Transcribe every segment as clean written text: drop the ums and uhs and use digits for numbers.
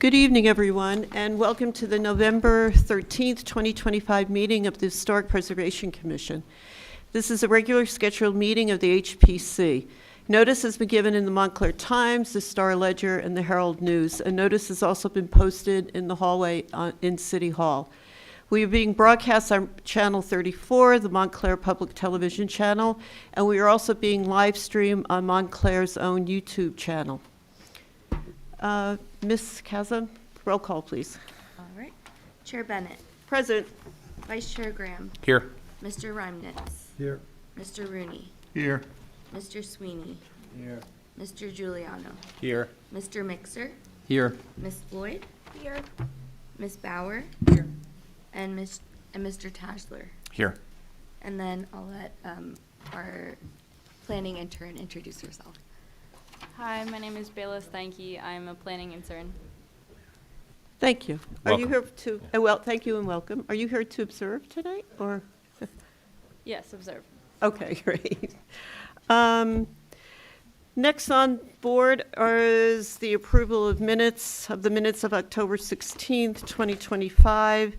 Good evening, everyone, and welcome to the November 13th, 2025 meeting of the Historic Preservation Commission. This is a regular scheduled meeting of the HPC. Notice has been given in the Montclair Times, the Star Ledger, and the Herald News. A notice has also been posted in the hallway in City Hall. We are being broadcast on Channel 34, the Montclair Public Television channel, and we are also being live streamed on Montclair's own YouTube channel. Ms. Chasm, roll call, please. All right. Chair Bennet. Present. Vice Chair Graham. Here. Mr. Reimnitz. Here. Mr. Rooney. Here. Mr. Sweeney. Here. Mr. Giuliano. Here. Mr. Mixer. Here. Ms. Floyd. Here. Ms. Bauer. Here. And Mr. Tashler. Here. And then I'll let our planning intern introduce herself. Hi, my name is Bayless Thankey. I'm a planning intern. Thank you. Are you Welcome. here to, well, thank you and welcome. Are you here to observe tonight, or? Yes, observe. Okay, great. Next on board is the approval of the minutes of October 16th, 2025.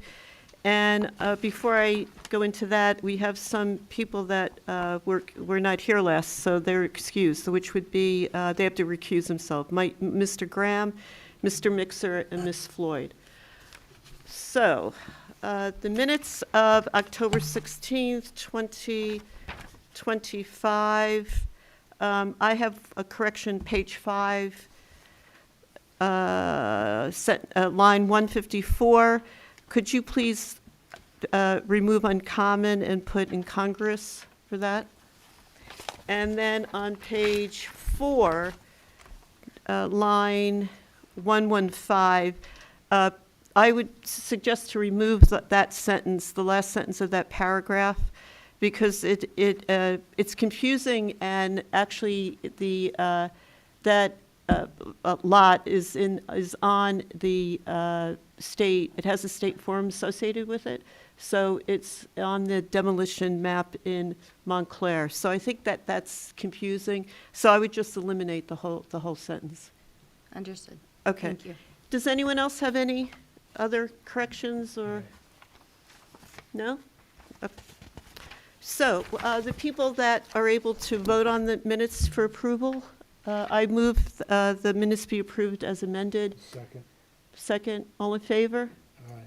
And before I go into that, we have some people that were not here last, so they're excused, which would be, they have to recuse themselves. Mr. Graham, Mr. Mixer, and Ms. Floyd. So, the minutes of October 16th, 2025. I have a correction, page 5, line 154. Could you please remove uncommon and put incongruous for that? And then on page 4, line 115, I would suggest to remove that sentence, the last sentence of that paragraph, because it's confusing, and actually that lot is on the state. It has a state form associated with it, so it's on the demolition map in Montclair. So I think that's confusing. So I would just eliminate the whole sentence. Understood. Okay. Thank you. Does anyone else have any other corrections or? No? Okay. So the people that are able to vote on the minutes for approval, I move the minutes be approved as amended. Second. Second, all in favor? Aye.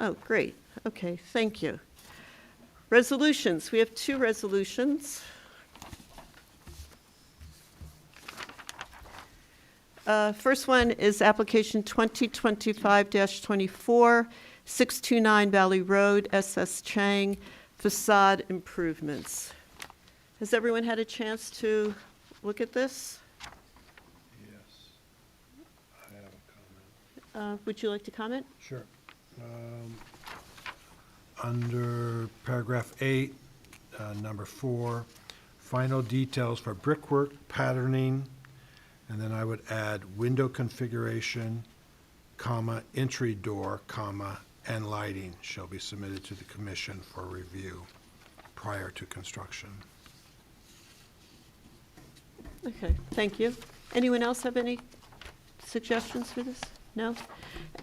Oh, great. Okay, thank you. Resolutions. We have 2 resolutions. First one is application 2025-24, 629 Valley Road, SS Chang, Façade improvements. Has everyone had a chance to look at this? Yes. I have a comment. Would you like to comment? Sure. Under paragraph 8, number 4, final details for brickwork, patterning, and then I would add window configuration, comma, entry door, comma, and lighting shall be submitted to the commission for review prior to construction. Okay, thank you. Anyone else have any suggestions for this? No?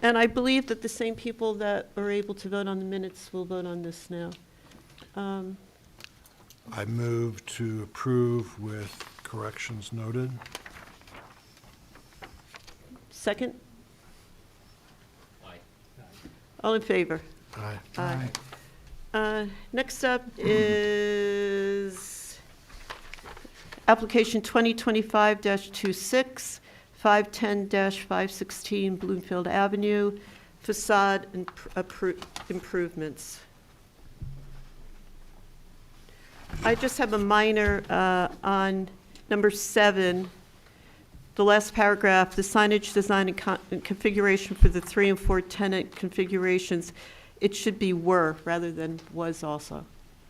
And I believe that the same people that are able to vote on the minutes will vote on this now. I move to approve with corrections noted. Second? Aye. All in favor? Aye. Aye. Next up is application 2025-26, 510-516 Bloomfield Avenue, facade improvements. I just have a minor on number 7, the last paragraph, the signage design and configuration for the 3 and 4 tenant configurations. It should be were rather than was also.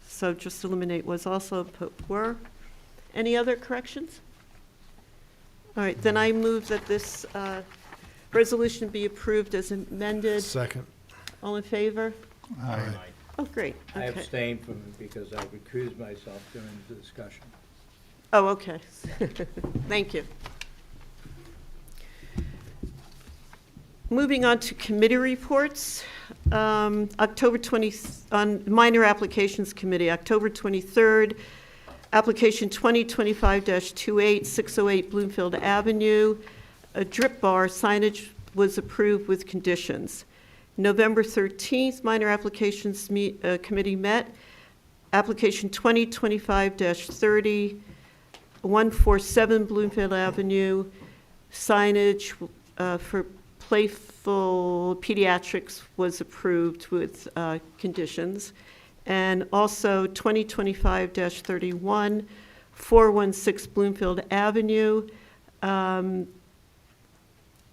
So just eliminate was also, put were. Any other corrections? All right, then I move that this resolution be approved as amended. Second. All in favor? Aye. Oh, great. I Okay. abstained from it because I recused myself during the discussion. Oh, okay. Thank you. Moving on to committee reports. October 20, on Minor Applications Committee, October 23rd, application 2025-28, 608 Bloomfield Avenue, a drip bar signage was approved with conditions. November 13th, Minor Applications Committee met. Application 2025-30, 147 Bloomfield Avenue, signage for Playful Pediatrics was approved with conditions. And also 2025-31, 416 Bloomfield Avenue,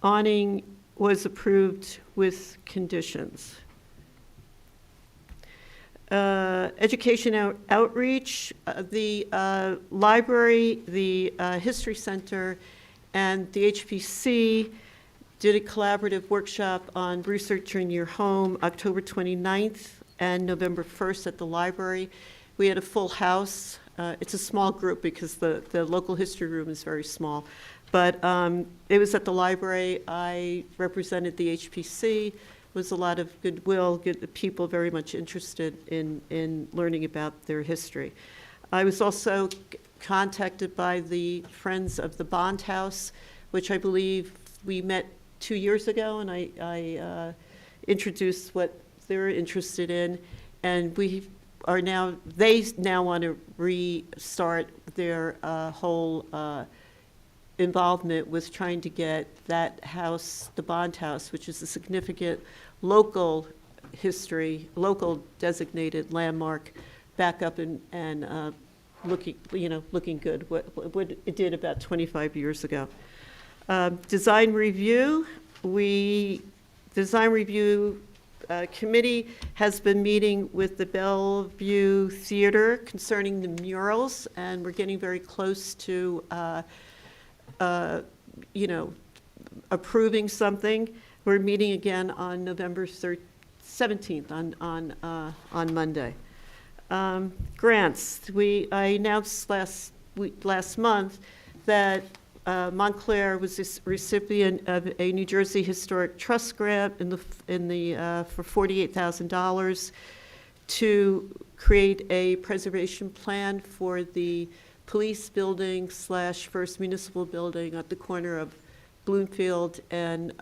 awning was approved with conditions. Education outreach, the library, the History Center, and the HPC did a collaborative workshop on researching your home, October 29th and November 1st at the library. We had a full house. It's a small group because the local history room is very small. But it was at the library. I represented the HPC. It was a lot of goodwill, good people very much interested in learning about their history. I was also contacted by the Friends of the Bond House, which I believe we met 2 years ago, and I introduced what they're interested in, and they now want to restart their whole involvement with trying to get that house, the Bond House, which is a significant local history, local designated landmark, back up and looking good, what it did about 25 years ago. Design review, committee has been meeting with the Bellevue Theater concerning the murals, and we're getting very close to, approving something. We're meeting again on November 17th, on Monday. Grants, I announced last month that Montclair was a recipient of a New Jersey Historic Trust grant for $48,000 to create a preservation plan for the police building / First Municipal Building at the corner of Bloomfield and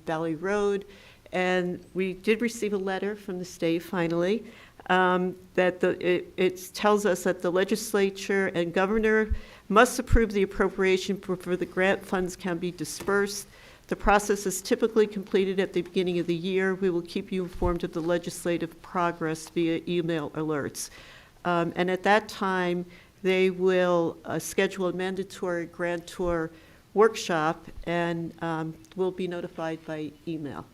Valley Road. And we did receive a letter from the state finally that it tells us that the legislature and governor must approve the appropriation before the grant funds can be dispersed. The process is typically completed at the beginning of the year. We will keep you informed of the legislative progress via email alerts. And at that time, they will schedule a mandatory grantor workshop, and will be notified by email.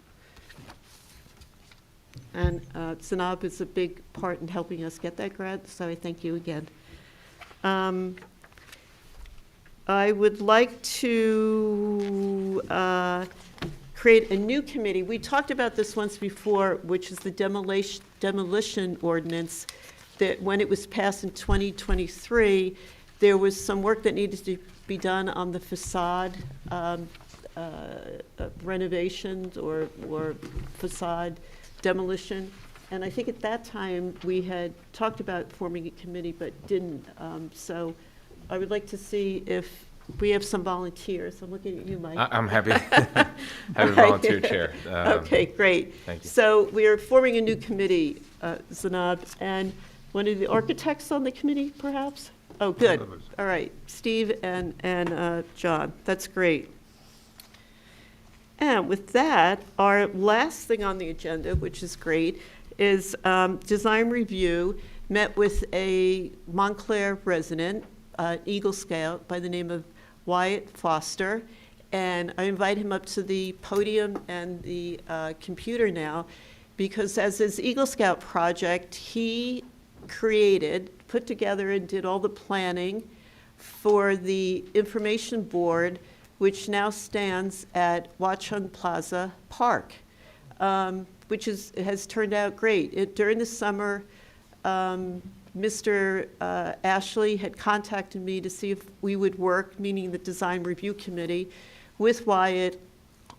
And Zanab is a big part in helping us get that grant, so I thank you again. I would like to create a new committee. We talked about this once before, which is the demolition ordinance, that when it was passed in 2023, there was some work that needed to be done on the facade renovations or facade demolition. And I think at that time, we had talked about forming a committee, but didn't. So I would like to see if we have some volunteers. I'm looking at you, Mike. I'm happy, happy to volunteer, Chair. Okay, great. Thank you. So we are forming a new committee, Zanab, and one of the architects on the committee, perhaps? Oh, good. All right, Steve and John. That's great. And with that, our last thing on the agenda, which is great, is design review. Met with a Montclair resident, Eagle Scout by the name of Wyatt Foster, and I invite him up to the podium and the computer now, because as his Eagle Scout project, he put together and did all the planning for the information board, which now stands at Watchung Plaza Park, which has turned out great. During the summer, Mr. Ashley had contacted me to see if we would work, meaning the design review committee, with Wyatt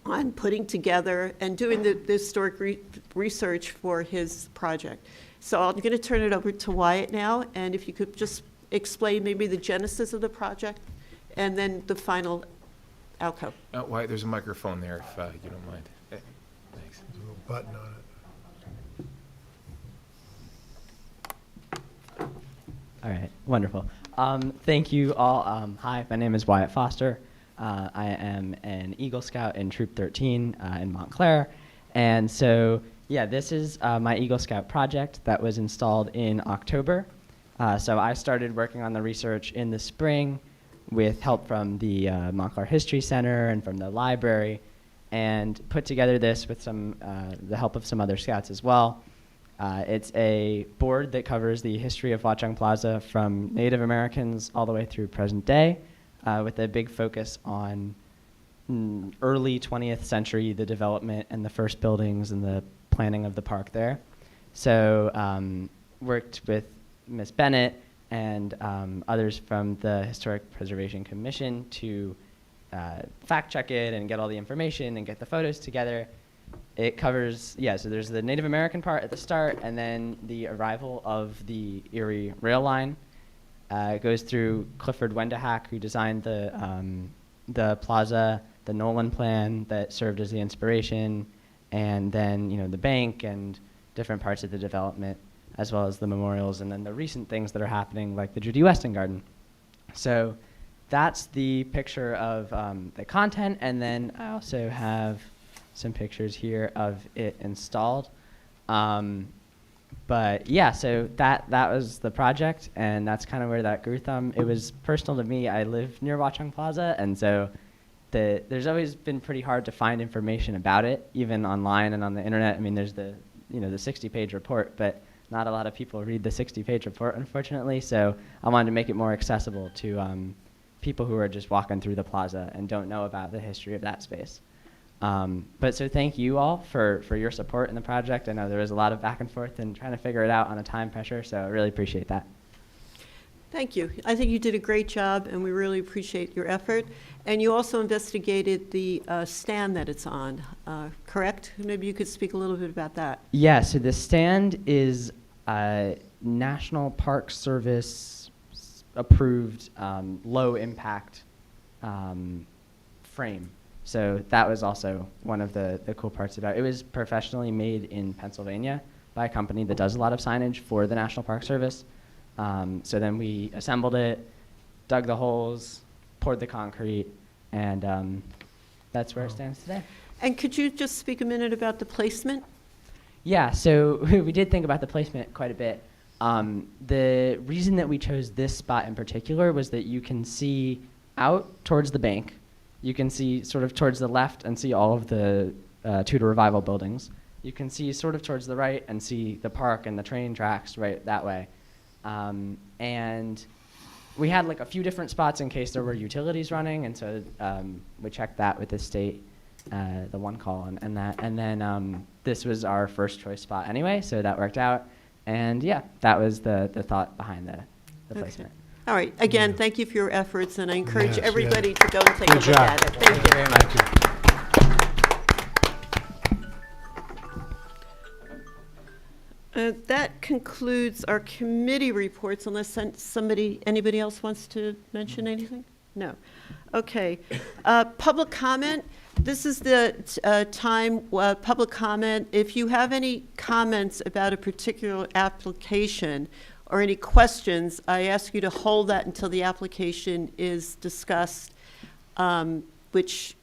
on putting together and doing the historic research for his project. So I'm going to turn it over to Wyatt now, and if you could just explain maybe the genesis of the project and then the final outcome. Wyatt, there's a microphone there if you don't mind. Thanks. There's a little button on it. All right, wonderful. Thank you all. Hi, my name is Wyatt Foster. I am an Eagle Scout in Troop 13 in Montclair. And so, yeah, this is my Eagle Scout project that was installed in October. So I started working on the research in the spring with help from the Montclair History Center and from the library, and put together this with some the help of some other scouts as well. It's a board that covers the history of Watchung Plaza from Native Americans all the way through present day, with a big focus on early 20th century, the development and the first buildings and the planning of the park there. So worked with Ms. Bennet and others from the Historic Preservation Commission to fact check it and get all the information and get the photos together. It covers, so there's the Native American part at the start, and then the arrival of the Erie rail line. It goes through Clifford Wendehack, who designed the plaza, the Nolan plan that served as the inspiration, and then the bank and different parts of the development, as well as the memorials, and then the recent things that are happening, like the Judy Weston Garden. So that's the picture of the content, and then I also have some pictures here of it installed. But yeah, so that was the project, and that's kind of where that grew from. It was personal to me. I live near Watchung Plaza, and so there's always been pretty hard to find information about it, even online and on the internet. I mean, there's the 60-page report, but not a lot of people read the 60-page report, unfortunately. So I wanted to make it more accessible to people who are just walking through the plaza and don't know about the history of that space. But so thank you all for your support in the project. I know there was a lot of back and forth and trying to figure it out on a time pressure, so I really appreciate that. Thank you. I think you did a great job, and we really appreciate your effort. And you also investigated the stand that it's on, correct? Maybe you could speak a little bit about that. Yeah, so the stand is National Park Service approved low impact frame. So that was also one of the cool parts about it. It was professionally made in Pennsylvania by a company that does a lot of signage for the National Park Service. So then we assembled it, dug the holes, poured the concrete, and that's where it stands today. And could you just speak a minute about the placement? Yeah, so we did think about the placement quite a bit. The reason that we chose this spot in particular was that you can see out towards the bank. You can see sort of towards the left and see all of the Tudor Revival buildings. You can see sort of towards the right and see the park and the train tracks right that way. And we had like a few different spots in case there were utilities running, and so we checked that with the state, the one call and that. And then this was our first choice spot anyway, so that worked out. And yeah, that was the thought behind the placement. All right. Again, thank you for your efforts, and I encourage Yes, everybody to go and take Good a look job. at it. Thank you. Very much. That concludes our committee reports, unless anybody else wants to mention anything? No. Okay. Public comment. This is the time, public comment. If you have any comments about a particular application or any questions, I ask you to hold that until the application is discussed, which,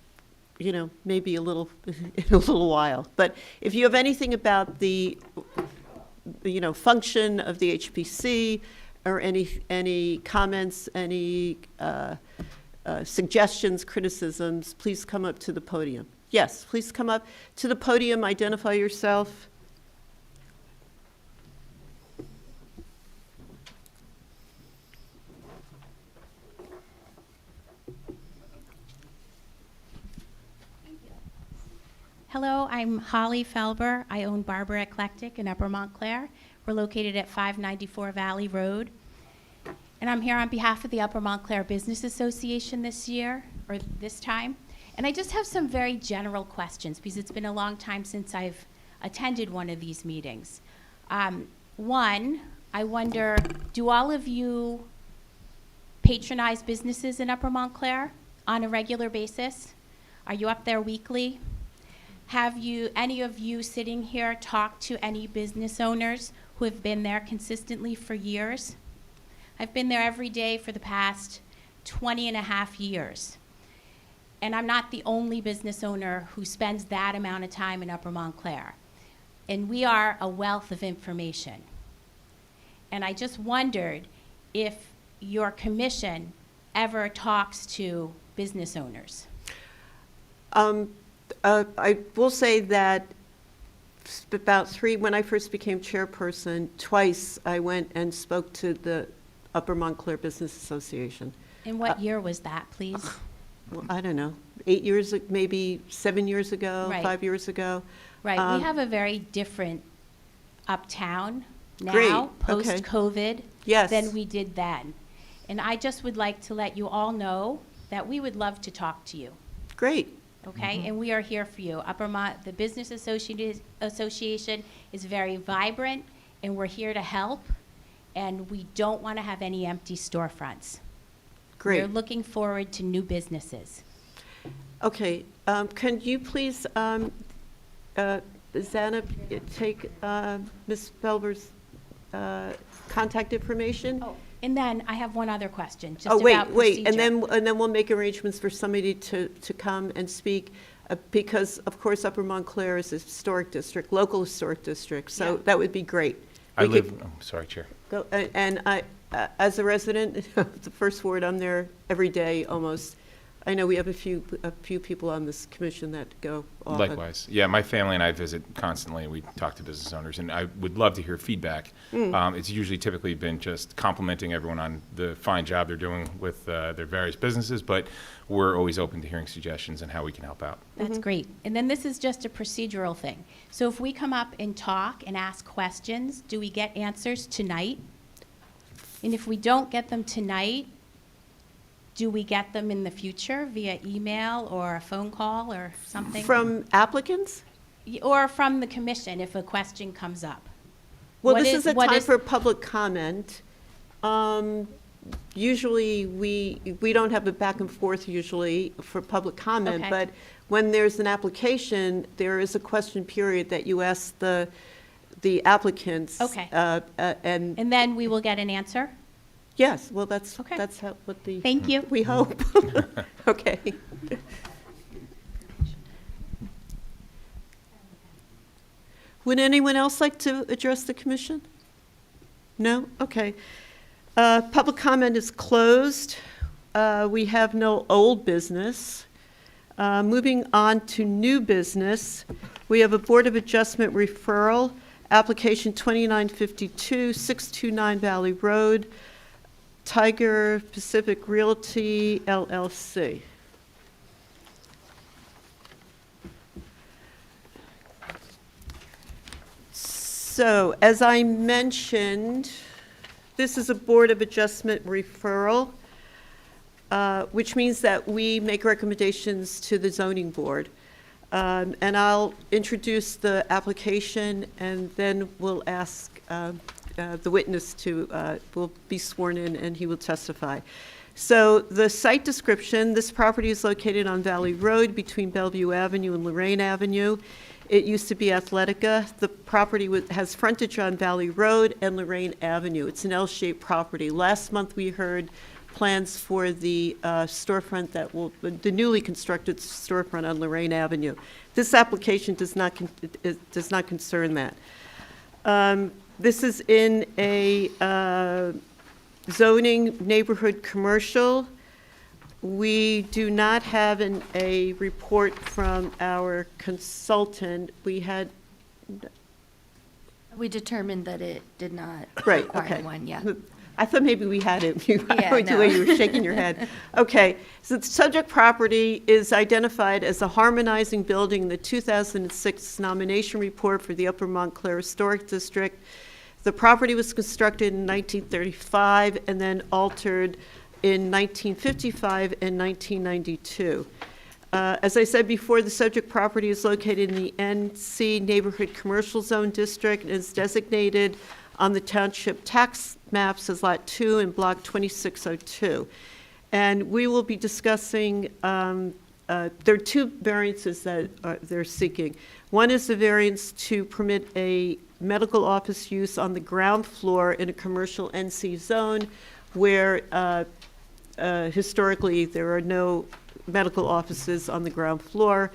may be in a little while. But if you have anything about the function of the HPC, or any comments, any suggestions, criticisms, please come up to the podium. Yes, please come up to the podium, identify yourself. Hello, I'm Holly Felber. I own Barber Eclectic in Upper Montclair. We're located at 594 Valley Road. And I'm here on behalf of the Upper Montclair Business Association this time. And I just have some very general questions because it's been a long time since I've attended one of these meetings. One, I wonder, do all of you patronize businesses in Upper Montclair on a regular basis? Are you up there weekly? Have you, any of you sitting here, talked to any business owners who have been there consistently for years? I've been there every day for the past 20 and a half years. And I'm not the only business owner who spends that amount of time in Upper Montclair. And we are a wealth of information. And I just wondered if your commission ever talks to business owners. I will say that when I first became chairperson, twice I went and spoke to the Upper Montclair Business Association. And what year was that, please? Well, I don't know, 8 years, maybe 7 years ago, Right. 5 years ago. Right, we have a very different uptown Great, now, okay. post-COVID, Yes. than we did then. And I just would like to let you all know that we would love to talk to you, Great. okay? And we are here for you. The Business Association is very vibrant, and we're here to help, and we don't want to have any empty storefronts. Great. We're looking forward to new businesses. Okay, can you please, Zana, take Ms. Felber's contact information? Oh, and then I have one other question, just Oh, about wait, and procedure. then we'll make arrangements for somebody to come and speak, because, of course, Upper Montclair is a historic district, local historic district, so Yeah. that would be great. I We could live, oh, sorry, Chair. go- And I, as a resident, the first ward, I'm there every day, almost. I know we have a few people on this commission that go often. Likewise. Yeah, my family and I visit constantly. We talk to business owners, and I would love to hear feedback. It's usually typically been just complimenting everyone on the fine job they're doing with their various businesses, but we're always open to hearing suggestions and how we can help out. That's great. And then this is just a procedural thing. So if we come up and talk and ask questions, do we get answers tonight? And if we don't get them tonight, do we get them in the future via email or a phone call or something? From applicants? Or from the commission if a question comes up? Well, What this is- is a what time is- for public comment. Usually, we don't have a back and forth usually for public comment, Okay. but when there's an application, there is a question period that you ask the applicants. Okay. And, And then we will get an answer? yes, well, that's Okay. how, what the. Thank you. We hope. Okay. Would anyone else like to address the commission? No? Okay. Public comment is closed. We have no old business. Moving on to new business, we have a Board of Adjustment referral, application 2952, 629 Valley Road, Tiger Pacific Realty LLC. So, as I mentioned, this is a Board of Adjustment referral, which means that we make recommendations to the zoning board. And I'll introduce the application, and then we'll ask the witness will be sworn in, and he will testify. So the site description, this property is located on Valley Road between Bellevue Avenue and Lorraine Avenue. It used to be Athletica. The property has frontage on Valley Road and Lorraine Avenue. It's an L-shaped property. Last month, we heard plans for the storefront the newly constructed storefront on Lorraine Avenue. This application does not concern that. This is in a zoning neighborhood commercial. We do not have a report from our consultant. We determined that it did not Right, require okay. one, yeah. I thought maybe we had it. Yeah, The way no. you were shaking your head. Okay, so the subject property is identified as a harmonizing building in the 2006 nomination report for the Upper Montclair Historic District. The property was constructed in 1935 and then altered in 1955 and 1992. As I said before, the subject property is located in the NC Neighborhood Commercial Zone District and is designated on the township tax maps as Lot 2 in Block 2602. And we will be discussing, there are two variances that they're seeking. One is the variance to permit a medical office use on the ground floor in a commercial NC zone where historically there are no medical offices on the ground floor.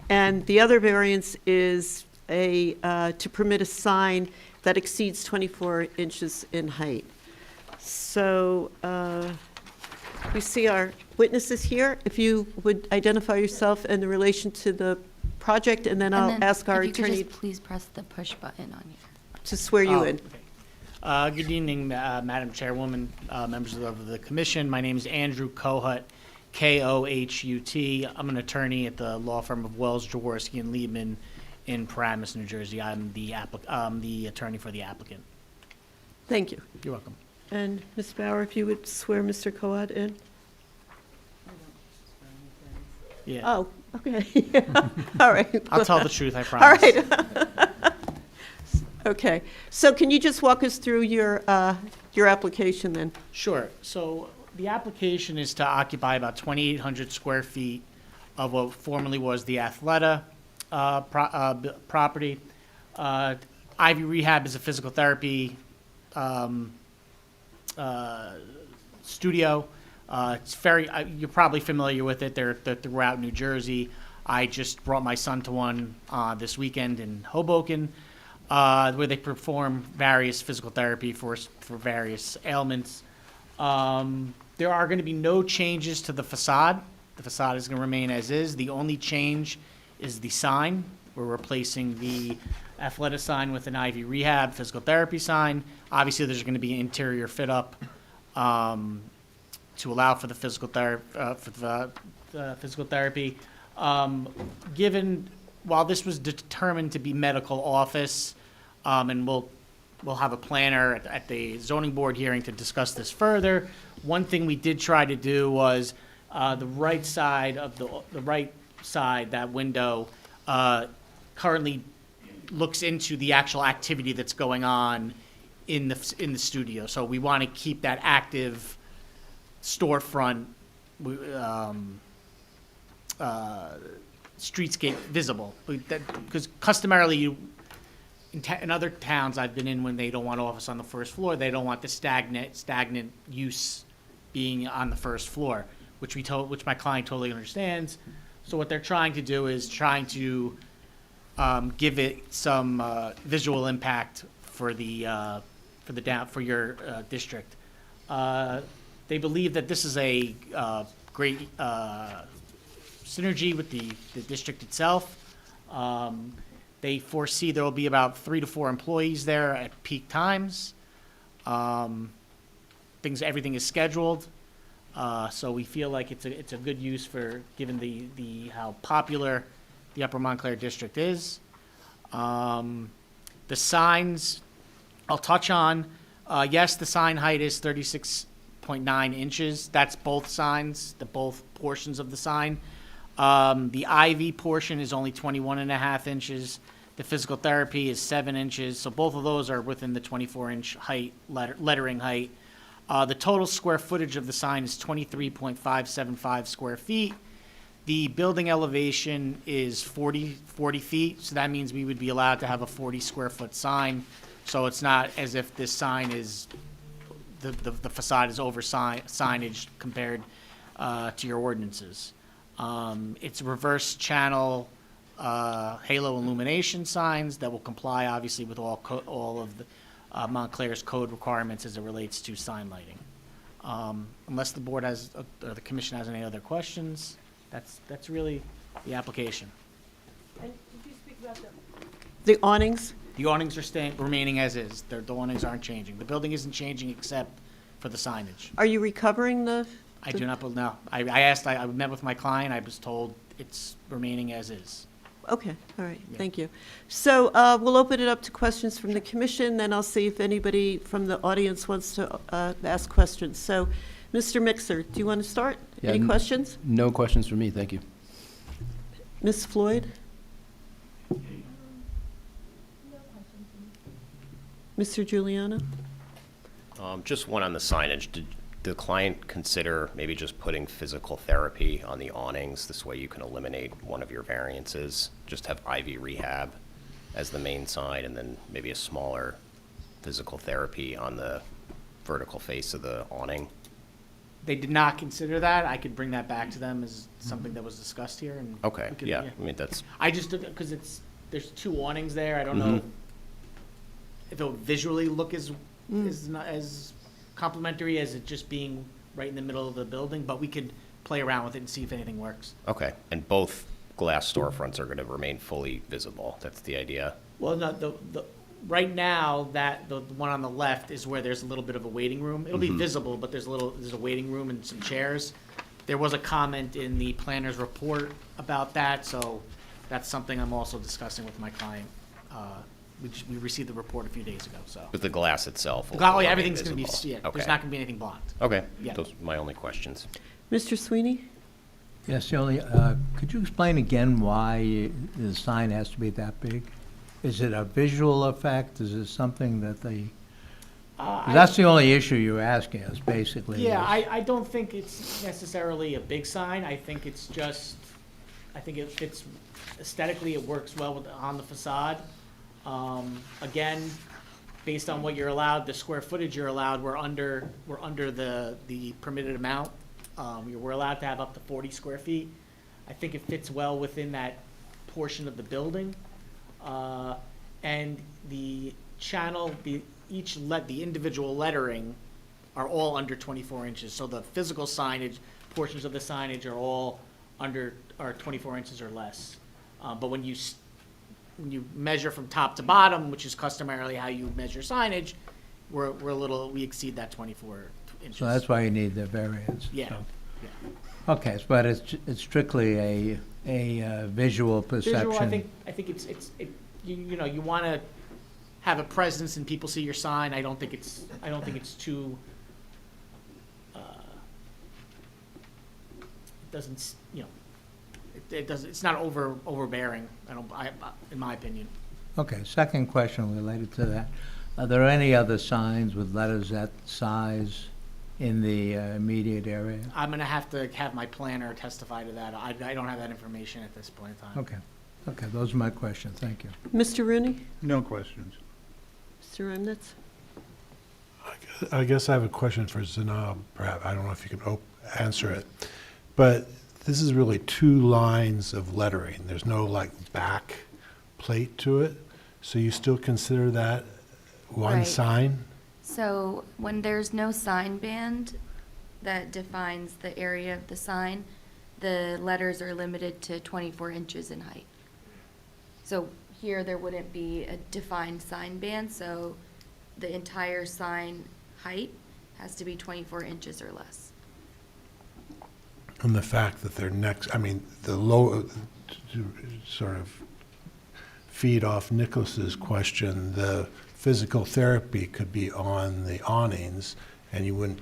And the other variance is to permit a sign that exceeds 24 inches in height. So we see our witnesses here. If you would identify yourself in relation to the project, and then I'll ask our If you attorney could just please press the push button on here. to swear you in. Good evening, Madam Chairwoman, members of the commission. My name is Andrew Kohut, K-O-H-U-T. I'm an attorney at the law firm of Wells, Jaworski, and Liebman in Paramus, New Jersey. I'm the attorney for the applicant. Thank you. You're welcome. And Ms. Bauer, if you would swear Mr. Coad in? Yeah, Oh, okay. All right. I'll tell the truth, I All promise. right. Okay. So can you just walk us through your application then? Sure. So the application is to occupy about 2,800 square feet of what formerly was the Athleta property. Ivy Rehab is a physical therapy studio. It's very, you're probably familiar with it. They're throughout New Jersey. I just brought my son to one this weekend in Hoboken, where they perform various physical therapy for various ailments. There are going to be no changes to the facade. The facade is going to remain as is. The only change is the sign. We're replacing the Athleta sign with an Ivy Rehab physical therapy sign. Obviously, there's going to be an interior fit up to allow for the physical therapy. Given, while this was determined to be medical office, and we'll have a planner at the zoning board hearing to discuss this further. One thing we did try to do was the right side, that window currently looks into the actual activity that's going on in the studio. So we want to keep that active storefront streetscape visible, because customarily in other towns I've been in, when they don't want office on the first floor, they don't want the stagnant use being on the first floor, which my client totally understands. So what they're trying to do is trying to give it some visual impact for your district. They believe that this is a great synergy with the district itself. They foresee there will be about 3 to 4 employees there at peak times. Everything is scheduled, so we feel like it's a good use for, given the how popular the Upper Montclair district is. The signs, I'll touch on. Yes, the sign height is 36.9 inches. That's both signs, both portions of the sign. The Ivy portion is only 21.5 inches. The physical therapy is 7 inches. So both of those are within the 24-inch height, lettering height. The total square footage of the sign is 23.575 square feet. The building elevation is 40 feet, so that means we would be allowed to have a 40 square foot sign. So it's not as if this sign is, the facade is over signage compared to your ordinances. It's reverse channel halo illumination signs that will comply obviously with all of the Montclair's code requirements as it relates to sign lighting. Unless the board has, or the commission has any other questions, that's really the application. And could you speak about the awnings? The awnings are remaining as is. The awnings aren't changing. The building isn't changing except for the signage. Are you recovering the? I do not, no. I asked, I met with my client, I was told it's remaining as is. Okay, all right, Yeah. thank you. So we'll open it up to questions from the commission, then I'll see if anybody from the audience wants to ask questions. So, Mr. Mixer, do you want to start? Yeah, Any questions? No questions for me, thank you. Ms. Floyd? Mr. Giuliano? Just one on the signage. Did the client consider maybe just putting physical therapy on the awnings? This way you can eliminate one of your variances. Just have Ivy Rehab as the main sign, and then maybe a smaller physical therapy on the vertical face of the awning. They did not consider that. I could bring that back to them as something that was discussed here. And Okay, we could- yeah, I mean, that's, I just, because there's two awnings there. I don't Mm-hmm. know if it would visually look as not as complimentary as it just being right in the middle of the building, but we could play around with it and see if anything works. okay. And both glass storefronts are going to remain fully visible. That's the idea. Well, no, right now, the one on the left is where there's a little bit of a waiting room. It'll be visible, but there's a waiting room and some chairs. There was a comment in the planner's report about that, so that's something I'm also discussing with my client. We received the report a few days ago, so. But the glass itself will Oh, yeah, remain everything's gonna be, visible. yeah, Okay. there's not gonna be anything blocked. Okay, Yeah. those are my only questions. Mr. Sweeney? Yes, the only, could you explain again why the sign has to be that big? Is it a visual effect? Is it something that they, 'cause that's the only issue you're asking us, basically. Yeah, is- I don't think it's necessarily a big sign. I think it's just, I think it fits aesthetically, it works well on the facade. Again, based on what you're allowed, the square footage you're allowed, we're under the permitted amount. We're allowed to have up to 40 square feet. I think it fits well within that portion of the building. And the channel, the individual lettering are all under 24 inches. So the physical signage, portions of the signage are all are 24 inches or less. But when you measure from top to bottom, which is customarily how you measure signage, we exceed that 24 inches. So that's why you need the variance. Yeah, so. yeah. Okay, but it's strictly a visual perception. Visual, I think you want to have a presence and people see your sign. I don't think it's too, it doesn't, it's not overbearing. In my opinion. Okay, second question related to that. Are there any other signs with letters that size in the immediate area? I'm gonna have to have my planner testify to that. I don't have that information at this point in time. Okay, those are my questions, thank you. Mr. Rooney? No questions. Mr. Remnitz? I guess I have a question for Zanab, perhaps. I don't know if you can answer it. But this is really two lines of lettering. There's no like back plate to it. So you still consider that one Right. sign? So when there's no sign band that defines the area of the sign, the letters are limited to 24 inches in height. So here, there wouldn't be a defined sign band, so the entire sign height has to be 24 inches or less. And the fact that they're next, I mean, the low, to sort of feed off Nicholas's question, the physical therapy could be on the awnings, and you wouldn't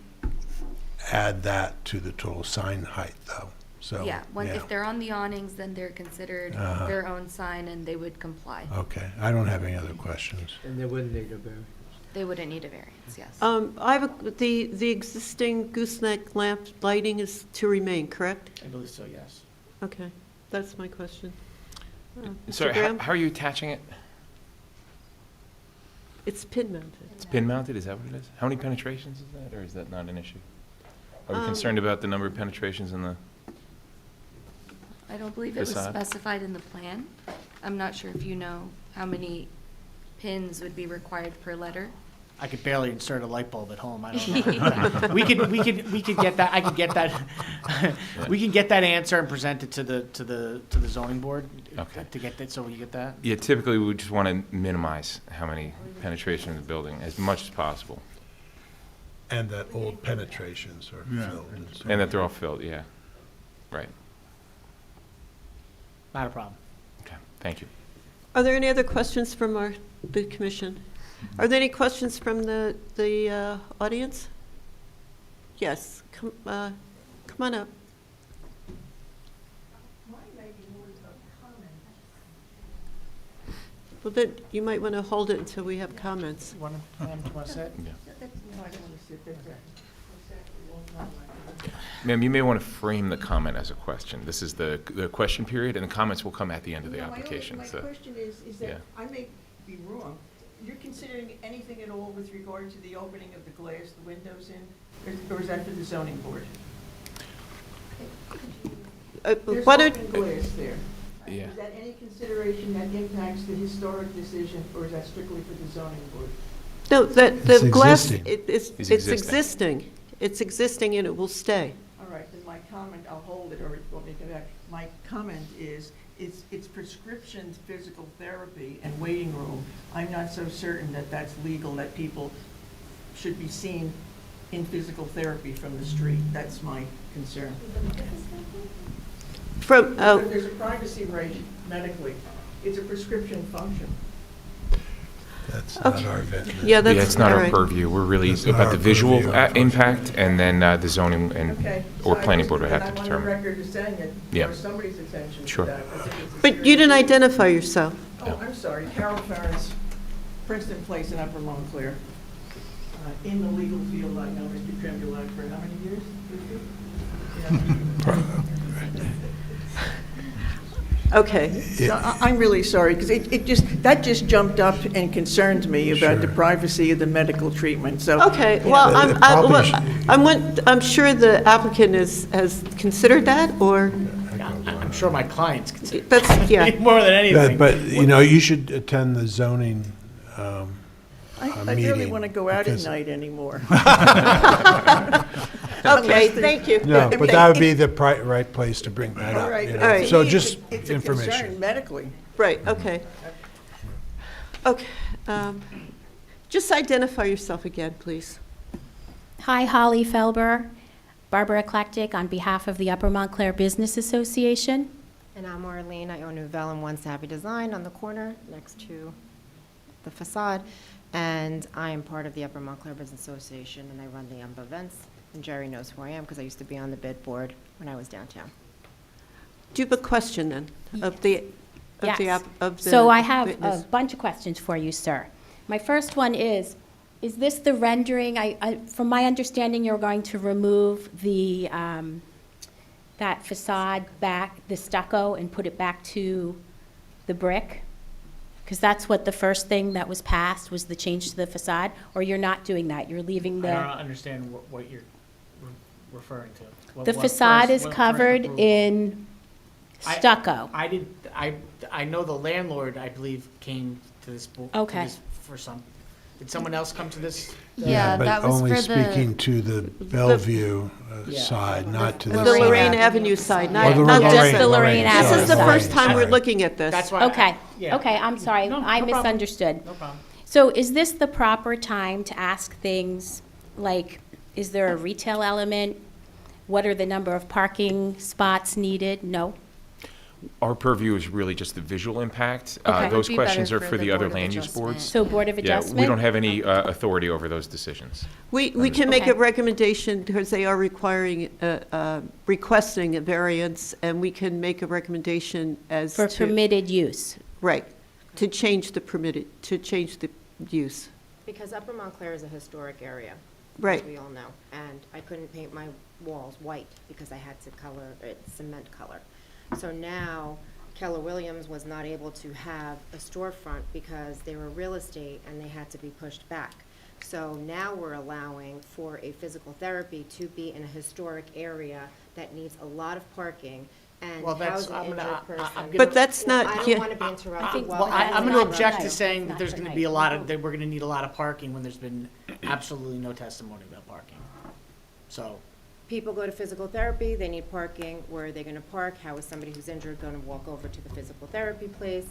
add that to the total sign height, though. So, Yeah, if they're on the awnings, then they're considered their own sign and they would comply. Okay, I don't have any other questions. And they wouldn't need a variance? They wouldn't need a variance, yes. I have the existing gooseneck lamp lighting is to remain, correct? I believe so, yes. Okay, that's my question. Mr. Sorry, Graham? how are you attaching it? It's pin mounted. It's pin mounted, is that what it is? How many penetrations is that, or is that not an issue? Are we Um, concerned about the number of penetrations in the, I don't believe it was Façade? specified in the plan. I'm not sure if you know how many pins would be required per letter. I could barely insert a light bulb at home. I don't know. We could get that. I could get that. We can get that answer and present it to the zoning board. Okay. To get that, so you get that. yeah, typically we just want to minimize how many penetration in the building as much as possible. And that old penetrations are Yeah. filled. And that they're all filled, yeah. Right, Not a problem. okay, thank you. Are there any other questions from the commission? Are there any questions from the audience? Yes, come on up. Well, then, you might want to hold it until we have comments. Want to sit? Ma'am, you may want to frame the comment as a question. This is the question period, and the comments will come at the end of the application. My So, question is yeah. that, I may be wrong, you're considering anything at all with regard to the opening of the glass, the windows in, or is that for the zoning board? There's Why don't, open glass there. Yeah. Is that any consideration that impacts the historic decision, or is that strictly for the zoning board? no, the It's glass, existing. it's It's existing. It's existing and it will stay. All right, then my comment, I'll hold it, or you want me to come back? My comment is, it's prescription physical therapy and waiting room. I'm not so certain that that's legal, that people should be seen in physical therapy from the street. That's my concern. From, There's a privacy right medically. It's a prescription function. That's not our venue. yeah, that's. Yeah, it's not all our right. purview. We're really That's not about our the visual purview, unfortunately. impact, and then the zoning Okay. or So I planning just- board would have to I'm on determine. the record as saying it, Yeah. for somebody's attention to Sure. that. I think it's a But you didn't serious- identify yourself. Oh, I'm sorry, Carol Ferris, Princeton Place in Upper Montclair. In the legal field, I know Mr. Tremblant for how many years? 50? Yeah. Okay. So I'm really sorry, because that just jumped up and concerned me about the Sure. privacy of the medical treatment, so. Okay, you well, know, I'm sure the applicant has considered that, or, I'm sure my clients consider that's, yeah. more than anything. But, you know, you should attend the zoning I really meeting, want to go out at because- night anymore. Okay, thank you. No, but that would be the right place to bring that All up, right, you but know. All right. to So me, just it's a information. concern medically. Right, okay. Okay, just identify yourself again, please. Hi, Holly Felber, Barbara Eclectic, on behalf of the Upper Montclair Business Association. And I'm Arlene. I own Novell and One Savvy Design on the corner next to the Façade. And I am part of the Upper Montclair Business Association, and I run the UMBA events. And Jerry knows who I am because I used to be on the bid board when I was downtown. Do you have a question then of the, Yes. of the So I have witness? a bunch of questions for you, sir. My first one is this the rendering? From my understanding, you're going to remove the, that facade back, the stucco, and put it back to the brick? Because that's what the first thing that was passed, was the change to the facade? Or you're not doing that? You're leaving I the... don't understand what you're referring to. The What facade first- is what first covered approval? in stucco. I know the landlord, I believe, came to this board. Okay. For some, did someone else come to this? Yeah, that was But for only speaking the, to the Bellevue Yeah. side, not to The this Lorraine side. Avenue side, Oh, not the not just Lorraine- the Lorraine This Avenue is the side. first time we're Sorry. looking at this. That's why. Okay, Yeah. okay, I'm sorry, No, I no problem. misunderstood. No problem. So is this the proper time to ask things like, is there a retail element? What are the number of parking spots needed? No? Our purview is really just the visual impact. Okay. Those Would be better questions are for for the the other Board of land use Adjustment. boards. So Board of Yeah, Adjustment? we don't have any authority over those decisions. We can make a Okay. recommendation, because they are requesting a variance, and we can make a recommendation as For to, permitted use? right, to change the use. Because Upper Montclair is a historic area. Right. As we all know. And I couldn't paint my walls white because I had to color it cement color. So now Keller Williams was not able to have a storefront because they were real estate and they had to be pushed back. So now we're allowing for a physical therapy to be in a historic area that needs a lot of parking and Well, that's- house an I'm injured gonna- person. I'm But that's Well, not- I yeah. don't want to be interrupted. Well, that's I'm going not to object right. to saying Not that there's for going to night. be a lot of, that we're going to need a lot of parking when there's been absolutely no testimony about parking. So, People go to physical therapy, they need parking. Where are they going to park? How is somebody who's injured going to walk over to the physical therapy place?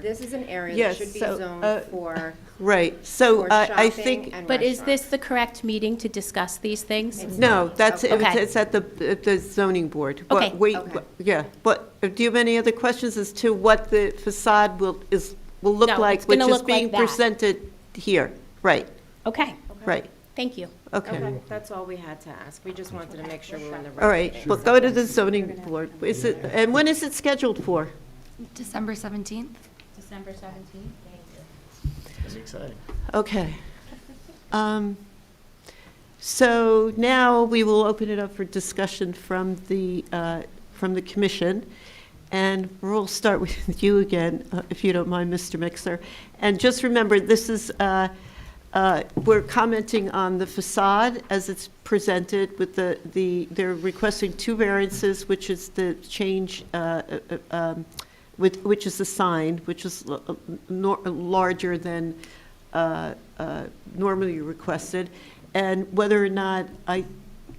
This is an area that Yes, should be so, zoned for Right, so for I shopping think, and But is this restaurants. the correct meeting to discuss these things? It's no, not. that's, Okay. it's at the zoning board. But Okay. we- Okay. Yeah, but do you have any other questions as to what the facade will look No, like, it's which gonna is look like being that. presented here? Right, Okay, right, thank you. okay. Okay, that's all we had to ask. We just wanted to make sure we're in the right. All right, meeting. well, go to the zoning board. Is it, and when is it scheduled for? December 17th? December 17th? That's exciting. Okay. So now we will open it up for discussion from the commission. And we'll start with you again, if you don't mind, Mr. Mixer. And just remember, this is, we're commenting on the facade as it's presented with they're requesting 2 variances, which is the change, which is the sign, which is larger than normally requested. And whether or not, I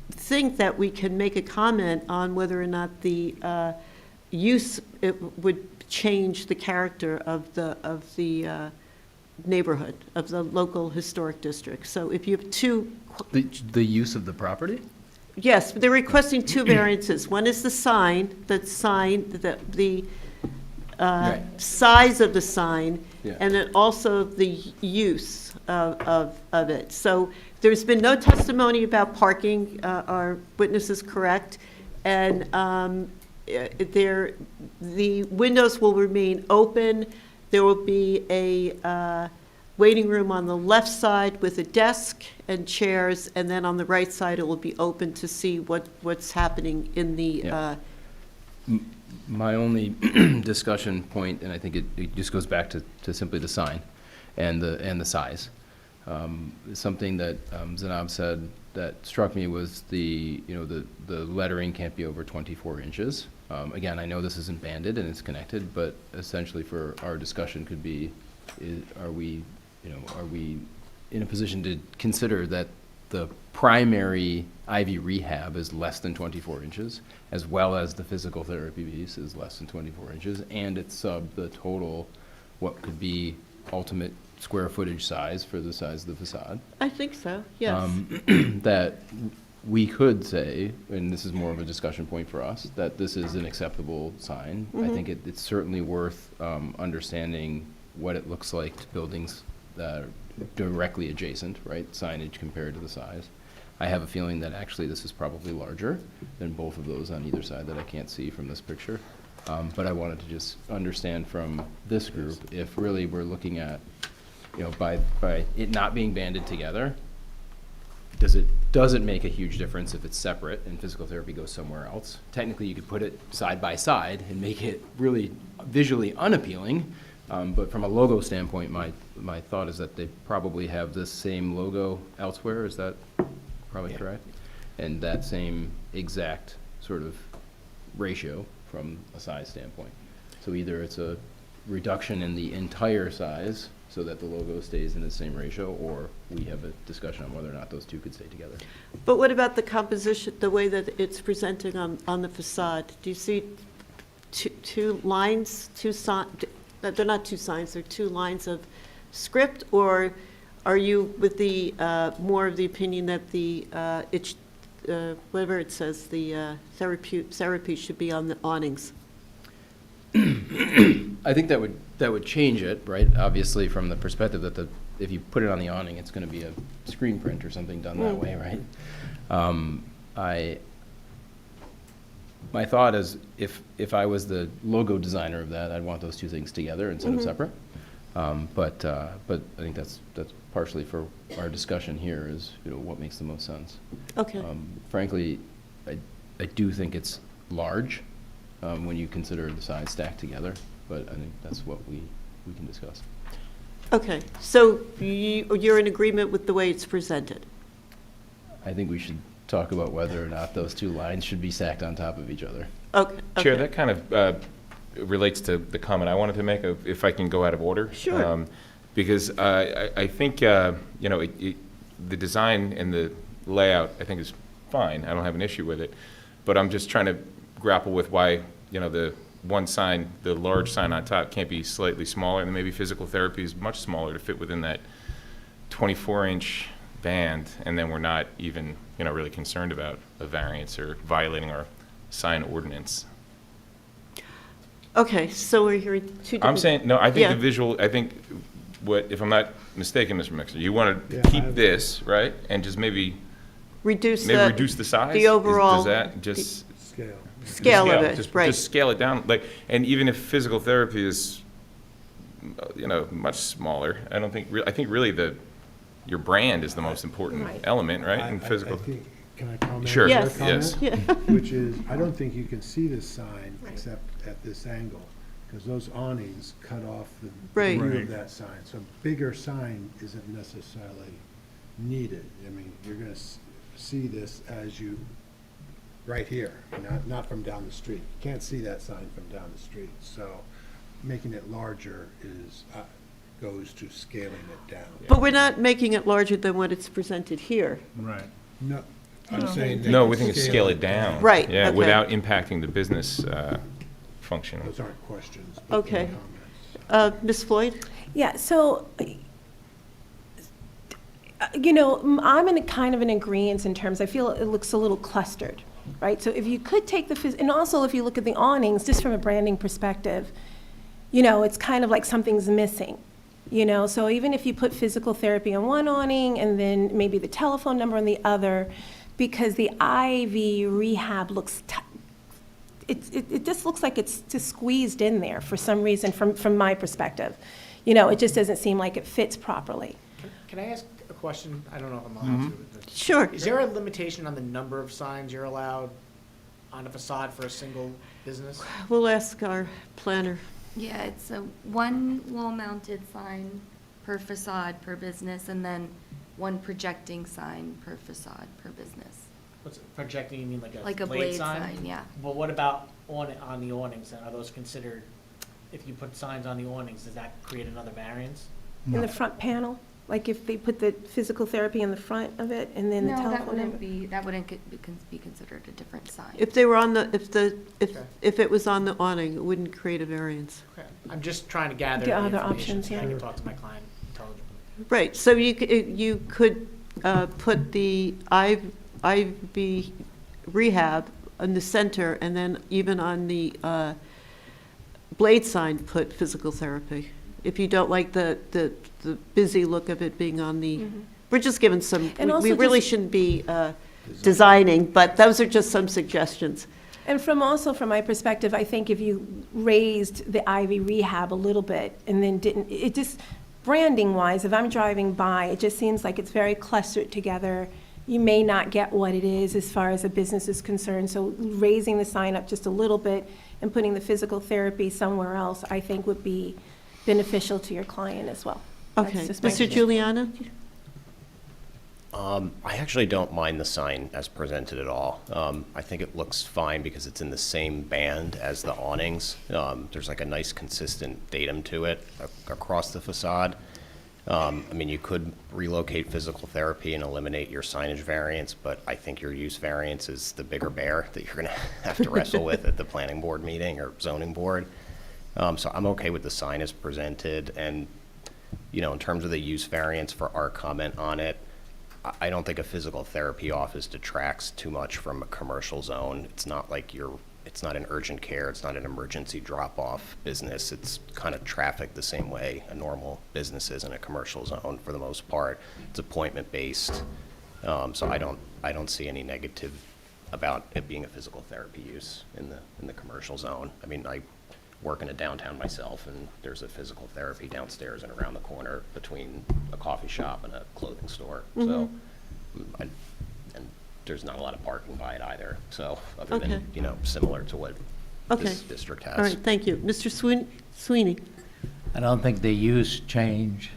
think that we can make a comment on whether or not the use, it would change the character of the neighborhood, of the local historic district. So if you have 2. The use of the property? Yes, they're requesting 2 variances. One is the sign, the Right. size of the sign, Yeah. and then also the use of it. So there's been no testimony about parking. Our witness is correct. And the windows will remain open. There will be a waiting room on the left side with a desk and chairs, and then on the right side, it will be open to see what's happening in the, Yeah. My only discussion point, and I think it just goes back to simply the sign and the size. Something that Zanab said that struck me was the lettering can't be over 24 inches. Again, I know this isn't banded and it's connected, but essentially for our discussion could be, are we in a position to consider that the primary IV rehab is less than 24 inches, as well as the physical therapy piece is less than 24 inches, and it's sub the total, what could be ultimate square footage size for the size of the facade? I think so, yes. That we could say, and this is more of a discussion point for us, that this is an acceptable sign. I think it's certainly worth understanding what it looks like to buildings that are directly adjacent, right? Signage compared to the size. I have a feeling that actually this is probably larger than both of those on either side that I can't see from this picture. But I wanted to just understand from this group if really we're looking at, by it not being banded together, does it make a huge difference if it's separate and physical therapy goes somewhere else? Technically, you could put it side by side and make it really visually unappealing. But from a logo standpoint, my thought is that they probably have this same logo elsewhere. Is that probably correct? And that same exact sort of ratio from a size standpoint. So either it's a reduction in the entire size so that the logo stays in the same ratio, or we have a discussion on whether or not those two could stay together. But what about the composition, the way that it's presenting on the facade? Do you see two lines, they're not 2 signs, they're 2 lines of script, or are you with the more of the opinion that the whatever it says, the therapy should be on the awnings? I think that would change it, right? Obviously, from the perspective that if you put it on the awning, it's going to be a screen print or something done that way, right? My thought is, if I was the logo designer of that, I'd want those 2 things together instead of separate. But I think that's partially for our discussion here is what makes the most sense. Okay. Frankly, I do think it's large when you consider the size stacked together, but I think that's what we can discuss. Okay, so you're in agreement with the way it's presented? I think we should talk about whether or not those 2 lines should be stacked on top of each other. Okay. Chair, that kind of relates to the comment I wanted to make, if I can go out of order. Sure. Because I think, the design and the layout, I think, is fine. I don't have an issue with it. But I'm just trying to grapple with why, the one sign, the large sign on top, can't be slightly smaller, and maybe physical therapy is much smaller to fit within that 24-inch band, and then we're not even, really concerned about a variance or violating our sign ordinance. Okay, so we're hearing 2 different... I'm saying, no, I think Yeah. the visual, if I'm not mistaken, Mr. Mixer, you want to Yeah, keep this, right? And just maybe reduce reduce the size? the overall... Does that just... Scale. Scale of it, right. Just scale it down, and even if physical therapy is much smaller. I don't think, I think really your brand is the most important Right. element, right, in I physical. think, can I comment? Sure. on your Yes. Yes. comment? Yeah. Which is, I don't think you can see this sign Right. except at this angle, because those awnings cut off the Right. view Right. of that sign. So bigger sign isn't necessarily needed. I mean, you're gonna see this as you, right here, not from down the street. You can't see that sign from down the street, so making it larger is, goes to scaling it down. But we're not making it larger than what it's presented here. Right. No, I'm saying. they No, can we think it's scale it down. Right, Yeah, okay. without impacting the business function. Those aren't questions, but Okay. comments. Ms. Floyd? Yeah, so, you know, I'm in a kind of an agreement in terms, I feel it looks a little clustered, right? So if you could take and also if you look at the awnings, just from a branding perspective, you know, it's kind of like something's missing, you know? So even if you put physical therapy on one awning and then maybe the telephone number on the other, because the IV rehab looks, it just looks like it's just squeezed in there for some reason from my perspective. You know, it just doesn't seem like it fits properly. Can I ask a question? I don't know if I'm allowed to. but- Sure. Is there a limitation on the number of signs you're allowed on a facade for a single business? We'll ask our planner. Yeah, it's a one wall-mounted sign per facade per business, and then one projecting sign per facade per business. What's projecting, you mean like a Like a blade sign, yeah. Well, what about on the awnings, then? Are those considered, if you put signs on the awnings, does that create another variance? In the front panel, like if they put the physical therapy in the front of it and then the No, telephone number? that wouldn't be considered a different sign. If they were on the, Okay. if it was on the awning, it wouldn't create a variance. Okay. I'm just trying to gather the Get other information options, so I yeah. can talk to my client intelligently. Right, so you could put the IV rehab in the center, and then even on the blade sign, put physical therapy. If you don't like the busy look of it being on the, we're just giving some, And we also really just- shouldn't be designing, but those are just some suggestions. And from my perspective, I think if you raised the IV rehab a little bit and then didn't, it just, branding wise, if I'm driving by, it just seems like it's very clustered together. You may not get what it is as far as a business is concerned. So raising the sign up just a little bit and putting the physical therapy somewhere else, I think would be beneficial to your client as well. That's Okay, just my Mr. suggestion. Giuliano? I actually don't mind the sign as presented at all. I think it looks fine because it's in the same band as the awnings. There's like a nice consistent datum to it across the facade. I mean, you could relocate physical therapy and eliminate your signage variance, but I think your use variance is the bigger bear that you're going to have to wrestle with at the planning board meeting or zoning board. So I'm okay with the sign as presented. And, you know, in terms of the use variance for our comment on it, I don't think a physical therapy office detracts too much from a commercial zone. It's not like it's not an urgent care, it's not an emergency drop-off business. It's kind of trafficked the same way a normal business is in a commercial zone for the most part. It's appointment-based, so I don't see any negative about it being a physical therapy use in the commercial zone. I mean, I work in a downtown myself, and there's a physical therapy downstairs and around the corner between a coffee shop and a clothing store. So, and there's not a lot of parking by it either. So, other Okay. than, you know, similar to what Okay. this district has. All right, thank you. Mr. Sweeney? I don't think the use change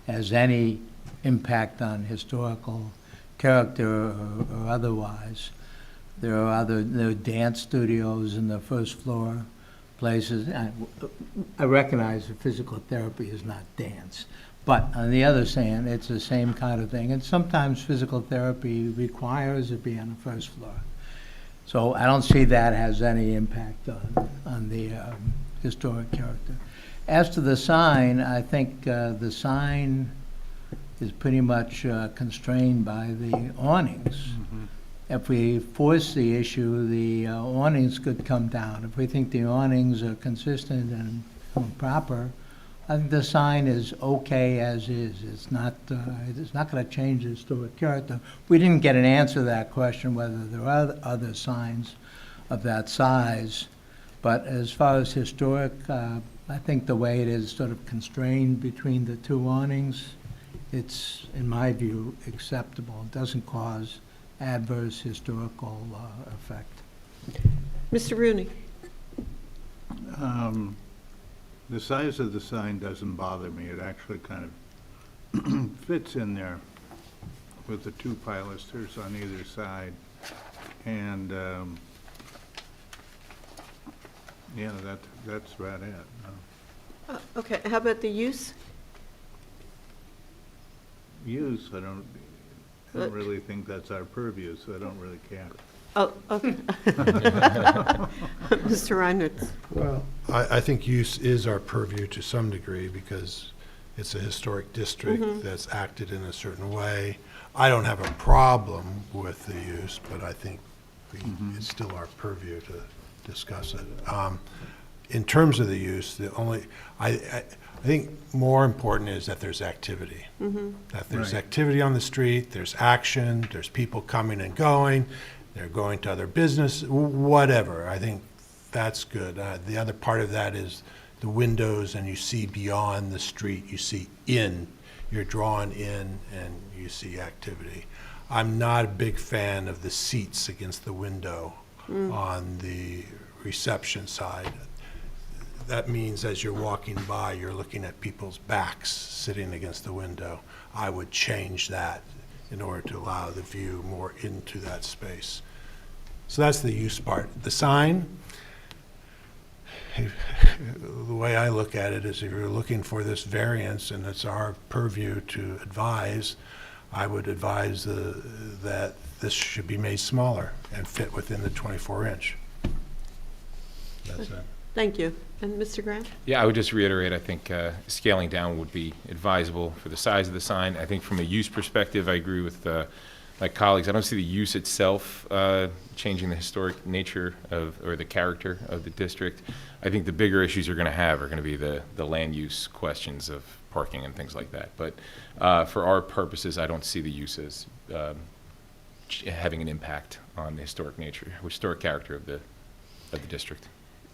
has any impact on historical character or otherwise. There are dance studios in the first floor places. I recognize that physical therapy is not dance, but on the other hand, it's the same kind of thing. And sometimes physical therapy requires it be on the first floor. So I don't see that has any impact on the historic character. As to the sign, I think the sign is pretty much constrained by the awnings. If we force the issue, the awnings could come down. If we think the awnings are consistent and proper, I think the sign is okay as is. It's not going to change the historic character. We didn't get an answer to that question, whether there are other signs of that size. But as far as historic I think the way it is sort of constrained between the two awnings, it's, in my view, acceptable. It doesn't cause adverse historical effect. Mr. Rooney? The size of the sign doesn't bother me. It actually kind of fits in there with the two pilasters on either side. And, yeah, that's about it. Okay, how about the use? Use, I don't really think that's our purview, so I don't really care. Oh, okay. Mr. Reinert? Well, I think use is our purview to some degree because it's a historic district that's acted in a certain way. I don't have a problem with the use, but I think it's still our purview to discuss it. In terms of the use, I think more important is that there's activity. That there's Right. activity on the street, there's action, there's people coming and going, they're going to other business, whatever. I think that's good. The other part of that is the windows, and you see beyond the street, you see in, you're drawn in, and you see activity. I'm not a big fan of the seats against the window on the reception side. That means as you're walking by, you're looking at people's backs sitting against the window. I would change that in order to allow the view more into that space. So that's the use part. The sign, the way I look at it is if you're looking for this variance and it's our purview to advise, I would advise that this should be made smaller and fit within the 24-inch. That's it. Thank you. And Mr. Grant? Yeah, I would just reiterate, I think scaling down would be advisable for the size of the sign. I think from a use perspective, I agree with my colleagues. I don't see the use itself changing the historic nature of, or the character of the district. I think the bigger issues you're going to have are going to be the land use questions of parking and things like that. But for our purposes, I don't see the use as having an impact on the historic character of the district.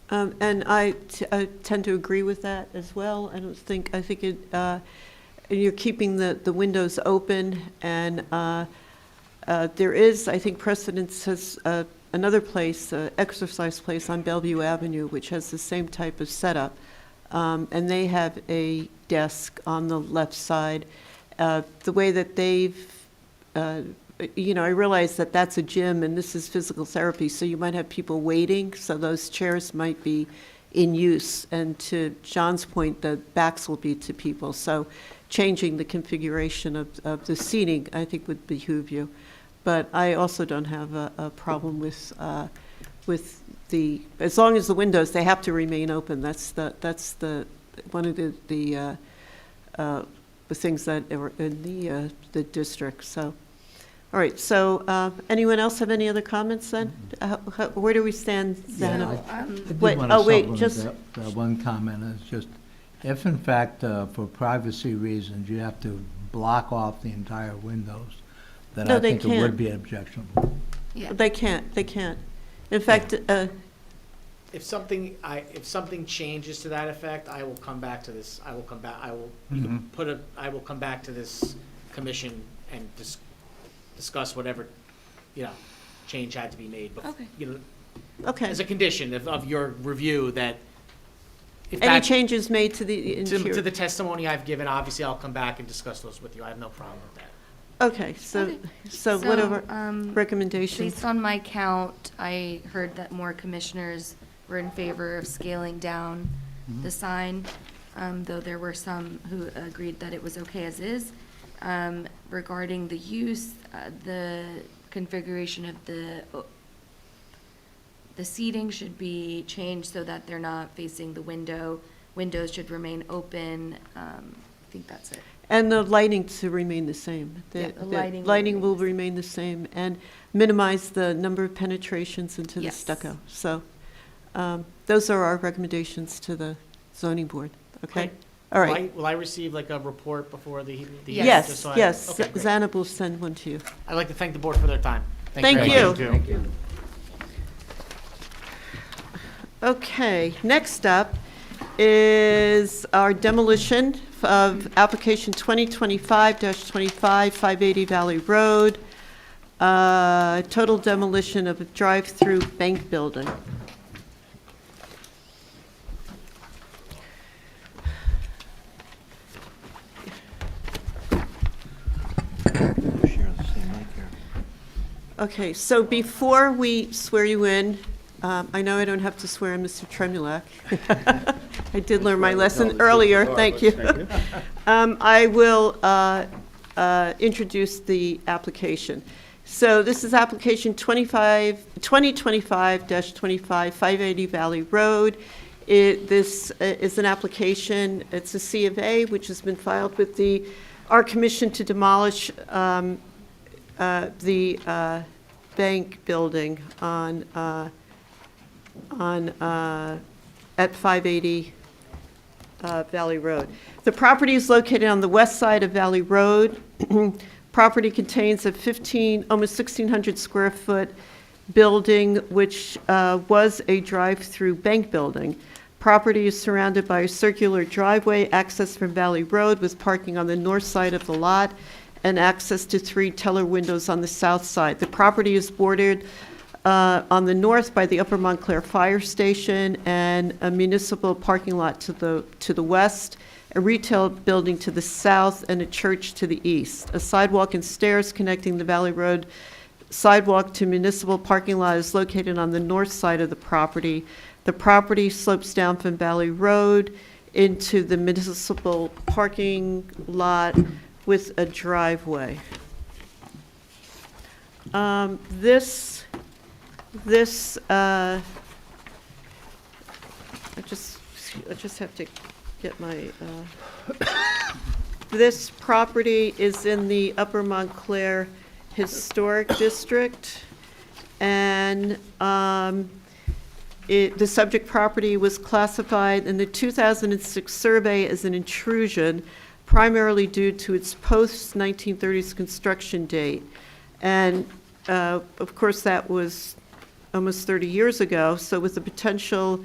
And I tend to agree with that as well. I think it, you're keeping the windows open, and there is, I think, precedence has another place, exercise place on Bellevue Avenue, which has the same type of setup, and they have a desk on the left side. The way that they've I realize that that's a gym and this is physical therapy, so you might have people waiting, so those chairs might be in use. And to John's point, the backs will be to people, so changing the configuration of the seating, I think, would behoove you. But I also don't have a problem with as long as the windows, they have to remain open. That's one of the things that are in the district, so. All right, so anyone else have any other comments then? Where do we stand, Zana? I did Wait, want to oh, wait, supplement just- that one comment. Is just, if in fact, for privacy reasons, you have to block off the entire windows, then No, I they think it can't. would be objectionable. Yeah. They can't. In fact, If something changes to that effect, I will come back to this. I will come back. I will come back to this commission and discuss whatever, change had to be made. But, Okay. okay. as a condition of your review, that if Any that changes made to the interior? to the testimony I've given, obviously I'll come back and discuss those with you. I have no problem with that. Okay, so what are recommendations? Based on my count, I heard that more commissioners were in favor of scaling down the sign, though there were some who agreed that it was okay as is. Regarding the use, the configuration of the seating should be changed so that they're not facing the window. Windows should remain open. I think that's it. And the lighting to remain the same. Yeah, the lighting will lighting will remain remain the same, and minimize the number of penetrations into the Yes. stucco. So those are our recommendations to the zoning board, okay? Great. All right. Will I receive like a report before the hearing? Yes, Just so yes, Okay, great. Zana will send one to you. I'd like to thank the board for their time. Thank very you. much. Thank you. Okay, next up is our demolition of application 2025-25, 580 Valley Road. Total demolition of a drive-through bank building. Okay, so before we swear you in, I know I don't have to swear in Mr. Tremulak. I did learn my lesson earlier, thank you. I will introduce the application. So this is application 2025-25, 580 Valley Road. This is an application, it's a C of A, which has been filed with our commission to demolish the bank building at 580 Valley Road. The property is located on the west side of Valley Road. Property contains a almost 1,600 square foot building, which was a drive-through bank building. Property is surrounded by a circular driveway, access from Valley Road with parking on the north side of the lot, and access to 3 teller windows on the south side. The property is bordered on the north by the Upper Montclair Fire Station and a municipal parking lot to the west, a retail building to the south, and a church to the east. A sidewalk and stairs connecting the Valley Road sidewalk to municipal parking lot is located on the north side of the property. The property slopes down from Valley Road into the municipal parking lot with a driveway. I just have to get my, this property is in the Upper Montclair Historic District, and the subject property was classified in the 2006 survey as an intrusion, primarily due to its post-1930s construction date. And of course, that was almost 30 years ago, so with the potential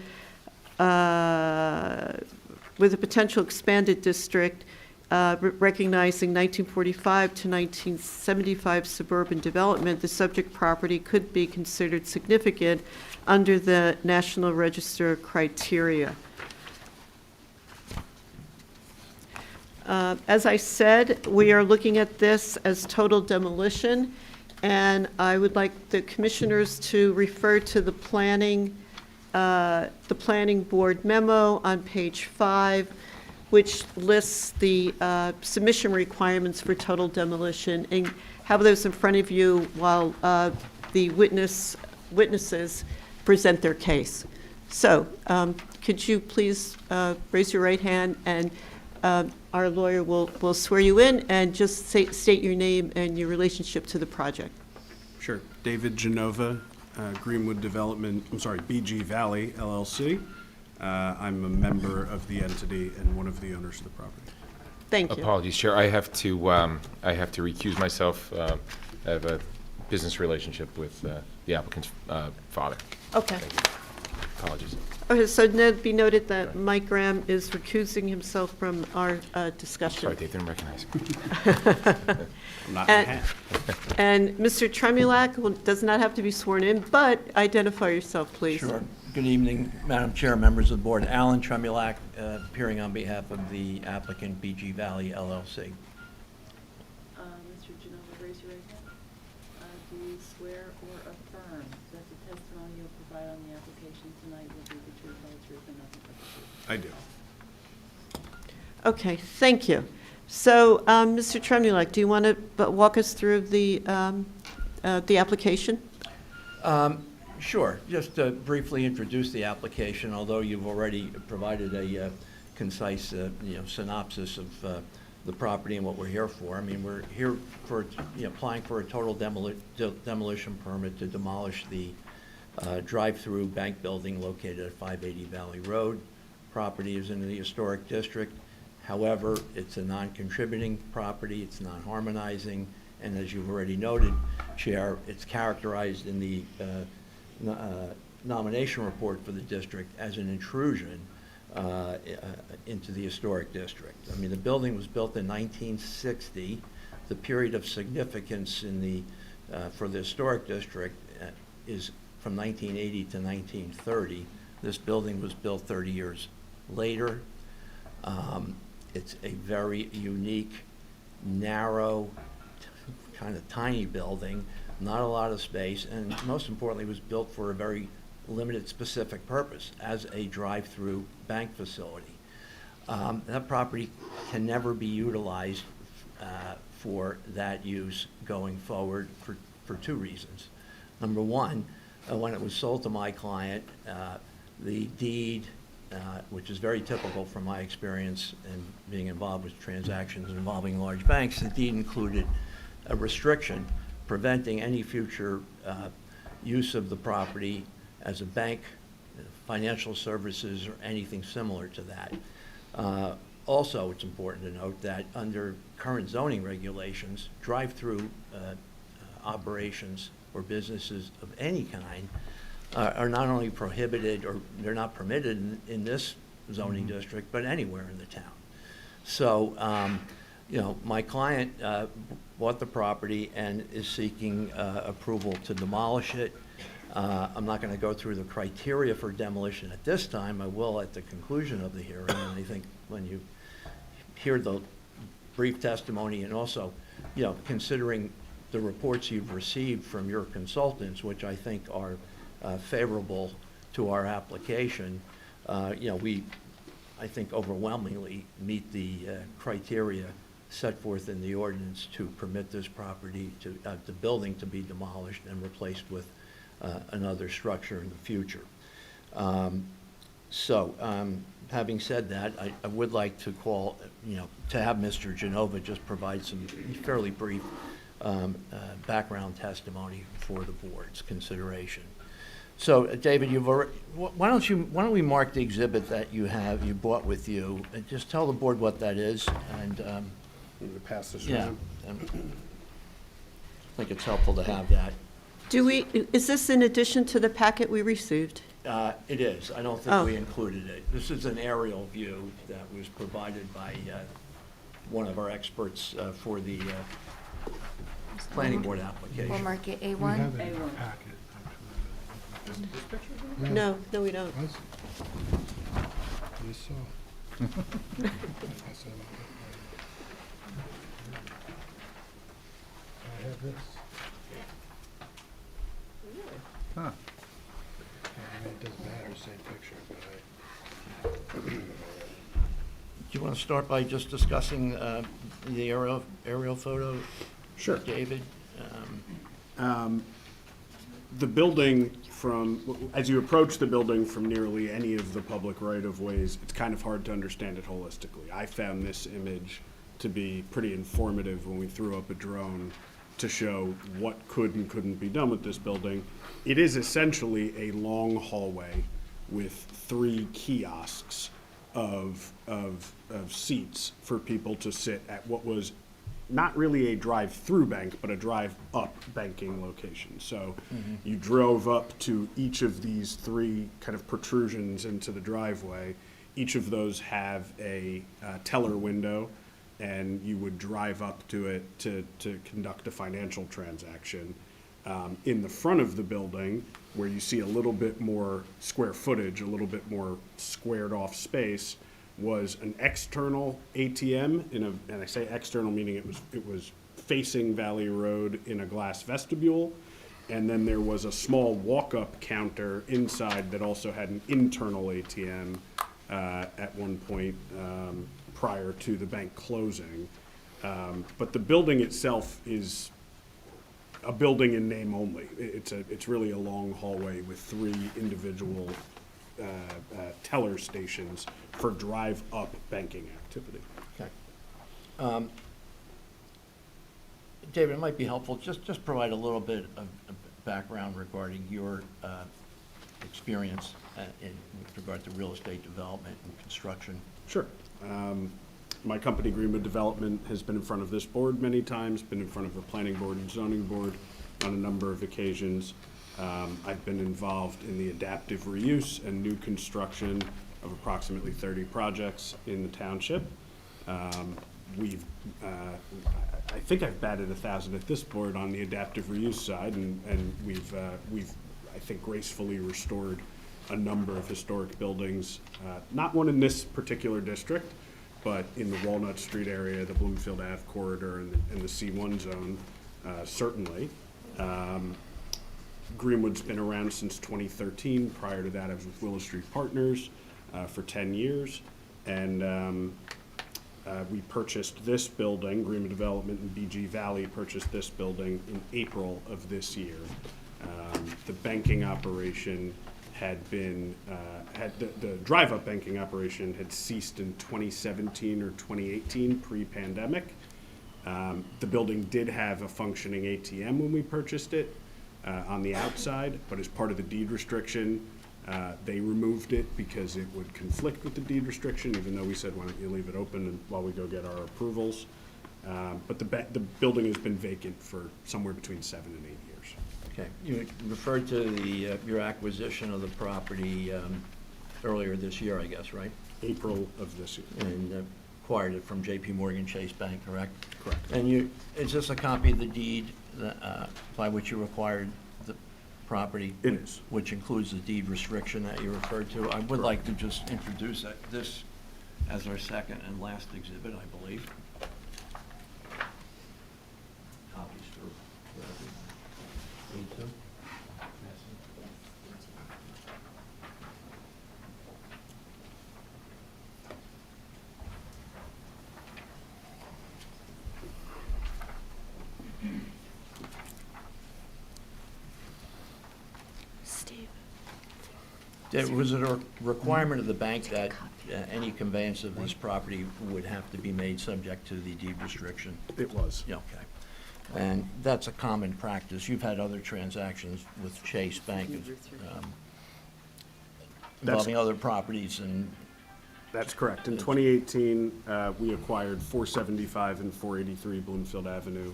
expanded district, recognizing 1945 to 1975 suburban development, the subject property could be considered significant under the National Register criteria. As I said, we are looking at this as total demolition, and I would like the commissioners to refer to the planning board memo on page 5, which lists the submission requirements for total demolition, and have those in front of you while the witnesses present their case. So, could you please raise your right hand, and our lawyer will swear you in, and just state your name and your relationship to the project. Sure. David Genova, Greenwood Development, BG Valley LLC. I'm a member of the entity and one of the owners of the property. Thank you. Apologies, Chair. I have to recuse myself. I have a business relationship with the applicant's father. Okay. Thank you. Apologies. Okay, so be noted that Mike Graham is recusing himself from our discussion. Sorry, they didn't recognize me. I'm not in half. And Mr. Tremulak does not have to be sworn in, but identify yourself, please. Sure. Good evening, Madam Chair, members of the board. Alan Tremulak, appearing on behalf of the applicant, BG Valley LLC. Mr. Genova, raise your right hand. Do you swear or affirm that the testimony you'll provide on the application tonight will be the truth, whole truth, and nothing but the truth? I do. Okay, thank you. So, Mr. Tremulak, do you want to walk us through the application? Sure. Just to briefly introduce the application, although you've already provided a concise synopsis of the property and what we're here for. I mean, we're here for applying for a total demolition permit to demolish the drive-through bank building located at 580 Valley Road. Property is in the historic district. However, it's a non-contributing property, it's non-harmonizing, and as you've already noted, Chair, it's characterized in the nomination report for the district as an intrusion into the historic district. I mean, the building was built in 1960. The period of significance in the, for the historic district is from 1980 to 1930. This building was built 30 years later. It's a very unique, narrow, kind of tiny building, not a lot of space, and most importantly, was built for a very limited specific purpose as a drive-through bank facility. That property can never be utilized for that use going forward for two reasons. Number one, when it was sold to my client, the deed, which is very typical from my experience in being involved with transactions involving large banks, the deed included a restriction preventing any future use of the property as a bank, financial services, or anything similar to that. Also, it's important to note that under current zoning regulations, drive-through operations or businesses of any kind are not only prohibited, or they're not permitted in this zoning district, but anywhere in the town. So, you know, my client bought the property and is seeking approval to demolish it. I'm not going to go through the criteria for demolition at this time. I will at the conclusion of the hearing, and I think when you hear the brief testimony, and also, you know, considering the reports you've received from your consultants, which I think are favorable to our application, you know, we, I think, overwhelmingly meet the criteria set forth in the ordinance to permit this property to, the building to be demolished and replaced with another structure in the future. Having said that, I would like to call, you know, to have Mr. Genova just provide some fairly brief background testimony for the board's consideration. So, David, you've already, why don't we mark the exhibit that you brought with you, and just tell the board what that is, and pass this yeah, around. and I think it's helpful to have that. Is this in addition to the packet we received? It is. I don't think we included it. This is an aerial view that was provided by one of our experts for the planning board application. We'll mark it A1. We have it in our packet, actually. No, we don't. You saw. I have this. Huh. I mean, it doesn't matter, same picture, but Do you want to start by just discussing the aerial photo? Sure. David? The building as you approach the building from nearly any of the public right-of-ways, it's kind of hard to understand it holistically. I found this image to be pretty informative when we threw up a drone to show what could and couldn't be done with this building. It is essentially a long hallway with 3 kiosks of seats for people to sit at what was not really a drive-through bank, but a drive-up banking location. So you drove up to each of these 3 kind of protrusions into the driveway. Each of those have a teller window, and you would drive up to it to conduct a financial transaction. In the front of the building, where you see a little bit more square footage, a little bit more squared off space, was an external ATM and I say external meaning it was facing Valley Road in a glass vestibule, and then there was a small walk-up counter inside that also had an internal ATM at one point prior to the bank closing. But the building itself is a building in name only. It's really a long hallway with 3 individual teller stations for drive-up banking activity. Okay. David, it might be helpful, just provide a little bit of background regarding your experience with regard to real estate development and construction. Sure. My company, Greenwood Development, has been in front of this board many times, been in front of the planning board and zoning board on a number of occasions. I've been involved in the adaptive reuse and new construction of approximately 30 projects in the township. We've, I think I've batted 1,000 at this board on the adaptive reuse side, and we've, I think, gracefully restored a number of historic buildings, not one in this particular district, but in the Walnut Street area, the Bloomfield Ave corridor, and the C1 zone, certainly. Greenwood's been around since 2013. Prior to that, I was with Willow Street Partners for 10 years. And we purchased this building, Greenwood Development and BG Valley purchased this building in April of this year. The banking operation had been, the drive-up banking operation had ceased in 2017 or 2018, pre-pandemic. The building did have a functioning ATM when we purchased it on the outside, but as part of the deed restriction, they removed it because it would conflict with the deed restriction, even though we said, why don't you leave it open while we go get our approvals. But the building has been vacant for somewhere between 7 and 8 years. Okay, you referred to the, your acquisition of the property earlier this year, I guess, right? April of this year. And acquired it from J.P. Morgan Chase Bank, correct? Correct. And you, is this a copy of the deed by which you acquired the property? It is. Which includes the deed restriction that you referred to? I would like to just introduce this as our second and last exhibit, I believe. Copies for everyone. Need to? Was it a requirement of the bank that any conveyance of this property would have to be made subject to the deed restriction? It was. Yeah, okay. And that's a common practice. You've had other transactions with Chase Bank involving other properties and... That's correct. In 2018, we acquired 475 and 483 Bloomfield Avenue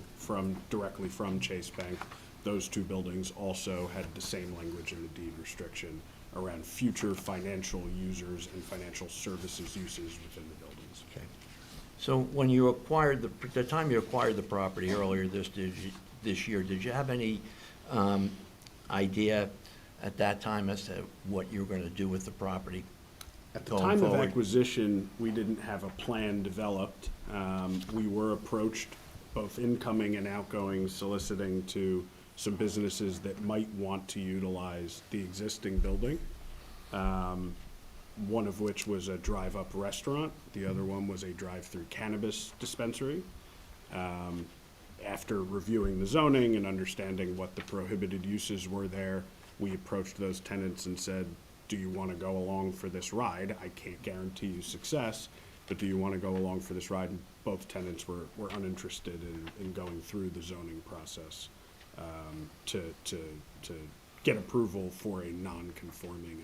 directly from Chase Bank. Those two buildings also had the same language in the deed restriction around future financial users and financial services uses within the buildings. Okay. So when you acquired the time you acquired the property earlier this year, did you have any idea at that time as to what you were going to do with the property? At the time of acquisition, we didn't have a plan developed. We were approached, both incoming and outgoing, soliciting to some businesses that might want to utilize the existing building. One of which was a drive-up restaurant. The other one was a drive-through cannabis dispensary. After reviewing the zoning and understanding what the prohibited uses were there, we approached those tenants and said, do you want to go along for this ride? I can't guarantee you success, but do you want to go along for this ride? And both tenants were uninterested in going through the zoning process to get approval for a non-conforming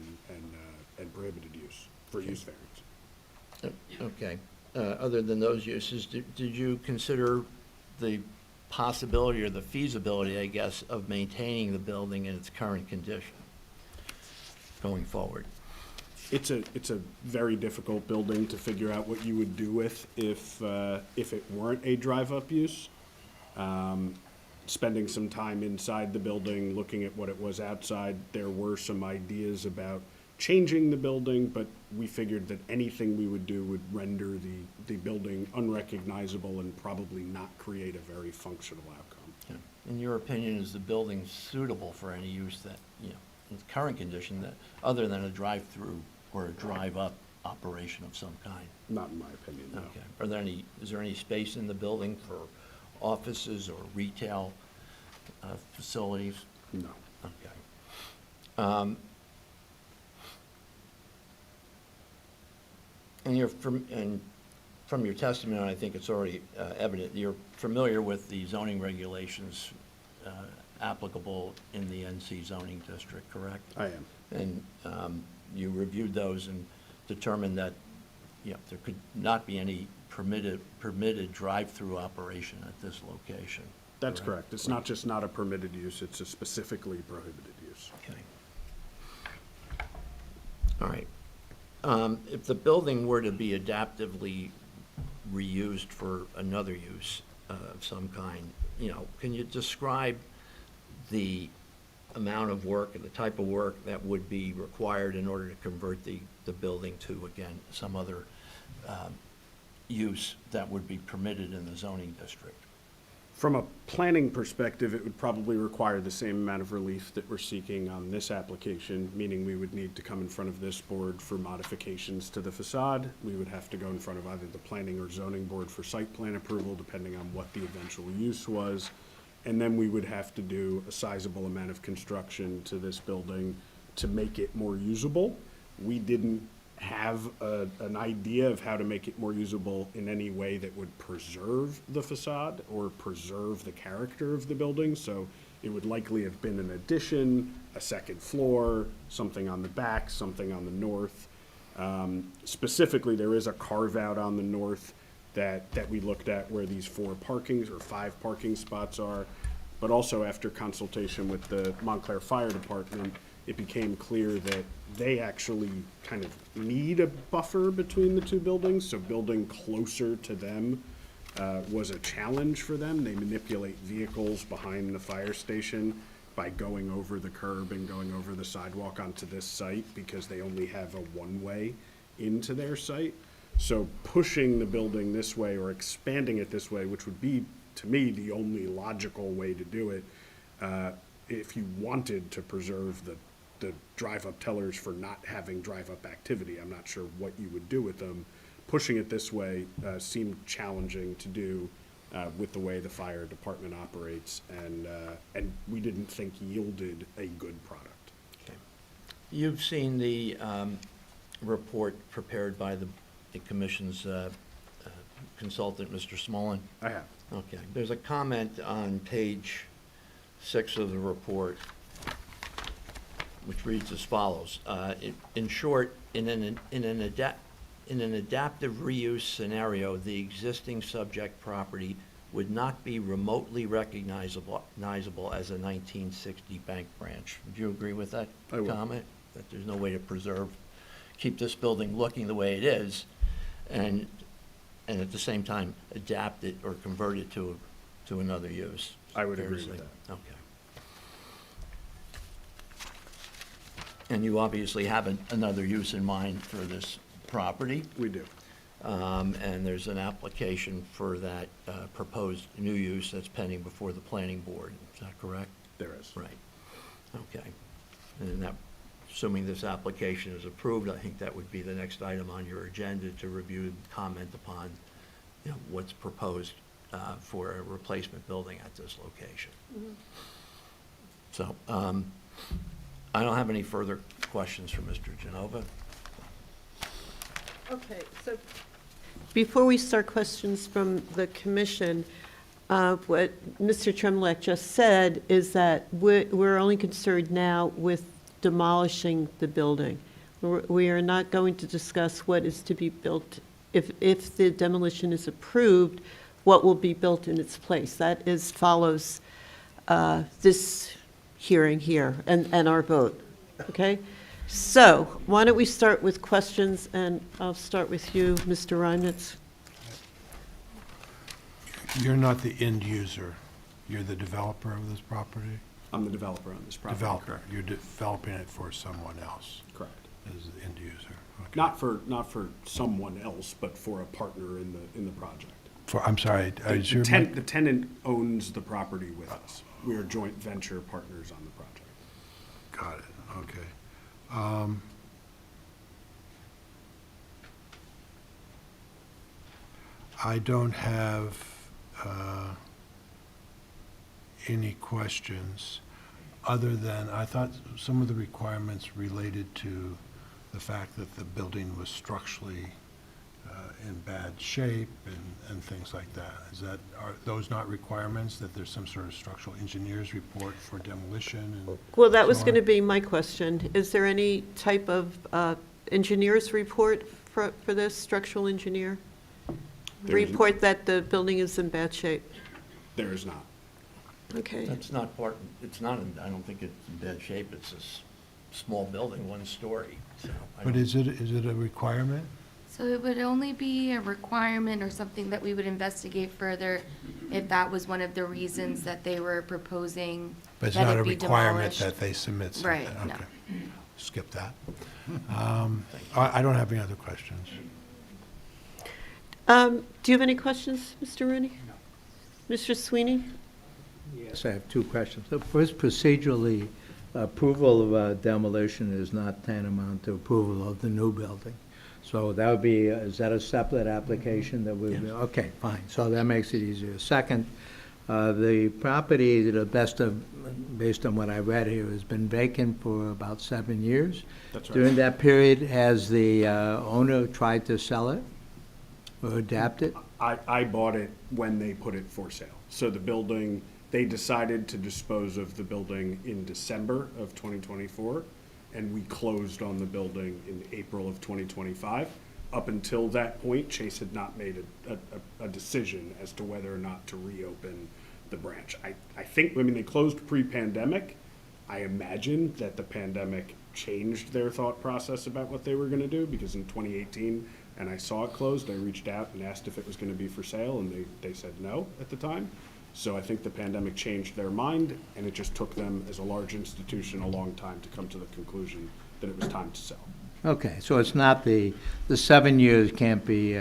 and prohibited use for use variance. Okay. Other than those uses, did you consider the possibility or the feasibility, I guess, of maintaining the building in its current condition going forward? It's a very difficult building to figure out what you would do with if it weren't a drive-up use. Spending some time inside the building, looking at what it was outside, there were some ideas about changing the building, but we figured that anything we would do would render the building unrecognizable and probably not create a very functional outcome. Yeah. In your opinion, is the building suitable for any use that, you know, in its current condition, that other than a drive-through or a drive-up operation of some kind? Not in my opinion, no. Okay. Is there any space in the building for offices or retail facilities? No. Okay. And from your testimony, I think it's already evident, you're familiar with the zoning regulations applicable in the NC zoning district, correct? I am. And you reviewed those and determined that, you know, there could not be any permitted drive-through operation at this location. That's correct. It's not just not a permitted use, it's a specifically prohibited use. Okay. All right. If the building were to be adaptively reused for another use of some kind, can you describe the amount of work and the type of work that would be required in order to convert the building to, again, some other use that would be permitted in the zoning district? From a planning perspective, it would probably require the same amount of relief that we're seeking on this application, meaning we would need to come in front of this board for modifications to the facade. We would have to go in front of either the planning or zoning board for site plan approval, depending on what the eventual use was. And then we would have to do a sizable amount of construction to this building to make it more usable. We didn't have an idea of how to make it more usable in any way that would preserve the facade or preserve the character of the building. So it would likely have been an addition, a second floor, something on the back, something on the north. Specifically, there is a carve-out on the north that we looked at where these 4 parkings or 5 parking spots are. But also after consultation with the Montclair Fire Department, it became clear that they actually kind of need a buffer between the 2 buildings, so building closer to them was a challenge for them. They manipulate vehicles behind the fire station by going over the curb and going over the sidewalk onto this site because they only have a one-way into their site. So pushing the building this way or expanding it this way, which would be, to me, the only logical way to do it, if you wanted to preserve the drive-up tellers for not having drive-up activity. I'm not sure what you would do with them. Pushing it this way seemed challenging to do with the way the fire department operates, and we didn't think yielded a good product. Okay. You've seen the report prepared by the commission's consultant, Mr. Smolin? I have. Okay. There's a comment on page 6 of the report, which reads as follows. In short, in an adaptive reuse scenario, the existing subject property would not be remotely recognizable as a 1960 bank branch. Would you agree with that I would. comment? That there's no way to keep this building looking the way it is, and at the same time adapt it or convert it to another use? I would Fair to agree with say? that. Okay. And you obviously have another use in mind for this property. We do. And there's an application for that proposed new use that's pending before the planning board. Is that correct? There is. Right. Okay. And that, assuming this application is approved, I think that would be the next item on your agenda to review and comment upon, what's proposed for a replacement building at this location. Mm-hmm. So, I don't have any further questions for Mr. Genova. Okay, so before we start questions from the commission, what Mr. Tremlett just said is that we're only concerned now with demolishing the building. We are not going to discuss what is to be built. If the demolition is approved, what will be built in its place. That follows this hearing here and our vote, okay? So why don't we start with questions, and I'll start with you, Mr. Reimitz. You're not the end user. You're the developer of this property? I'm the developer on this property. Developer. Correct. You're developing it for someone else Correct. as the end user. Okay. Not for someone else, but for a partner in the project. I'm sorry, is your The tenant owns the property with us. We are joint venture partners on the project. Got it, okay. I don't have any questions, other than I thought some of the requirements related to the fact that the building was structurally in bad shape and things like that. Are those not requirements, that there's some sort of structural engineer's report for demolition and Well, that was so going to on? be my question. Is there any type of engineer's report for this, structural engineer? There's- Report that the building is in bad shape? There is not. Okay. That's not part, it's not, I don't think it's in bad shape, it's just small building, 1 story. So I But don't- is it a requirement? So it would only be a requirement or something that we would investigate further if that was one of the reasons that they were proposing But it's that not it a be requirement demolished. that they submit something? Right, no. Okay. Skip that. I don't have any other questions. Do you have any questions, Mr. Rooney? No. Mr. Sweeney? Yes, I have 2 questions. So first, procedurally, approval of demolition is not tantamount to approval of the new building. So that would be, is that a separate application that would be? Okay, fine, so that makes it easier. Second, the property, to the best of, based on what I read here, has been vacant for about 7 years. That's right. During that period, has the owner tried to sell it or adapt it? I bought it when they put it for sale. So the building, they decided to dispose of the building in December of 2024, and we closed on the building in April of 2025. Up until that point, Chase had not made a decision as to whether or not to reopen the branch. I think, I mean, they closed pre-pandemic. I imagine that the pandemic changed their thought process about what they were going to do, because in 2018, and I saw it closed, I reached out and asked if it was going to be for sale, and they said no at the time. So I think the pandemic changed their mind, and it just took them, as a large institution, a long time to come to the conclusion that it was time to sell. Okay, so it's not the 7 years can't be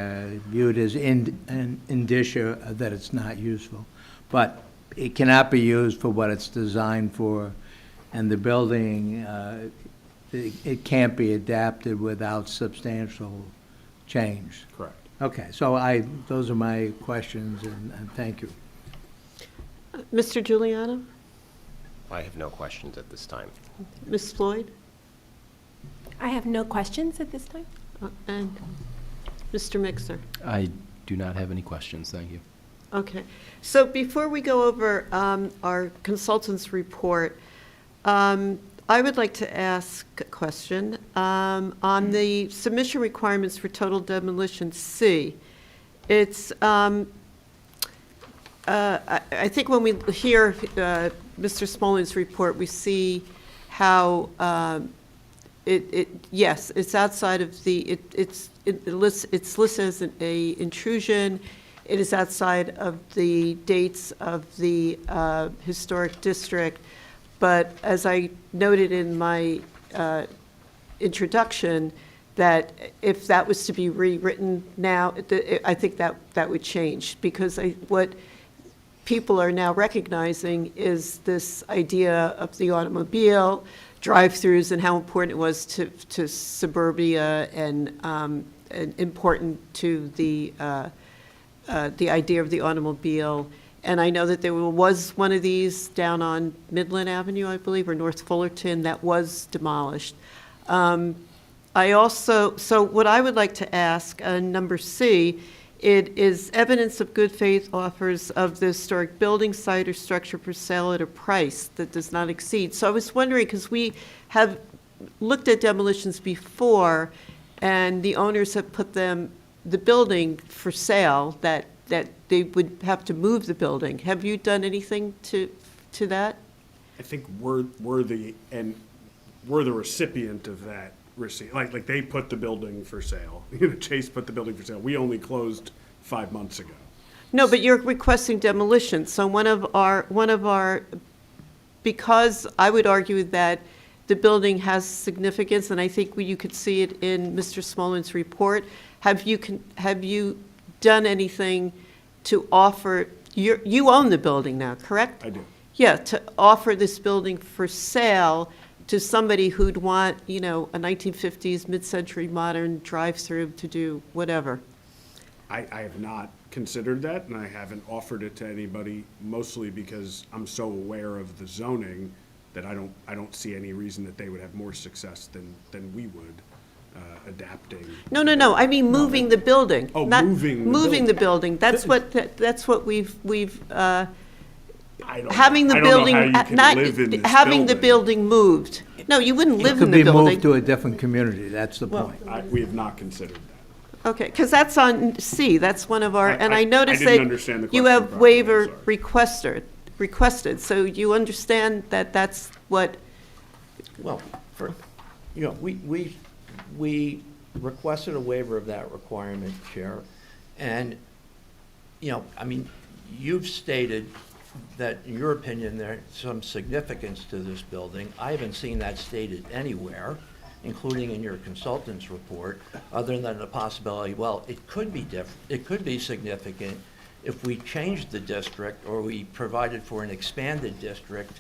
viewed as an indicia that it's not useful, but it cannot be used for what it's designed for, and the building, it can't be adapted without substantial change. Correct. Okay, so those are my questions, and thank you. Mr. Giuliano? I have no questions at this time. Ms. Floyd? I have no questions at this time. And Mr. Mixer? I do not have any questions, thank you. Okay, so before we go over our consultant's report, I would like to ask a question. On the submission requirements for total demolition C, it's, I think when we hear Mr. Smollin's report, we see how yes, it's outside of the, it's listed as a intrusion. It is outside of the dates of the historic district. But as I noted in my introduction, that if that was to be rewritten now, I think that would change, because what people are now recognizing is this idea of the automobile, drive-throughs, and how important it was to suburbia, and important to the idea of the automobile. And I know that there was one of these down on Midland Avenue, I believe, or North Fullerton, that was demolished. I also, so what I would like to ask, number C, it is evidence of good faith offers of the historic building, site, or structure for sale at a price that does not exceed. So I was wondering, because we have looked at demolitions before, and the owners have put the building for sale, that they would have to move the building. Have you done anything to that? I think we're the recipient of that receipt. Like they put the building for sale. Chase put the building for sale. We only closed 5 months ago. No, but you're requesting demolition. So one of our, because I would argue that the building has significance, and I think you could see it in Mr. Smollin's report. Have you done anything to offer? You own the building now, correct? I do. Yeah, to offer this building for sale to somebody who'd want, a 1950s, mid-century modern drive-through to do whatever. I have not considered that, and I haven't offered it to anybody, mostly because I'm so aware of the zoning that I don't see any reason that they would have more success than we would adapting. No, I mean moving the building. Oh, not moving the building. That's what we've I don't having the know building, how you can not live in this having the building. building moved. No, you wouldn't live in the It could be moved building. to a different community, that's the point. We have not considered that. Okay, because that's on C, that's one of our, and I noticed didn't that understand the you question have properly, I'm waiver sorry. requested, so you understand that that's what, Well, For, you know, we requested a waiver of that requirement, Chair. And, you know, I mean, you've stated that, in your opinion, there's some significance to this building. I haven't seen that stated anywhere, including in your consultant's report, other than the possibility, well, it could be it could be significant if we changed the district or we provided for an expanded district,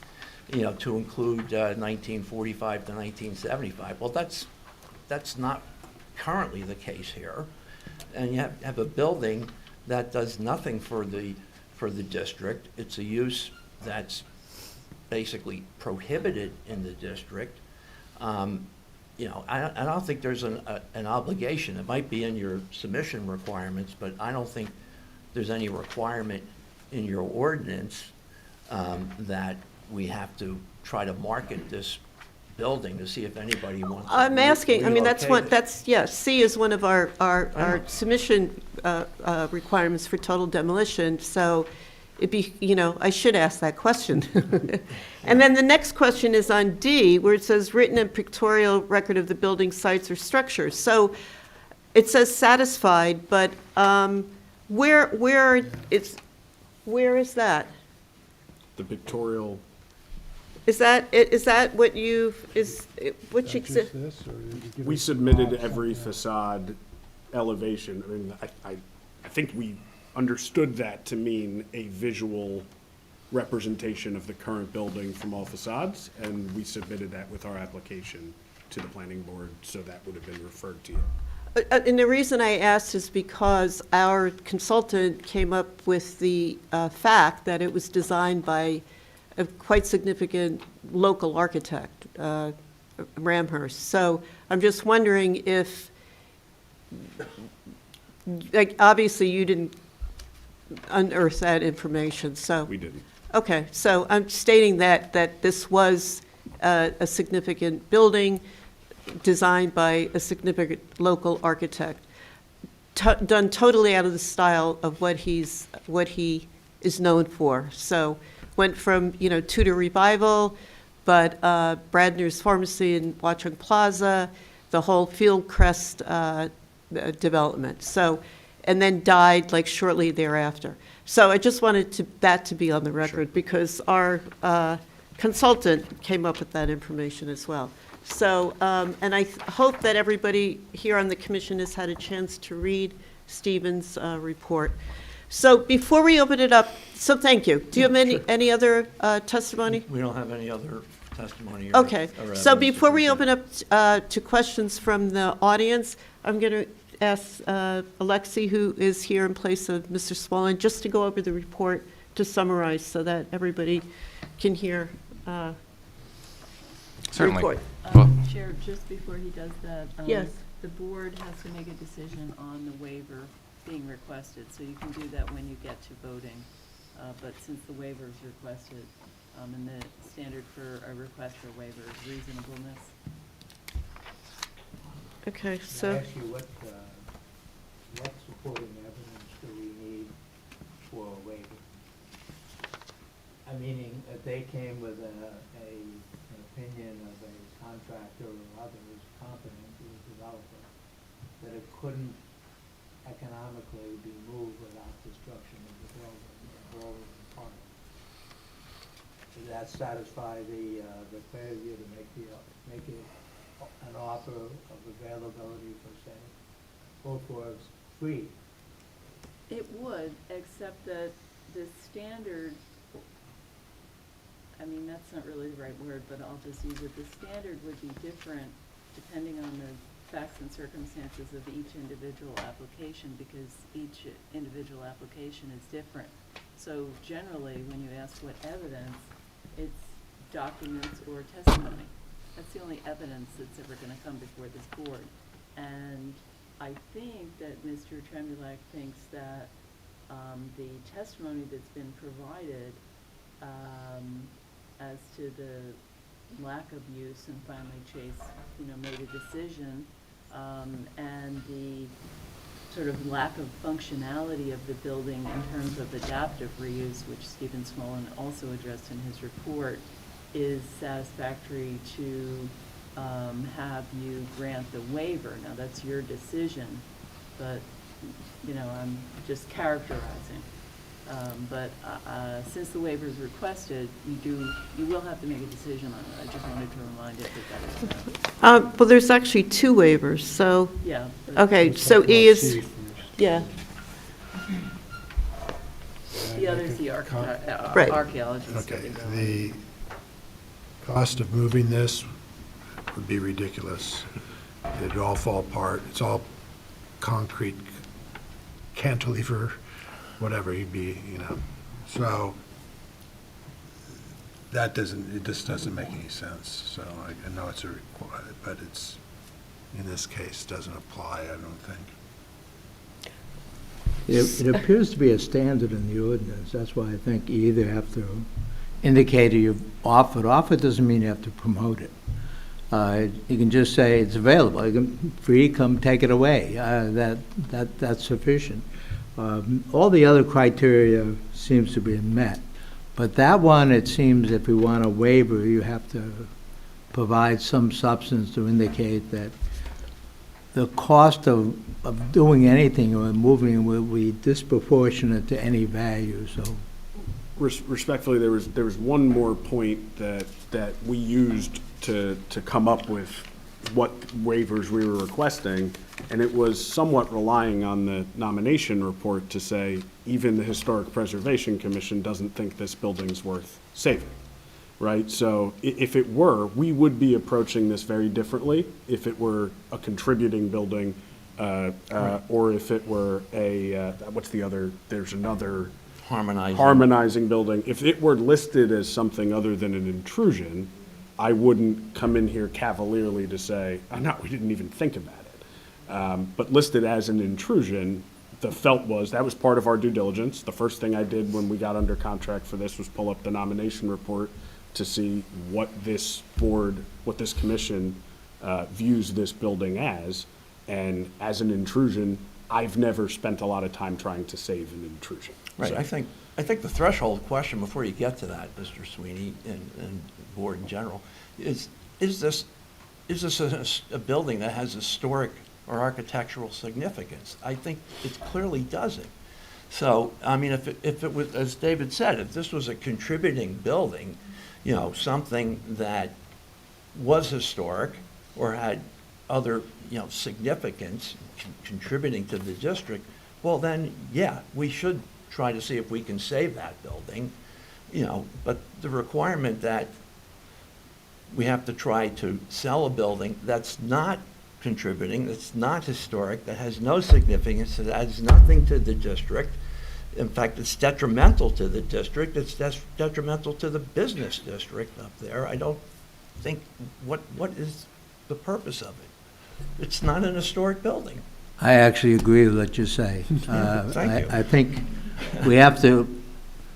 you know, to include 1945 to 1975. Well, that's not currently the case here. And you have a building that does nothing for the district. It's a use that's basically prohibited in the district. You know, I don't think there's an obligation. It might be in your submission requirements, but I don't think there's any requirement in your ordinance that we have to try to market this building to see if anybody wants to I'm asking, I mean, relocate it. yeah, C is one of our submission requirements for total demolition, so it'd be, you know, I should ask that question. And then the next question is on D, where it says written and pictorial record of the building sites or structures. So it says satisfied, but where is that? The pictorial, Is that what which exists? we submitted every facade elevation. I mean, I think we understood that to mean a visual representation of the current building from all facades, and we submitted that with our application to the planning board, so that would have been referred to you. And the reason I asked is because our consultant came up with the fact that it was designed by a quite significant local architect, Ramhurst. So I'm just wondering if, like, obviously you didn't unearth that information, so. We didn't. Okay, so I'm stating that this was a significant building designed by a significant local architect, done totally out of the style of what he is known for. So went from, you know, Tudor Revival, but Bradner's Pharmacy in Watchung Plaza, the whole Fieldcrest development. So, and then died like shortly thereafter. So I just wanted that to be on the record, because our consultant came up with that information as well. So, and I hope that everybody here on the commission has had a chance to read Stephen's report. So before we open it up, so thank you. Do you have any other testimony? We don't have any other testimony. Or Okay, so evidence before to we present. open up to questions from the audience, I'm going to ask Alexi, who is here in place of Mr. Swallen, just to go over the report to summarize so that everybody can hear the Certainly. report. Chair, just before he does that. Yes. The board has to make a decision on the waiver being requested, so you can do that when you get to voting. But since the waiver is requested, and the standard for a request for waiver is reasonableness. Okay, Can I so, ask you what supporting evidence do we need for a waiver? Meaning that they came with an opinion of a contractor or others competent to a developer, that it couldn't economically be moved without destruction of the building or all of the part. Does that satisfy the failure to make it an offer of availability for sale, or for free? It would, except that the standard, I mean, that's not really the right word, but I'll just use it. The standard would be different depending on the facts and circumstances of each individual application, because each individual application is different. So generally, when you ask what evidence, it's documents or testimony. That's the only evidence that's ever going to come before this board. And I think that Mr. Tremulak thinks that the testimony that's been provided as to the lack of use, and finally Chase, made a decision, and the sort of lack of functionality of the building in terms of adaptive reuse, which Stephen Smolin also addressed in his report, is satisfactory to have you grant the waiver. Now, that's your decision, but, you know, I'm just characterizing. But since the waiver is requested, you will have to make a decision on it. I just wanted to remind it that is. Well, there's actually two waivers, so. Yeah. Okay, so E is, yeah. The other is the Right. archaeology Okay, study. the cost of moving this would be ridiculous. It'd all fall apart. It's all concrete cantilever, whatever you'd be, you know. So that doesn't, it just doesn't make any sense. So I know it's a requirement, but it's, in this case, doesn't apply, I don't think. It appears to be a standard in the ordinance. That's why I think you either have to indicate you've offered. Offered doesn't mean you have to promote it. You can just say it's available. You can free, come take it away. That's sufficient. All the other criteria seems to be met. But that one, it seems if you want a waiver, you have to provide some substance to indicate that the cost of doing anything or moving will be disproportionate to any value, so. Respectfully, there was one more point that we used to come up with what waivers we were requesting, and it was somewhat relying on the nomination report to say even the Historic Preservation Commission doesn't think this building's worth saving, right? So if it were, we would be approaching this very differently if it were a contributing building, or if it were a, what's the other, there's another harmonizing building. If it were listed as something other than an intrusion, I wouldn't come in here cavalierly to say, oh, no, we didn't even think about it. But listed as an intrusion, the felt was, that was part of our due diligence. The first thing I did when we got under contract for this was pull up the nomination report to see what this board, what this commission views this building as. And as an intrusion, I've never spent a lot of time trying to save an intrusion. Right, So- I think the threshold question before you get to that, Mr. Sweeney, and board in general, is this a building that has historic or architectural significance? I think it clearly doesn't. So, I mean, if it was, as David said, if this was a contributing building, you know, something that was historic or had other, you know, significance contributing to the district, well then, yeah, we should try to see if we can save that building, you know, but the requirement that we have to try to sell a building that's not contributing, that's not historic, that has no significance, that adds nothing to the district. In fact, it's detrimental to the district, it's detrimental to the business district up there. I don't think, what is the purpose of it? It's not an historic building. I actually agree with what you say. Thank you. I think we have to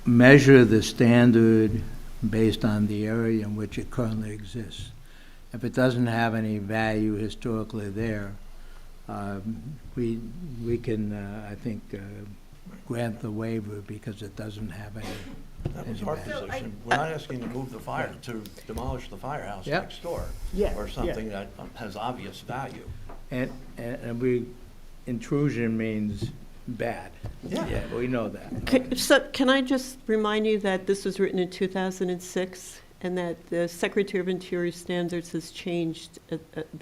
measure the standard based on the area in which it currently exists. If it doesn't have any value historically there, we can, I think, grant the waiver because it doesn't have any. That was our position. We're not asking to move the fire, to demolish the firehouse Yep. next door. Yeah, Or something that has obvious value. And intrusion means bad. Yeah. We know that. So can I just remind you that this was written in 2006 and that the Secretary of Interior Standards has changed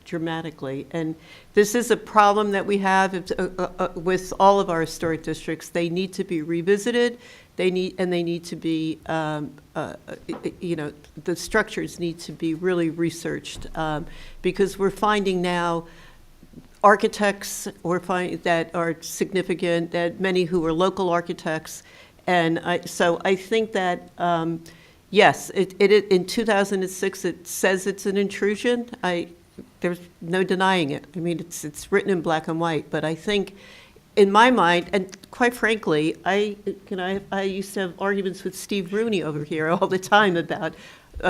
dramatically. And this is a problem that we have with all of our historic districts. They need to be revisited. They need to be, you know, the structures need to be really researched because we're finding now architects that are significant, that many who are local architects. And so I think that, yes, in 2006, it says it's an intrusion. There's no denying it. I mean, it's written in black and white. But I think, in my mind, and quite frankly, I used to have arguments with Steve Rooney over here all the time about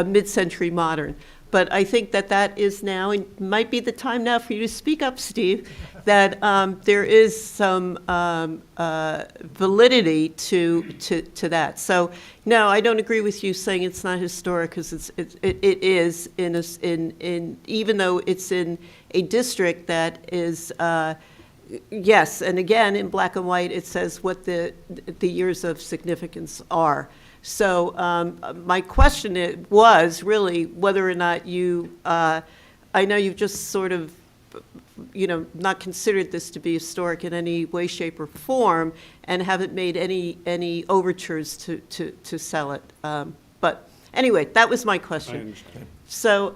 mid-century modern. But I think that is now, and might be the time now for you to speak up, Steve, that there is some validity to that. So, no, I don't agree with you saying it's not historic, because it is, even though it's in a district that is, yes, and again, in black and white, it says what the years of significance are. So my question was really whether or not you, I know you've just sort of, not considered this to be historic in any way, shape, or form, and haven't made any overtures to sell it. But anyway, that was my question. I understand. So,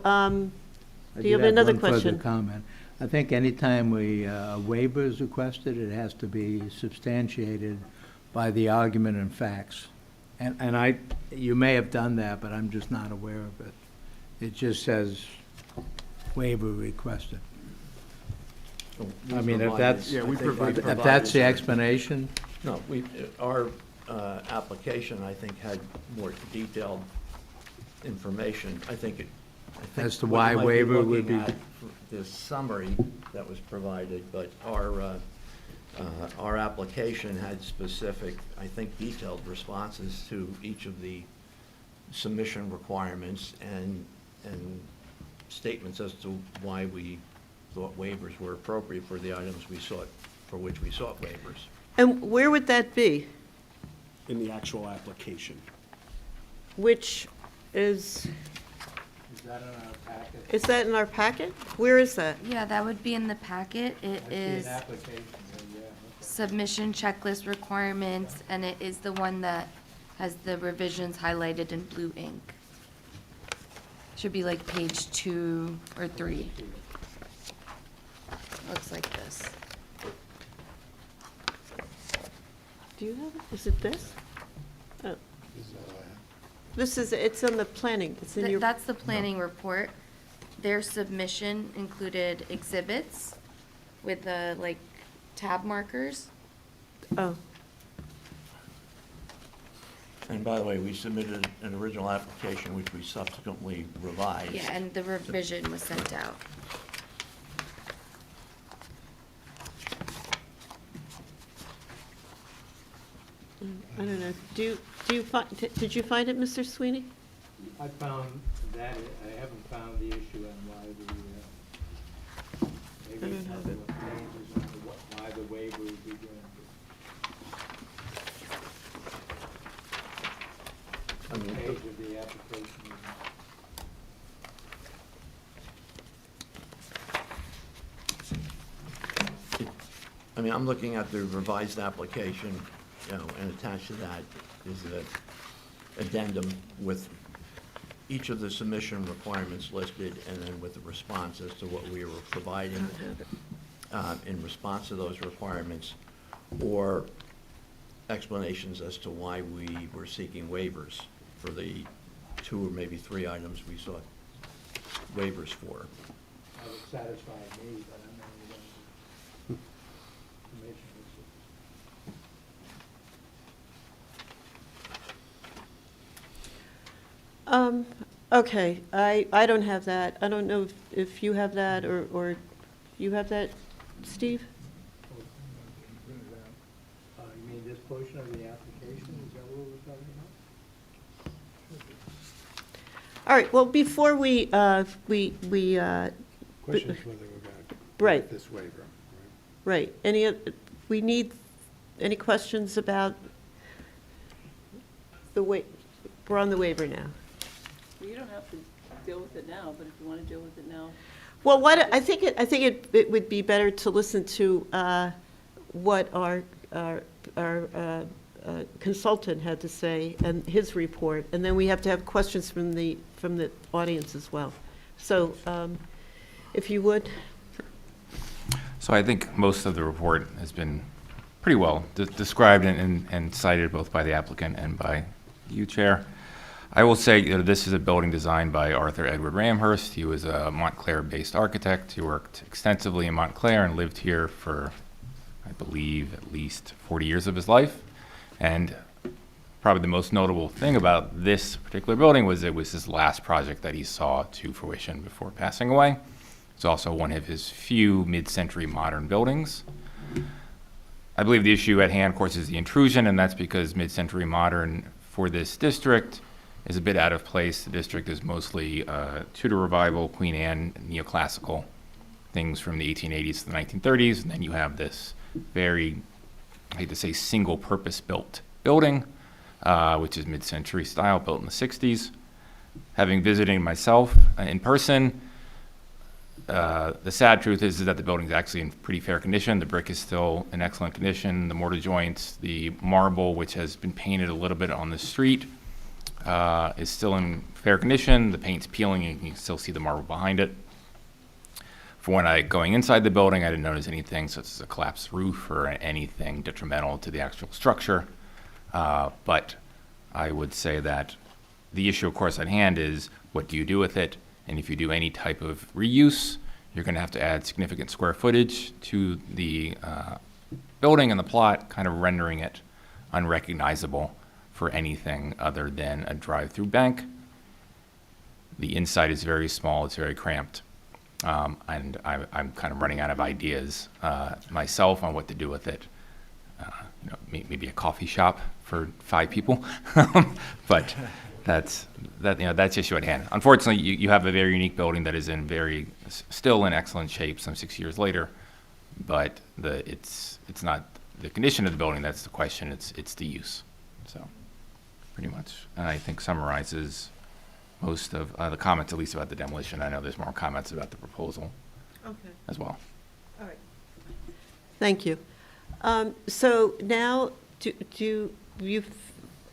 do you have another question? One further comment. I think anytime a waiver is requested, it has to be substantiated by the argument and facts. And you may have done that, but I'm just not aware of it. It just says waiver requested. I mean, if that's, Yeah, we if that's provided the explanation. No, our application, I think, had more detailed information. I think As to what why you might be waiver would looking be- at, the summary that was provided, but our application had specific, I think, detailed responses to each of the submission requirements and statements as to why we thought waivers were appropriate for the items for which we sought waivers. And where would that be? In the actual application. Which is, Is that in our packet? is that in our packet? Where is that? Yeah, that would be in the packet. It is application, yeah. submission checklist requirements, and it is the one that has the revisions highlighted in blue ink. Should be like page 2 or 3. Looks like this. Do you have it? Is it this? Oh. It's on the planning, it's in your. That's the planning report. Their submission included exhibits with the, like, tab markers. Oh, And by the way, we submitted an original application which we subsequently revised. Yeah, and the revision was sent out. I don't know. Do you find, did you find it, Mr. Sweeney? I found that, I haven't found the issue on why I don't have it. why the waiver would be granted. I mean, Page of the application. I'm looking at the revised application, and attached to that is the addendum with each of the submission requirements listed, and then with the response as to what we were providing in response to those requirements, or explanations as to why we were seeking waivers for the 2 or maybe 3 items we sought waivers for. That would satisfy me, but I'm not going Okay, I don't have that. I don't know if you have that, or you have that, Steve? You mean this portion of the application, is that what we're talking about? All right, well, before we Question is whether we're going to Right. grant this waiver. right, we need, any questions about we're on the waiver now. Well, you don't have to deal with it now, but if you want to deal with it now. Well, I think it would be better to listen to what our consultant had to say and his report, and then we have to have questions from the audience as well. So, if you would. So I think most of the report has been pretty well described and cited both by the applicant and by you, Chair. I will say this is a building designed by Arthur Edward Ramhurst. He was a Montclair-based architect. He worked extensively in Montclair and lived here for, I believe, at least 40 years of his life. And probably the most notable thing about this particular building was it was his last project that he saw to fruition before passing away. It's also one of his few mid-century modern buildings. I believe the issue at hand, of course, is the intrusion, and that's because mid-century modern for this district is a bit out of place. The district is mostly Tudor Revival, Queen Anne, neoclassical things from the 1880s to the 1930s, and then you have this very, I hate to say, single-purpose built building, which is mid-century style, built in the 60s. Having visited myself in person, the sad truth is that the building is actually in pretty fair condition. The brick is still in excellent condition. The mortar joints, the marble, which has been painted a little bit on the street, is still in fair condition. The paint's peeling and you can still see the marble behind it. For when going inside the building, I didn't notice anything such as a collapsed roof or anything detrimental to the actual structure. But I would say that the issue, of course, at hand is what do you do with it? And if you do any type of reuse, you're going to have to add significant square footage to the building and the plot, kind of rendering it unrecognizable for anything other than a drive-through bank. The inside is very small, it's very cramped. And I'm kind of running out of ideas myself on what to do with it. Maybe a coffee shop for 5 people, but that's issue at hand. Unfortunately, you have a very unique building that is still in excellent shape some 6 years later, but it's not the condition of the building that's the question. It's the use. So pretty much, and I think summarizes most of the comments, at least about the demolition. I know there's more comments about the proposal as well. All right. Thank you. So now,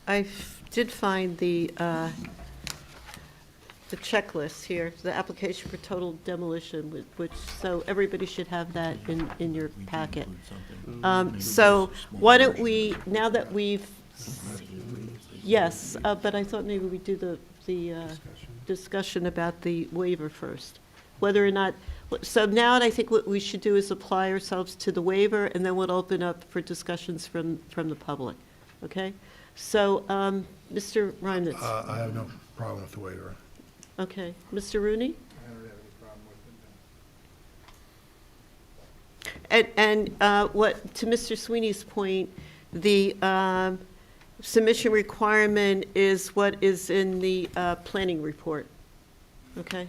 I did find the checklist here, the application for total demolition, which, so everybody should have that in your packet. So why don't we, now that we've, yes, but I thought maybe we'd do the discussion about the waiver first. Whether or not, so now I think what we should do is apply ourselves to the waiver, and then we'll open up for discussions from the public, okay? So, Mr. Reimnitz. I have no problem with the waiver. Okay, Mr. Rooney? I don't have any problem with it. And what, to Mr. Sweeney's point, the submission requirement is what is in the planning report, okay?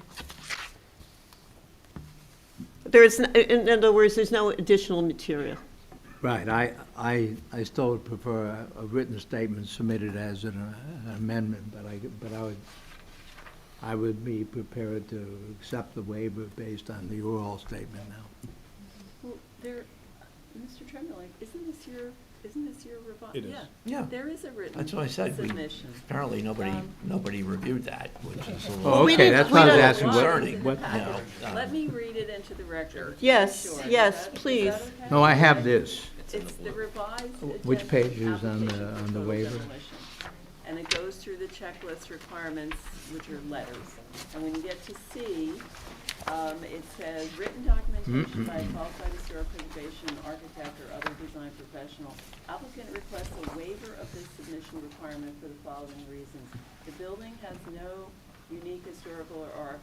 In other words, there's no additional material. Right, I still would prefer a written statement submitted as an amendment, but I would be prepared to accept the waiver based on the oral statement now. Well, Mr. Tremblay, isn't this your revised? It is. Yeah. There is a written That's what I said. submission. Apparently, nobody reviewed that, which is a Oh, little okay, that's why I was asking concerning. what, Let me read it into the record. Yes, Sure. yes, Is that please. okay? no, I have this. It's the revised. Which agenda page is on the application for waiver? demolition. And it goes through the checklist requirements, which are letters. And when you get to C, it says, written documentation by a qualified historic preservation architect or other design professional. Applicant requests a waiver of this submission requirement for the following reasons. The building has no unique historical or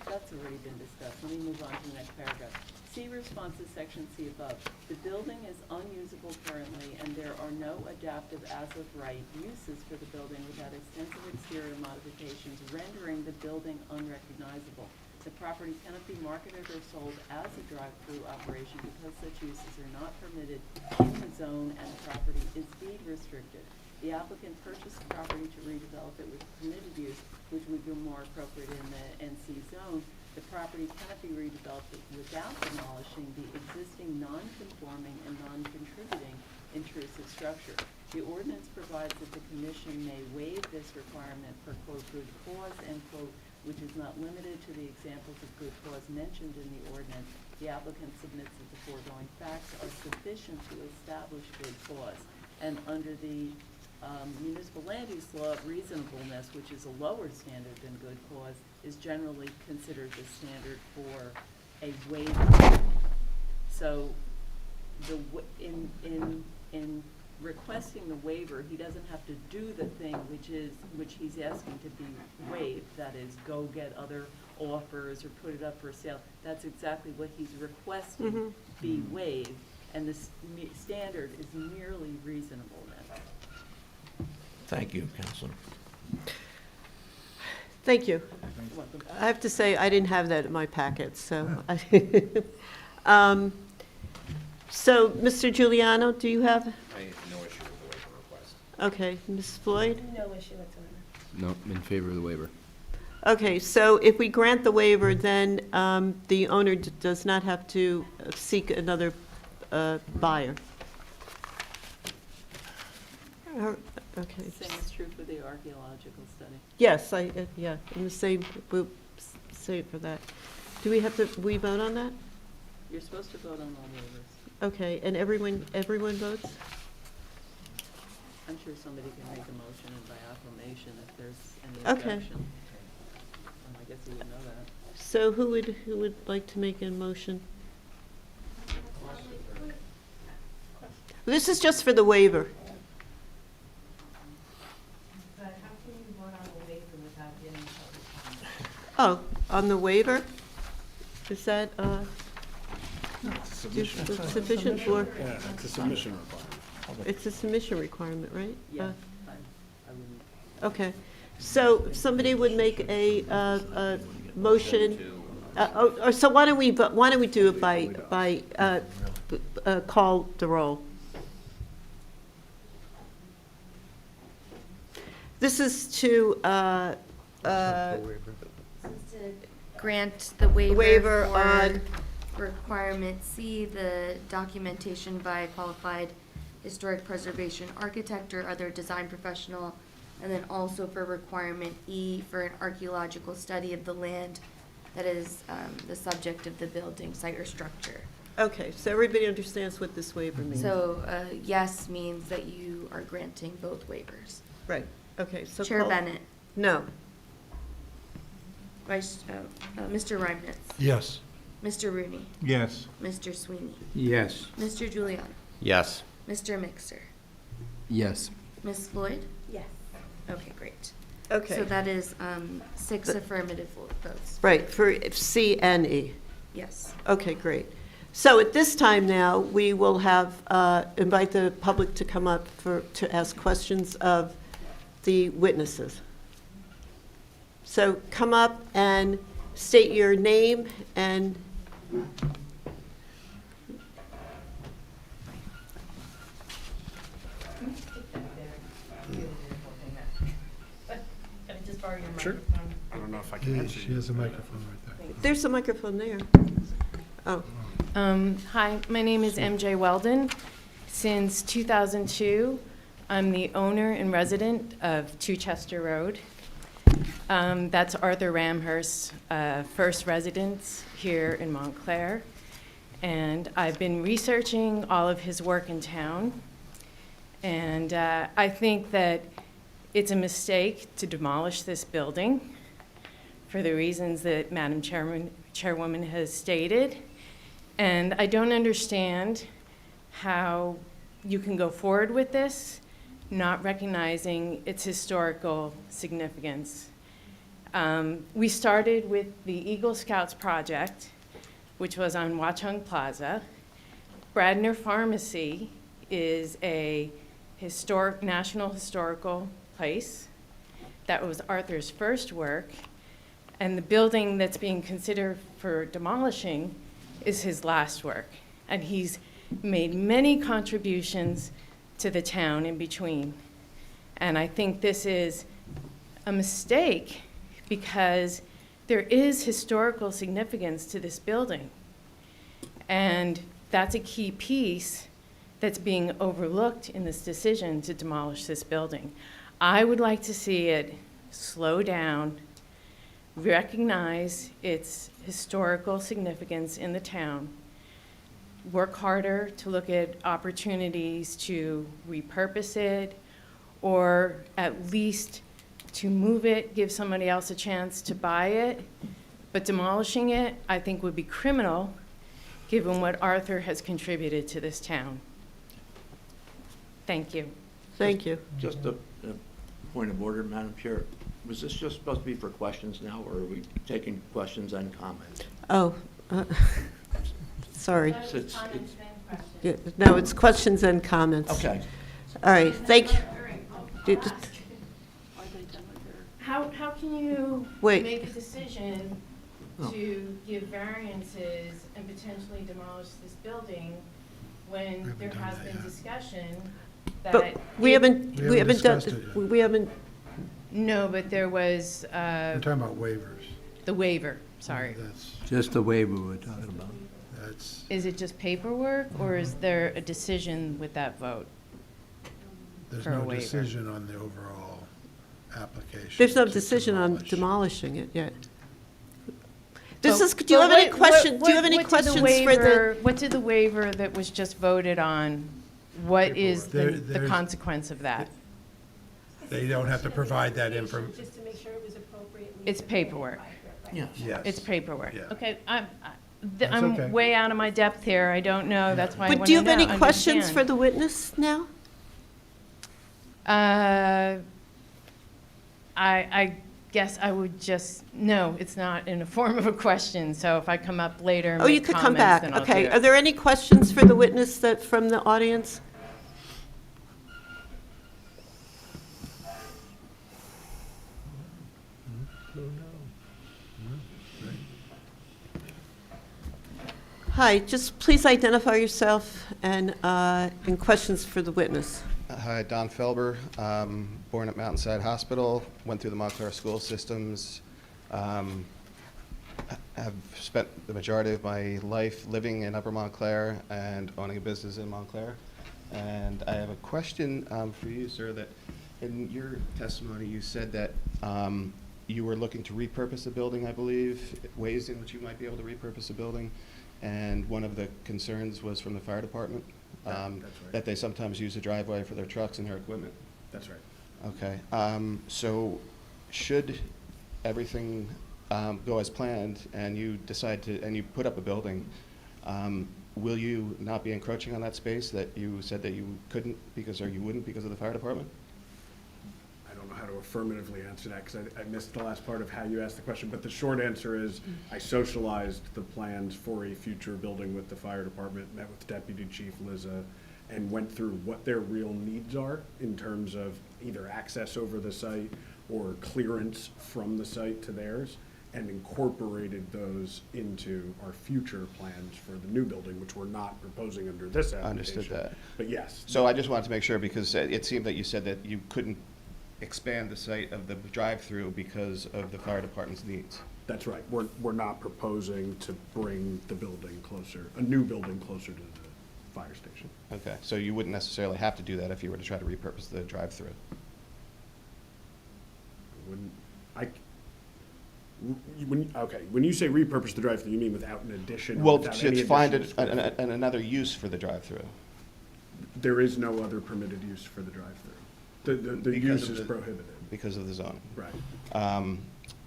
that's already been discussed. Let me move on to the next paragraph. See responses, section C above. The building is unusable currently, and there are no adaptive as-of-right uses for the building without extensive exterior modifications, rendering the building unrecognizable. The property cannot be marketed or sold as a drive-through operation because such uses are not permitted in the zone, and the property is deed restricted. The applicant purchased the property to redevelop it with permitted use, which would be more appropriate in the NC zone. The property cannot be redeveloped without demolishing the existing non-conforming and non-contributing intrusive structure. The ordinance provides that the commission may waive this requirement for, quote, good cause, end quote, which is not limited to the examples of good cause mentioned in the ordinance. The applicant submits that the foregoing facts are sufficient to establish good cause. And under the municipal land use law, reasonableness, which is a lower standard than good cause, is generally considered the standard for a waiver. So in requesting the waiver, he doesn't have to do the thing which he's asking to be waived, that is, go get other offers or put it up for sale. That's exactly what he's requesting be waived, and the standard is merely reasonableness. Thank you, Counselor. Thank you. I have to say, I didn't have that in my packet, so. So, Mr. Giuliano, do you have? I have no issue with the waiver request. Okay, Ms. Floyd? No issue whatsoever. No, I'm in favor of the waiver. Okay, so if we grant the waiver, then the owner does not have to seek another buyer. Okay. Same is true for the archaeological study. Yes, yeah, in the same, we'll say for that. Do we have to, we vote on that? You're supposed to vote on all waivers. Okay, and everyone votes? I'm sure somebody can make a motion and by acclamation if there's any Okay. objection. I guess you would know that. So who would like to make a motion? This is just for the waiver. But how can you vote on the waiver without getting public comment? Oh, on the waiver? Is that sufficient for? Yeah, it's a submission requirement. It's a submission requirement, right? Yeah, I wouldn't. Okay, so somebody would make a motion, or so why don't we do it by call the roll? This is to, Grant the waiver Waiver for on- requirement C, the documentation by a qualified historic preservation architect or other design professional, and then also for requirement E for an archaeological study of the land that is the subject of the building, site, or structure. okay, so everybody understands what this waiver means? So, yes means that you are granting both waivers. Right, okay, so. Chair call- Bennet, No. Mr. Reimnitz, Yes. Mr. Rooney, Yes. Mr. Sweeney, Yes. Mr. Giuliano, Yes. Mr. Mixer, Yes. Ms. Floyd? Yes. Okay, great. Okay. So that is 6 affirmative votes. Right, for C and E. Yes. Okay, great. So at this time now, we will have, invite the public to come up to ask questions of the witnesses. So come up and state your name and Sure. I don't know if I can answer She you. has a microphone right there. there's a microphone there. Oh, Hi, my name is MJ Weldon. Since 2002, I'm the owner and resident of 2 Chester Road. That's Arthur Ramhurst's first residence here in Montclair. And I've been researching all of his work in town. And I think that it's a mistake to demolish this building for the reasons that Madam Chairwoman has stated. And I don't understand how you can go forward with this, not recognizing its historical significance. We started with the Eagle Scouts project, which was on Watchung Plaza. Bradner Pharmacy is a national historical place. That was Arthur's first work. And the building that's being considered for demolishing is his last work. And he's made many contributions to the town in between. And I think this is a mistake because there is historical significance to this building. And that's a key piece that's being overlooked in this decision to demolish this building. I would like to see it slow down, recognize its historical significance in the town, work harder to look at opportunities to repurpose it, or at least to move it, give somebody else a chance to buy it. But demolishing it, I think, would be criminal, given what Arthur has contributed to this town. Thank you. Thank you. Just a point of order, Madam Chair. Was this just supposed to be for questions now, or are we taking questions and comments? Oh, sorry. It's- Yeah, no, it's questions and comments. Okay. All right, thank you. Are they done with their? How can you Wait. make a decision to give variances and potentially demolish this building when there has been discussion that? But we haven't done, discussed it yet. we haven't, No, but there was We're talking about waivers. the waiver, sorry. That's, Just the waiver we're talking about. that's, Is it just paperwork, or is there a decision with that vote? there's For a no waiver. decision on the overall application. there's no to decision on demolish. demolishing it yet. This So- is, do you but have any what- question, do you what- have any what did questions for the? waiver- What did the waiver that was just voted on, what is Paperwork. the There's- consequence of that? They don't have to provide that information. Just to make sure it was appropriately. It's paperwork. Yes. Yes. It's paperwork. Yeah. Okay, That's okay. I'm way out of my depth here, I don't know, that's why I But want do you to have any know, questions for understand. the witness now? I guess I would just, no, it's not in the form of a question, so if I come up later and Oh, you make could come comments, back. then I'll do Okay, it. are there any questions for the witness that, from the audience? Hi, just please identify yourself and questions for the witness. Hi, Don Felber, born at Mountainside Hospital, went through the Montclair school systems, have spent the majority of my life living in Upper Montclair and owning a business in Montclair. And I have a question for you, sir, that in your testimony, you said that you were looking to repurpose the building, I believe, ways in which you might be able to repurpose the building. And one of the concerns was from the fire department, That's right. that they sometimes use the driveway for their trucks and their equipment. That's right. Okay, so should everything go as planned and you decide to, and you put up a building, will you not be encroaching on that space that you said that you couldn't because, or you wouldn't because of the fire department? I don't know how to affirmatively answer that because I missed the last part of how you asked the question, but the short answer is I socialized the plans for a future building with the fire department, met with Deputy Chief Liza, and went through what their real needs are in terms of either access over the site or clearance from the site to theirs, and incorporated those into our future plans for the new building, which we're not proposing under this application. Understood that. But yes. So I just wanted to make sure because it seemed that you said that you couldn't expand the site of the drive-through because of the fire department's needs. That's right. We're not proposing to bring the building closer, a new building closer to the fire station. Okay, so you wouldn't necessarily have to do that if you were to try to repurpose the drive-through. When you say repurpose the drive-through, you mean without an addition? or Well, without any to find additional square feet? another use for the drive-through. There is no other permitted use for the drive-through. The Because use of is the- prohibited. Because of the zoning. Right.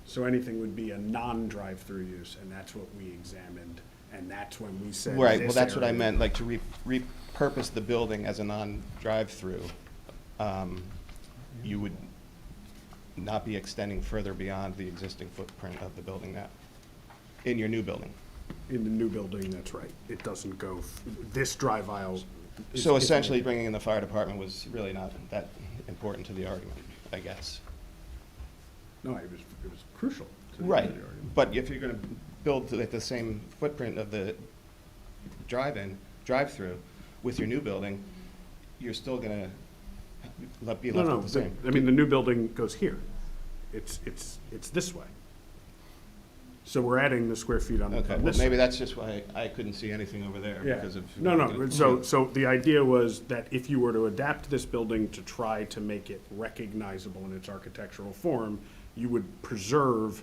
So anything would be a non-drive-through use, and that's what we examined, and that's when we said. Right, well, this that's what I area- meant, like to repurpose the building as a non-drive-through. You would not be extending further beyond the existing footprint of the building now, in your new building. In the new building, that's right. It doesn't go, this drive aisle. is- So is- essentially, bringing in the fire department was really not that important to the argument, I guess. No, it was crucial. to the Right, argument. but if you're gonna build at the same footprint of the drive-through with your new building, you're still gonna be left No, with the same. I mean, the new building goes here. It's this way. So we're adding the square feet on Okay, on well, this maybe side. that's just why I couldn't see anything over there Yeah. because of. No, so the idea was that if you were to adapt this building to try to make it recognizable in its architectural form, you would preserve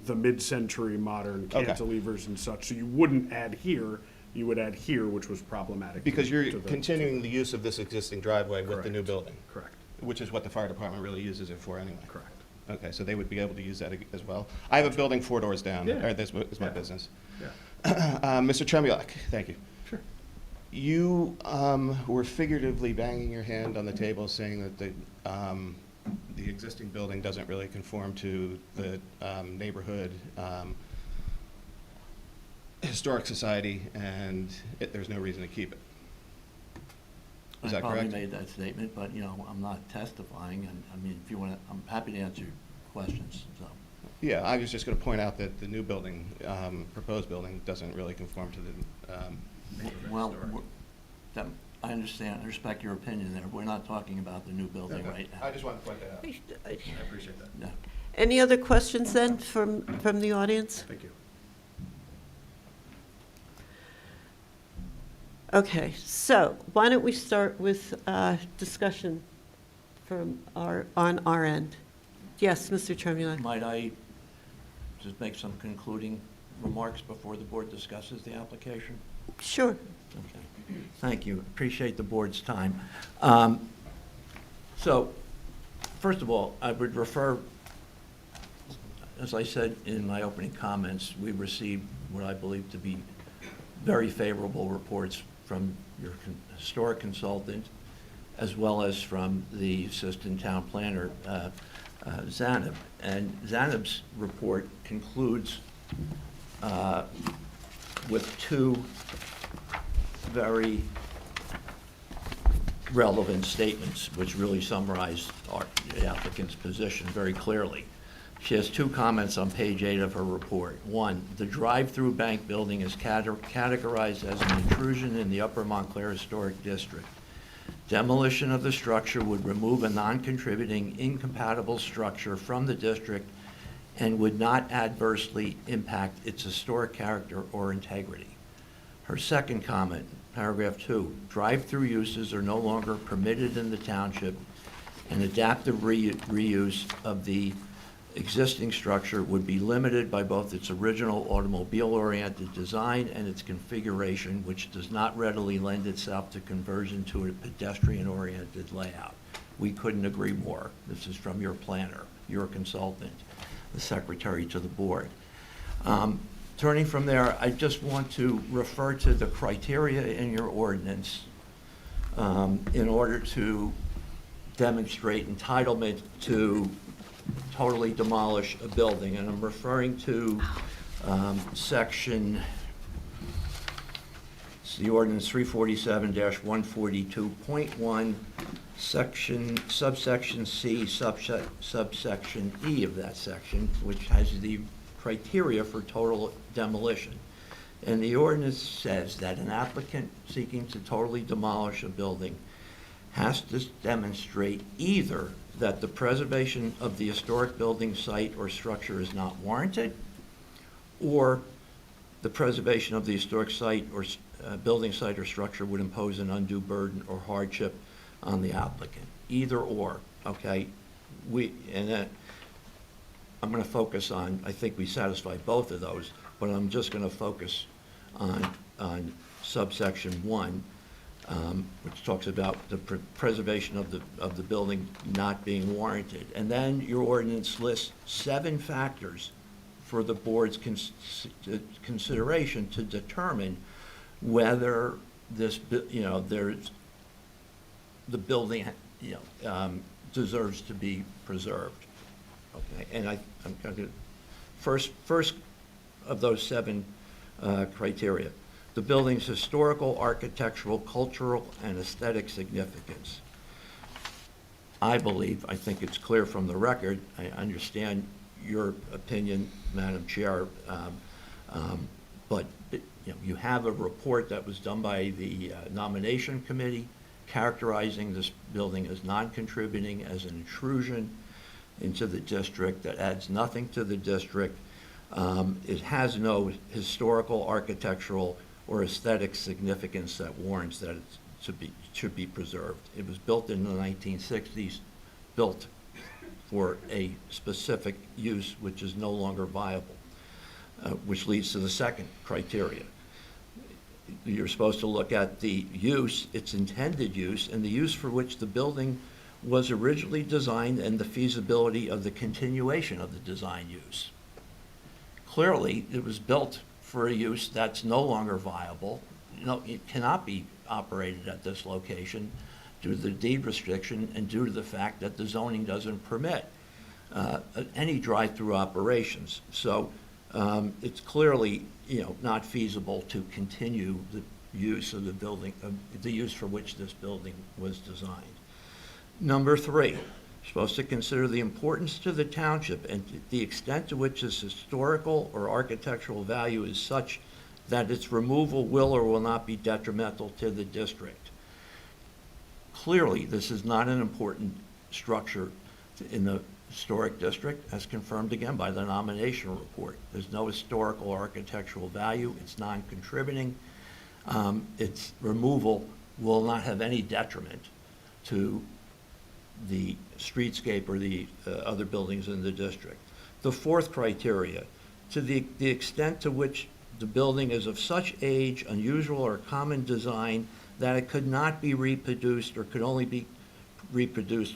the mid-century modern Okay. cantilevers and such, so you wouldn't add here, you would add here, which was problematic. Because you're to the- continuing the use of this existing driveway with the new Correct. building. Correct. Which is what the fire department really uses it for anyway. Correct. Okay, so they would be able to use that as well. I have a building 4 doors down, Yeah. or this is my Yeah. business. Yeah. Mr. Tremulak, thank you. Sure. You were figuratively banging your hand on the table saying that the existing building doesn't really conform to the neighborhood historic society, and there's no reason to keep it. Is that correct? I probably made that statement, but, I'm not testifying, and, I mean, if you want to, I'm happy to answer your questions, so. Yeah, I was just going to point out that the new building, proposed building, doesn't really conform to the Well, I understand, I respect your opinion there. We're not talking about the new building right now. I just wanted to point that out. I appreciate that. No. Any other questions then from the audience? Thank you. Okay, so why don't we start with discussion on our end? Yes, Mr. Tremulak. Might I just make some concluding remarks before the board discusses the application? Sure. Okay. Thank you. Appreciate the board's time. So, first of all, I would refer, as I said in my opening comments, we received what I believe to be very favorable reports from your historic consultant, as well as from the assistant town planner, Zanab. And Zanab's report concludes with two very relevant statements, which really summarize the applicant's position very clearly. She has two comments on page 8 of her report. One, the drive-through bank building is categorized as an intrusion in the Upper Montclair Historic District. Demolition of the structure would remove a non-contributing, incompatible structure from the district and would not adversely impact its historic character or integrity. Her second comment, paragraph 2, drive-through uses are no longer permitted in the township, and adaptive reuse of the existing structure would be limited by both its original automobile-oriented design and its configuration, which does not readily lend itself to conversion to a pedestrian-oriented layout. We couldn't agree more. This is from your planner, your consultant, the secretary to the board. Turning from there, I just want to refer to the criteria in your ordinance in order to demonstrate entitlement to totally demolish a building. And I'm referring to section, it's the ordinance 347-142.1, subsection C, subsection E of that section, which has the criteria for total demolition. And the ordinance says that an applicant seeking to totally demolish a building has to demonstrate either that the preservation of the historic building site or structure is not warranted, or the preservation of the historic site or building site or structure would impose an undue burden or hardship on the applicant. Either or, okay? I'm going to focus on, I think we satisfy both of those, but I'm just going to focus on subsection 1, which talks about the preservation of the building not being warranted. And then your ordinance lists 7 factors for the board's consideration to determine whether this, there's the building, deserves to be preserved. Okay, and I'm going to first of those 7 criteria. The building's historical, architectural, cultural, and aesthetic significance. I think it's clear from the record, I understand your opinion, Madam Chair, but you have a report that was done by the nomination committee characterizing this building as non-contributing, as an intrusion into the district that adds nothing to the district. It has no historical, architectural, or aesthetic significance that warrants that it should be preserved. It was built in the 1960s, built for a specific use which is no longer viable, which leads to the second criteria. You're supposed to look at the use, its intended use, and the use for which the building was originally designed and the feasibility of the continuation of the design use. Clearly, it was built for a use that's no longer viable. no, it cannot be operated at this location due to the deed restriction and due to the fact that the zoning doesn't permit any drive-through operations. So it's clearly, not feasible to continue the use of the building, the use for which this building was designed. Number 3, supposed to consider the importance to the township and the extent to which its historical or architectural value is such that its removal will or will not be detrimental to the district. Clearly, this is not an important structure in the historic district, as confirmed again by the nomination report. There's no historical or architectural value. It's non-contributing. Its removal will not have any detriment to the streetscape or the other buildings in the district. The 4th criteria, to the extent to which the building is of such age, unusual, or common design that it could not be reproduced or could only be reproduced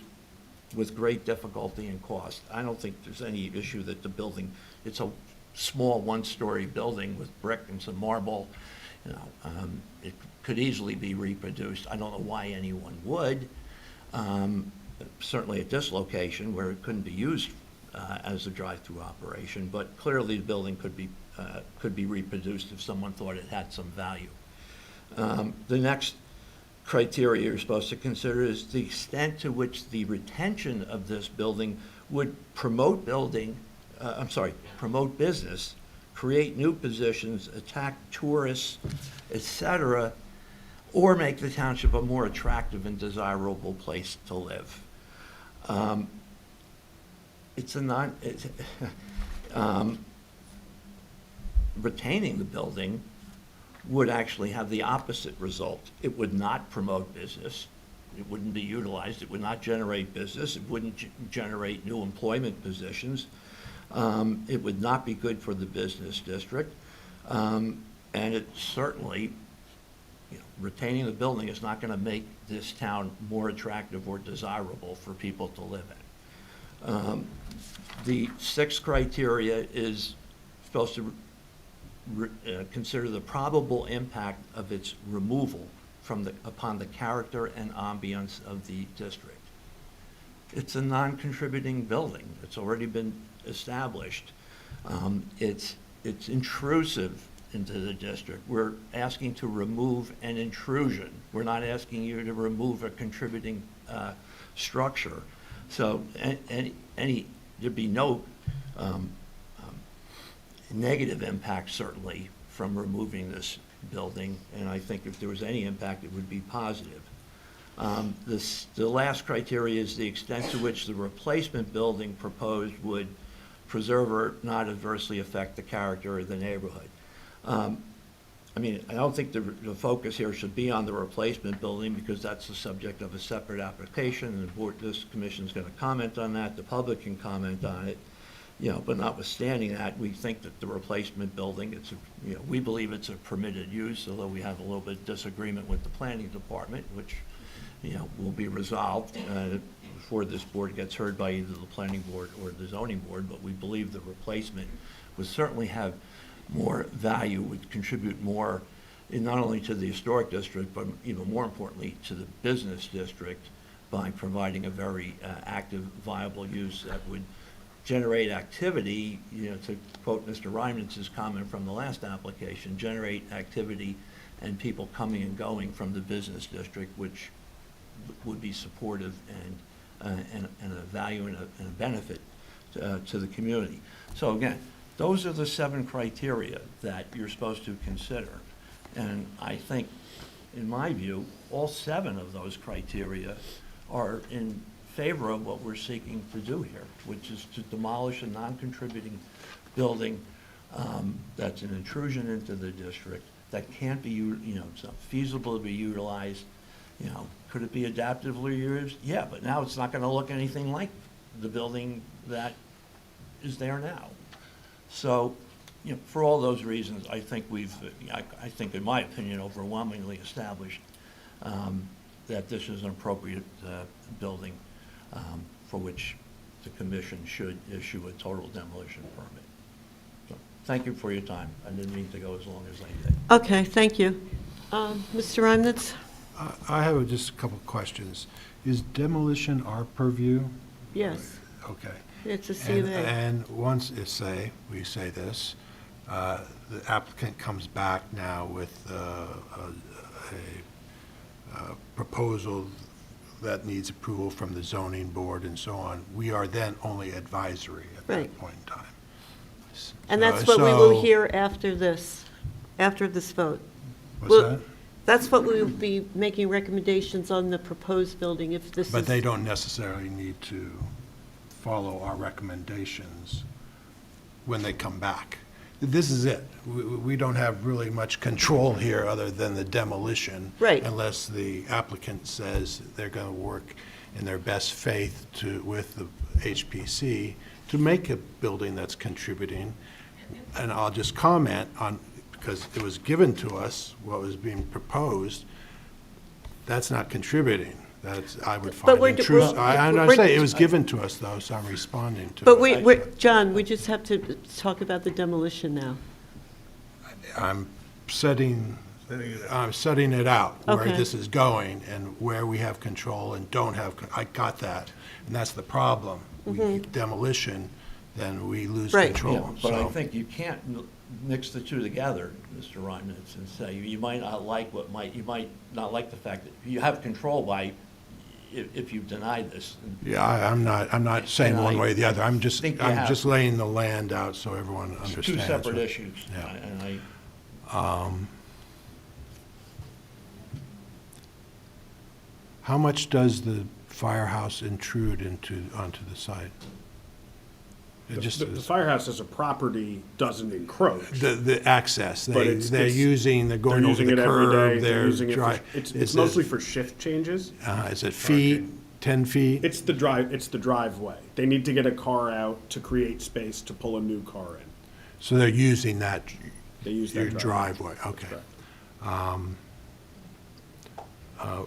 with great difficulty and cost. I don't think there's any issue that the building, it's a small one-story building with brick and some marble. It could easily be reproduced. I don't know why anyone would. Certainly at this location where it couldn't be used as a drive-through operation, but clearly the building could be reproduced if someone thought it had some value. The next criteria you're supposed to consider is the extent to which the retention of this building would promote business, create new positions, attract tourists, etc., or make the township a more attractive and desirable place to live. Retaining the building would actually have the opposite result. It would not promote business. It wouldn't be utilized. It would not generate business. It wouldn't generate new employment positions. It would not be good for the business district. And it certainly, retaining the building is not going to make this town more attractive or desirable for people to live in. The 6th criteria is supposed to consider the probable impact of its removal upon the character and ambience of the district. It's a non-contributing building. It's already been established. It's intrusive into the district. We're asking to remove an intrusion. We're not asking you to remove a contributing structure. So there'd be no negative impact, certainly, from removing this building, and I think if there was any impact, it would be positive. The last criteria is the extent to which the replacement building proposed would preserve or not adversely affect the character of the neighborhood. I don't think the focus here should be on the replacement building because that's the subject of a separate application, and this commission is going to comment on that. The public can comment on it. But notwithstanding that, we think that the replacement building, we believe it's a permitted use, although we have a little bit of disagreement with the planning department, which, will be resolved before this board gets heard by either the planning board or the zoning board. But we believe the replacement would certainly have more value, would contribute more, not only to the historic district, but even more importantly to the business district by providing a very active, viable use that would generate activity, to quote Mr. Reiman's comment from the last application, generate activity and people coming and going from the business district, which would be supportive and a value and a benefit to the community. So again, those are the 7 criteria that you're supposed to consider. And I think, in my view, all 7 of those criteria are in favor of what we're seeking to do here, which is to demolish a non-contributing building that's an intrusion into the district, that can't be, it's not feasible to be utilized. Could it be adaptively used? Yeah, but now it's not going to look anything like the building that is there now. So, for all those reasons, I think I think, in my opinion, overwhelmingly established that this is an appropriate building for which the commission should issue a total demolition permit. So, thank you for your time. I didn't mean to go as long as I did. Okay, thank you. Mr. Reimnitz? I have just a couple of questions. Is demolition our purview? Yes, Okay. it's a C of A. And once we say this, the applicant comes back now with a proposal that needs approval from the zoning board and so on, we are then only advisory at Right. that point in time. And that's what we will So- hear after this vote. What's Well, that? That's what we will be making recommendations on the proposed building if this is. But they don't necessarily need to follow our recommendations when they come back. This is it. We don't have really much control here other than the demolition. Right. Unless the applicant says they're going to work in their best faith with the HPC to make a building that's contributing. And I'll just comment on, because it was given to us, what was being proposed, that's not contributing. That's, I would But find we're- intrusive. we're- I we're- say it was given to us, though, so I'm responding to it. But John, we just have to talk about the demolition now. I'm setting it out, where Okay. this is going and where we have control and don't have, I got that. And that's the problem. Demolition, then we lose Right. control. Yeah, but I So- think you can't mix the two together, Mr. Reimnitz, and say, you might not like you might not like the fact that you have control if you deny this. Yeah, I'm not saying And one I way or the other. I'm just think you have. laying the land out so everyone It's understands. two separate what- issues. Yeah. And I, How much does the firehouse intrude onto the site? It just The firehouse as a property doesn't encroach. the access, But they're going over using the it every day, curb, they're they're using it for, dri- it's is mostly it- for shift changes. Is it feet, 10 feet? It's the driveway. They need to get a car out to create space to pull a new car in. So they're using that, They use that your driveway, okay.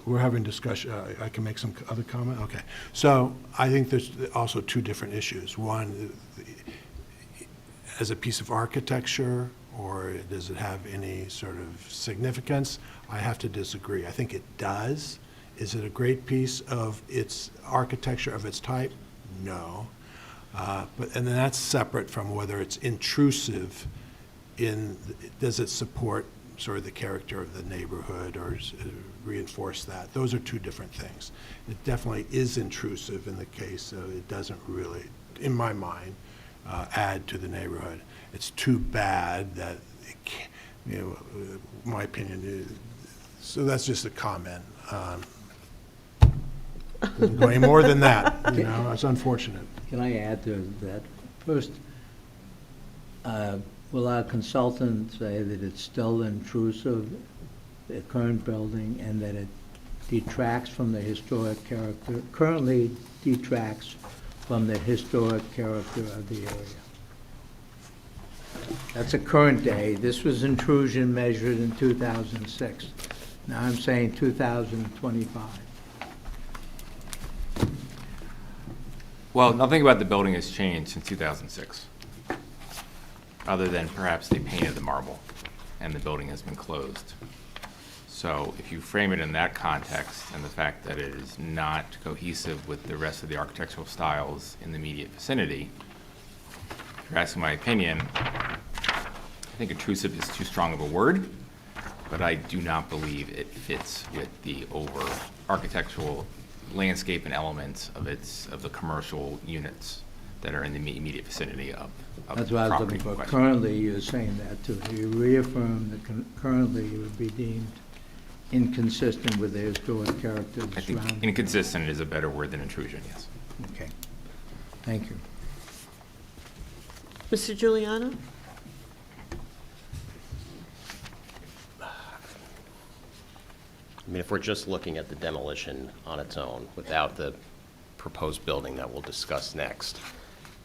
We're having discussion, I can make some other comment? Okay. So I think there's also two different issues. One, as a piece of architecture, or does it have any sort of significance? I have to disagree. I think it does. Is it a great piece of its architecture of its type? No. And then that's separate from whether it's intrusive does it support sort of the character of the neighborhood or reinforce that? Those are two different things. It definitely is intrusive in the case, so it doesn't really, in my mind, add to the neighborhood. It's too bad that, my opinion is, so that's just a comment. Doesn't go any more than that, it's unfortunate. Can I add to that? First, will our consultant say that it's still intrusive, the current building, and that it detracts from the historic character, currently detracts from the historic character of the area? That's a current day. This was intrusion measured in 2006. Now I'm saying 2025. Well, nothing about the building has changed since 2006, other than perhaps they painted the marble and the building has been closed. So if you frame it in that context and the fact that it is not cohesive with the rest of the architectural styles in the immediate vicinity, if you're asking my opinion, I think intrusive is too strong of a word, but I do not believe it fits with the architectural landscape and elements of the commercial units that are in the immediate vicinity of That's the what I was property looking in for. question. Currently, you're saying that too. You reaffirm that currently it would be deemed inconsistent with the historic character of the I think surrounding. inconsistent is a better word than intrusion, yes. Okay. Thank you. Mr. Giuliano? I mean, if we're just looking at the demolition on its own, without the proposed building that we'll discuss next,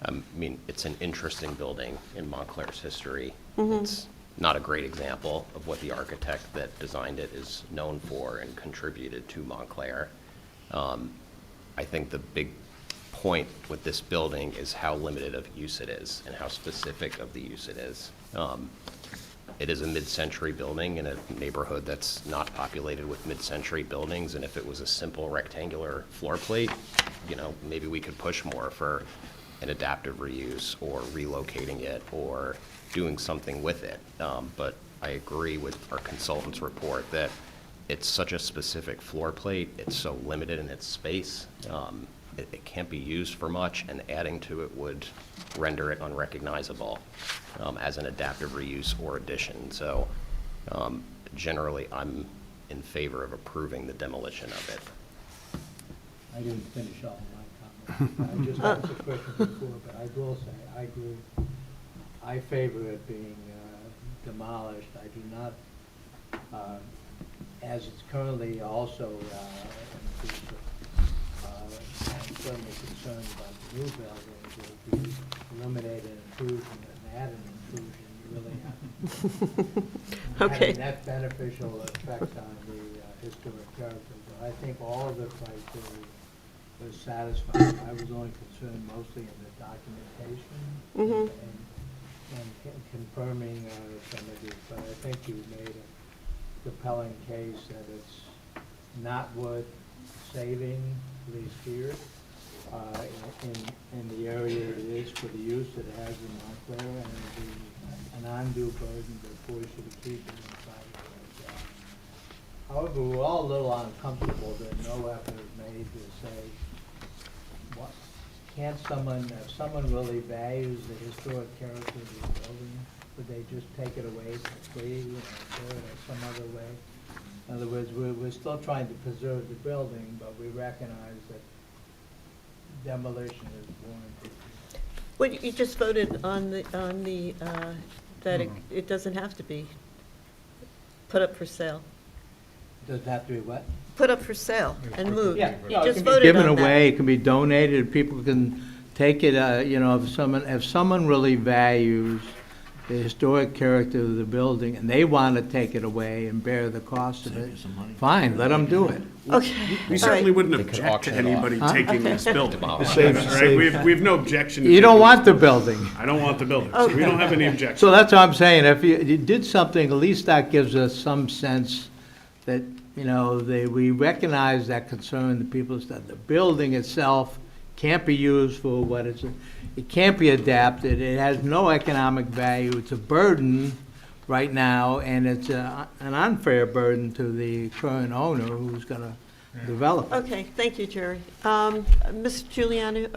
I mean, it's an interesting building in Montclair's history. It's not a great example of what the architect that designed it is known for and contributed to Montclair. I think the big point with this building is how limited of use it is and how specific of the use it is. it is a mid-century building in a neighborhood that's not populated with mid-century buildings, and if it was a simple rectangular floor plate, you know, maybe we could push more for an adaptive reuse or relocating it or doing something with it. But I agree with our consultant's report that it's such a specific floor plate, it's so limited in its space, it can't be used for much, and adding to it would render it unrecognizable as an adaptive reuse or addition. So generally, I'm in favor of approving the demolition of it. I didn't finish all my comments. I just asked a question before, but I will say, I agree. I favor it being demolished. I do not, as it's currently also inclusive, I'm certainly concerned about the new buildings. If you eliminate an intrusion and add an intrusion, you really have Okay. a net beneficial effect on the historic character. But I think all of the criteria was satisfied. I was only concerned mostly in the documentation and confirming some of these. But I think you made a compelling case that it's not worth saving, at least here, in the area it is for the use it has in Montclair, and it would be an undue burden to force you to keep it inside of it. However, we're all a little uncomfortable that no effort is made to say, what, can't someone, if someone really values the historic character of the building, would they just take it away for free, you know, or some other way? In other words, we're still trying to preserve the building, but we recognize that demolition is warranted. Well, you just voted on the, that it doesn't have to be put up for sale. Doesn't have to be what? Put up for sale and moved. Yeah, You it just can be voted given on that. away, it can be donated, people can take it, you know, if someone really values the historic character of the building, and they want to take it away and bear the cost of it, fine, let them do it. Okay. We certainly wouldn't They could object to auction it off. anybody Huh? taking Okay. this building. Demolish Right? it. We have no objection. to You don't taking- want the building. I don't want the building, so we don't have any objection. So that's what I'm saying, if you did something, at least that gives us some sense that, you know, we recognize that concern, the people said the building itself can't be used for what it can't be adapted, it has no economic value, it's a burden right now, and it's an unfair burden to the current owner who's gonna develop it. Okay, thank you, Jerry. Mr. Giuliano,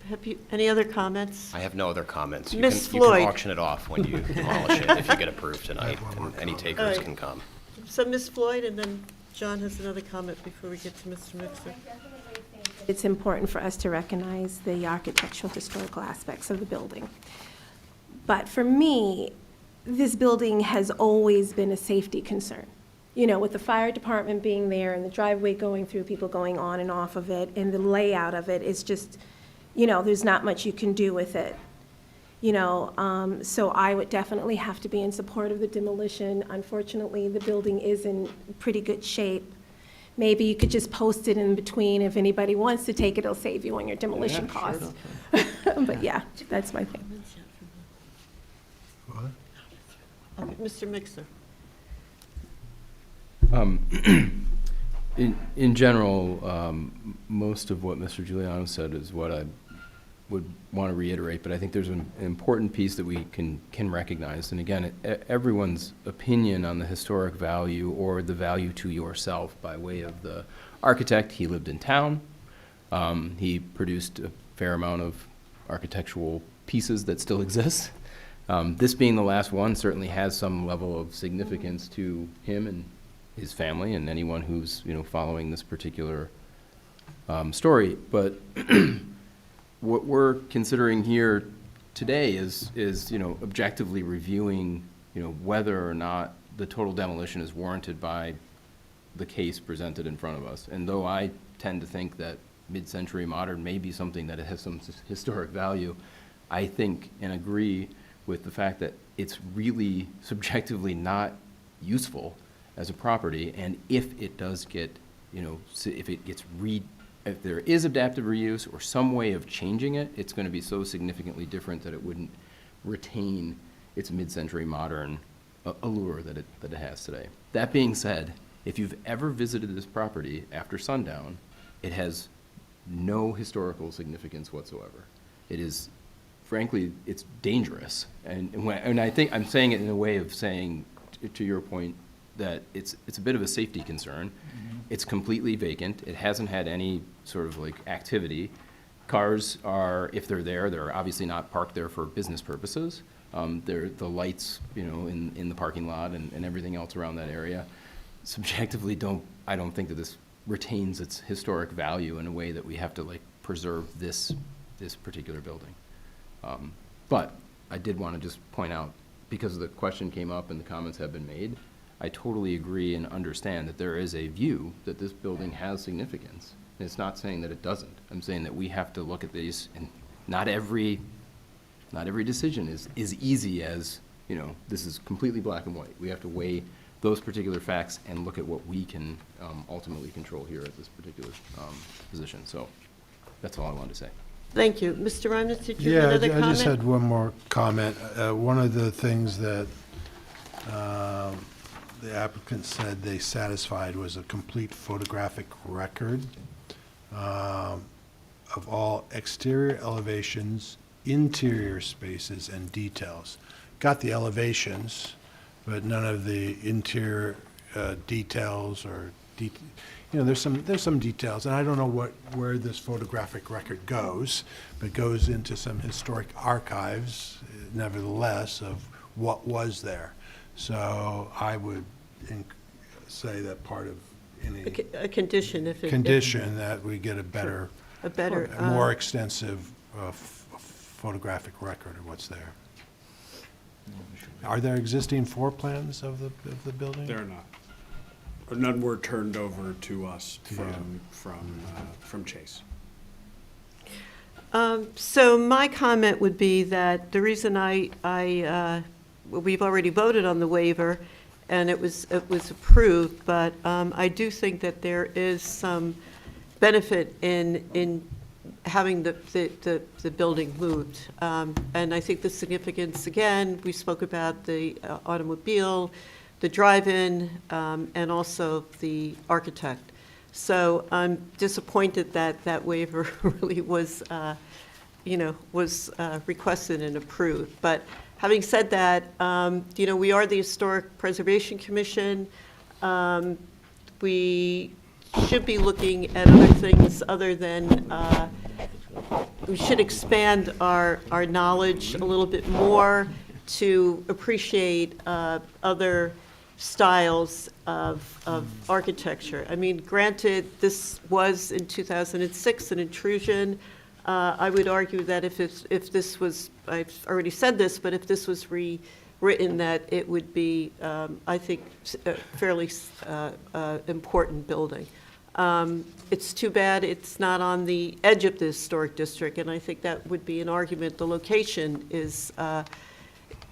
have you, any other comments? I have no other comments. Ms. You Floyd. can auction it off when you demolish it, if you get approved tonight, and any takers All right. can come. So Ms. Floyd, and then John has another comment before we get to Mr. Mixer. It's important for us to recognize the architectural historical aspects of the building. But for me, this building has always been a safety concern. You know, with the fire department being there and the driveway going through, people going on and off of it, and the layout of it is just, you know, there's not much you can do with it. You know, so I would definitely have to be in support of the demolition. Unfortunately, the building is in pretty good shape. Maybe you could just post it in between. If anybody wants to take it, it'll save you on your demolition costs. But yeah, that's my thing. What? Okay, Mr. Mixer. In general, most of what Mr. Giuliano said is what I would want to reiterate, but I think there's an important piece that we can recognize. And again, everyone's opinion on the historic value or the value to yourself by way of the architect. He lived in town. He produced a fair amount of architectural pieces that still exist. This being the last one certainly has some level of significance to him and his family and anyone who's, you know, following this particular story. But what we're considering here today is, you know, objectively reviewing, you know, whether or not the total demolition is warranted by the case presented in front of us. And though I tend to think that mid-century modern may be something that has some historic value, I think and agree with the fact that it's really subjectively not useful as a property. And if it does get, you know, if it gets if there is adaptive reuse or some way of changing it, it's going to be so significantly different that it wouldn't retain its mid-century modern allure that it has today. That being said, if you've ever visited this property after sundown, it has no historical significance whatsoever. It is, frankly, it's dangerous. And I think I'm saying it in a way of saying, to your point, that it's a bit of a safety concern. It's completely vacant. It hasn't had any sort of like activity. Cars are, if they're obviously not parked there for business purposes. The lights, in the parking lot and everything else around that area, subjectively I don't think that this retains its historic value in a way that we have to like preserve this particular building. But I did want to just point out, because the question came up and the comments have been made, I totally agree and understand that there is a view that this building has significance. And it's not saying that it doesn't. I'm saying that we have to look at these, and not every decision is easy as, this is completely black and white. We have to weigh those particular facts and look at what we can ultimately control here at this particular position. So that's all I wanted to say. Thank you. Mr. Reimers, did you have another comment? I just had one more comment. One of the things that the applicant said they satisfied was a complete photographic record of all exterior elevations, interior spaces, and details. Got the elevations, but none of the interior details or there's some details, and I don't know where this photographic record goes, but goes into some historic archives, nevertheless, of what was there. So I would say that part of any A condition, if it... condition that we get a better, more extensive photographic record of what's there. Are there existing floor plans of the building? There are not. None were turned over to us from Chase. So my comment would be that the reason we've already voted on the waiver, and it was approved, but I do think that there is some benefit in having the building moved. And I think the significance, again, we spoke about the automobile, the drive-in, and also the architect. So I'm disappointed that that waiver really was, requested and approved. But having said that, we are the Historic Preservation Commission. We should be looking at other things other than, we should expand our knowledge a little bit more to appreciate other styles of architecture. I mean, granted, this was in 2006 an intrusion. I would argue that if this was, I've already said this, but if this was rewritten, that it would be, I think, a fairly important building. It's too bad it's not on the edge of the historic district, and I think that would be an argument. The location is,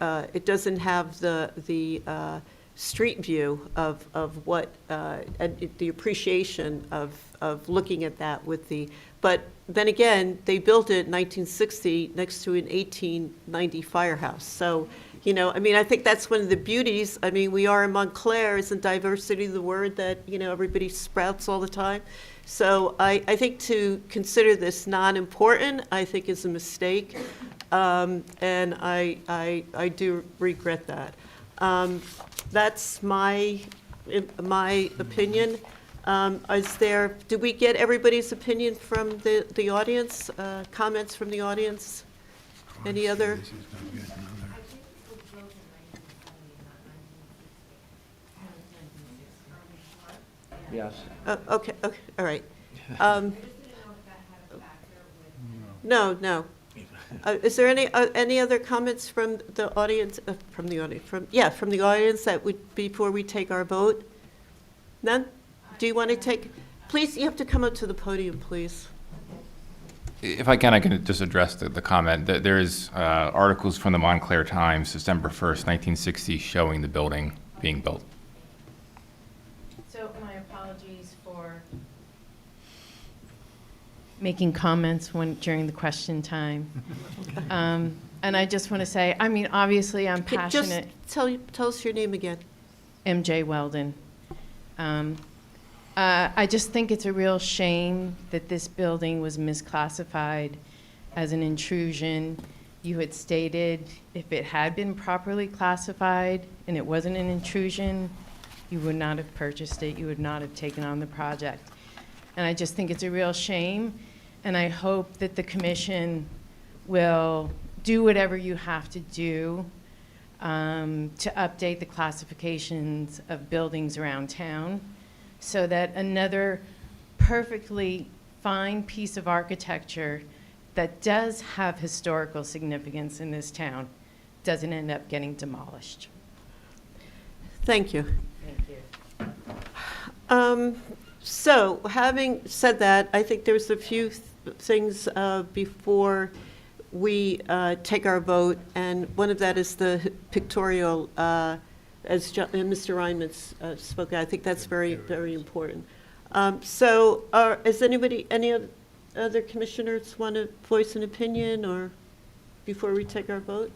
it doesn't have the street view of what, and the appreciation of looking at that with the, but then again, they built it in 1960 next to an 1890 firehouse. So, I think that's one of the beauties. I mean, we are in Montclair. Isn't diversity the word that, everybody sprouts all the time? So I think to consider this non-important, I think is a mistake. And I do regret that. That's my opinion. Did we get everybody's opinion from the audience, comments from the audience? Any other? Yes. Okay, all right. No. Is there any other comments from the audience, from the audience that would, before we take our vote? None? Do you want to take, please, you have to come up to the podium, please. If I can just address the comment. There is articles from the Montclair Times, December 1st, 1960, showing the building being built. So my apologies for making comments during the question time. And I just want to say, I mean, obviously, I'm Just passionate. tell us your name again. MJ Weldon. I just think it's a real shame that this building was misclassified as an intrusion. You had stated if it had been properly classified and it wasn't an intrusion, you would not have purchased it, you would not have taken on the project. And I just think it's a real shame, and I hope that the commission will do whatever you have to do to update the classifications of buildings around town so that another perfectly fine piece of architecture that does have historical significance in this town doesn't end up getting demolished. Thank you. Thank you. So, having said that, I think there's a few things before we take our vote, and one of that is the pictorial, as Mr. Reinman spoke. I think that's very, very important. So, is any other commissioners want to voice an opinion, or before we take our vote?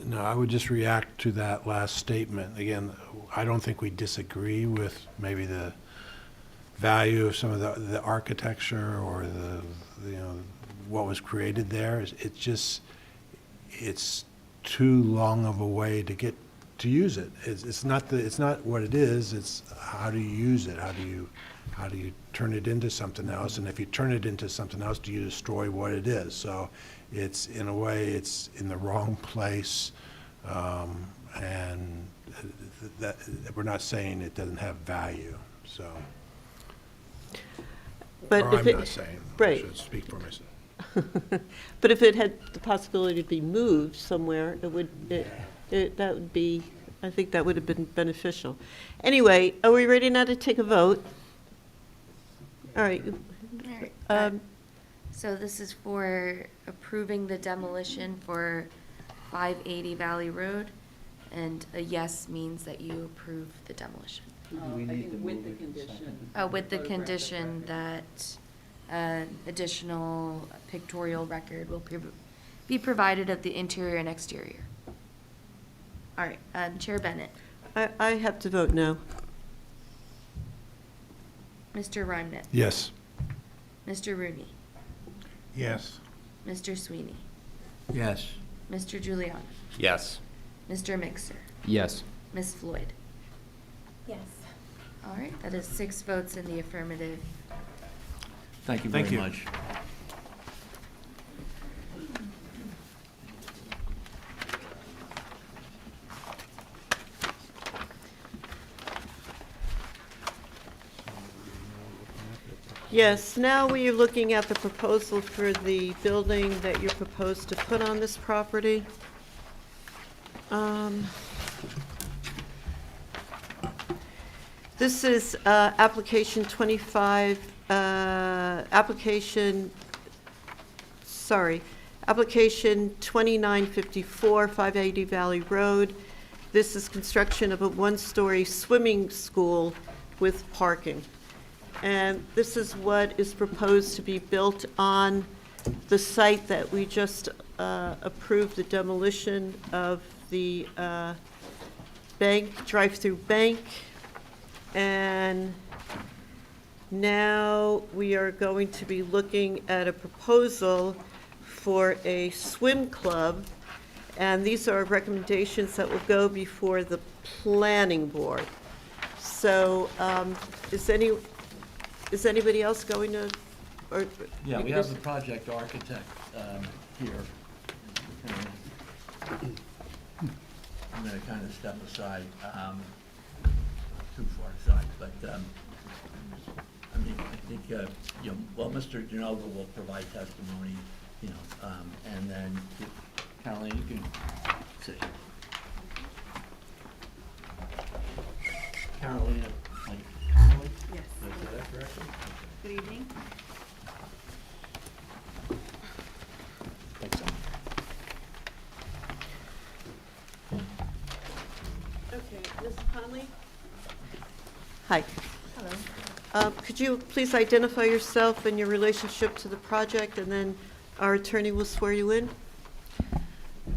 No, I would just react to that last statement. Again, I don't think we disagree with maybe the value of some of the architecture or what was created there. It's too long of a way to get to use it. It's not what it is. It's how do you use it? How do you turn it into something else? And if you turn it into something else, do you destroy what it is? So it's, in a way, it's in the wrong place, and that we're not saying it doesn't have value. So, But or if I'm not saying. right. I should speak for myself. But if it had the possibility to be moved somewhere, that would be, I think that would have been beneficial. Anyway, are we ready now to take a vote? All right. All right. So this is for approving the demolition for 580 Valley Road, and a yes means that you approve the demolition. I think with the condition. With the condition that additional pictorial record will be provided of the interior and exterior. All right, Chair Bennet. I have to vote no. Mr. Reinman. Yes. Mr. Rooney. Yes. Mr. Sweeney. Yes. Mr. Giuliano. Yes. Mr. Mixer. Yes. Ms. Floyd. Yes. All right, that is 6 votes in the affirmative. Thank you Thank very you. much. Yes, now we are looking at the proposal for the building that you proposed to put on this property. This is application 25, application 2954, 580 Valley Road. This is construction of a one-story swimming school with parking. And this is what is proposed to be built on the site that we just approved the demolition of the bank, drive-through bank. And now we are going to be looking at a proposal for a swim club. And these are recommendations that will go before the planning board. So is anybody else going to, or? Yeah, we have the project architect here. I'm going to kind of step aside, too far aside, but I mean, I think, well, Mr. Genova will provide testimony, and then Caroline, you can sit. Carolina, like, Caroline? Yes. Did I say that correctly? Good evening. Thanks. Okay, Ms. Conley? Hi. Hello. Could you please identify yourself and your relationship to the project, and then our attorney will swear you in?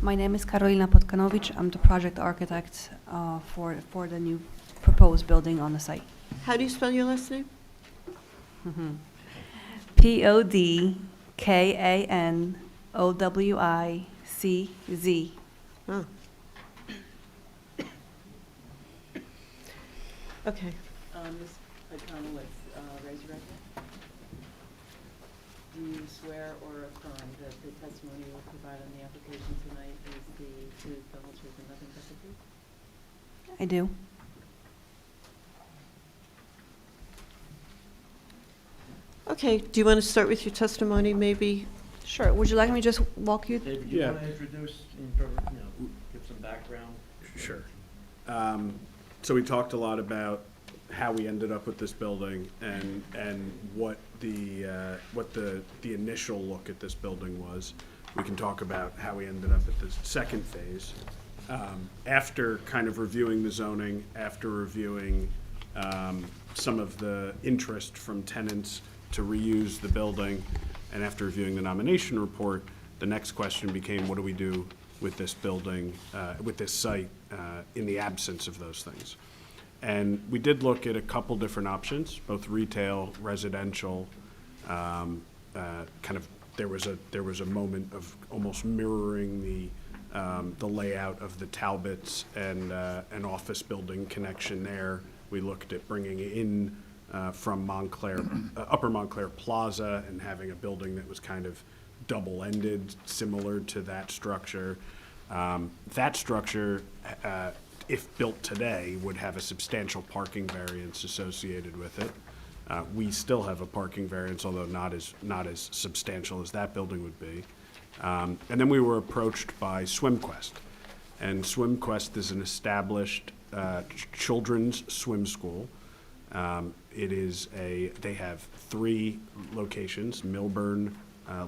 My name is Karolina Potkanowicz. I'm the project architect for the new proposed building on the site. How do you spell your last name? Podkanowicz. Oh. Okay. Ms. O'Connell, let's raise your right hand. Do you swear or affirm that the testimony you will provide on the application tonight is the truth, the whole truth, and nothing but the truth? I do. Okay, do you want to start with your testimony, maybe? Sure. Would you like me to just walk you? David, you Yeah. want to introduce, give some background? Sure. So we talked a lot about how we ended up with this building and what the initial look at this building was. We can talk about how we ended up at the second phase. After kind of reviewing the zoning, after reviewing some of the interest from tenants to reuse the building, and after reviewing the nomination report, the next question became, what do we do with this building, with this site, in the absence of those things? And we did look at a couple different options, both retail, residential, kind of, there was a moment of almost mirroring the layout of the Talbots and an office building connection there. We looked at bringing in from Montclair, Upper Montclair Plaza, and having a building that was kind of double-ended, similar to that structure. That structure, if built today, would have a substantial parking variance associated with it. We still have a parking variance, although not as substantial as that building would be. And then we were approached by SwimQuest. And SwimQuest is an established children's swim school. They have 3 locations: Milburn,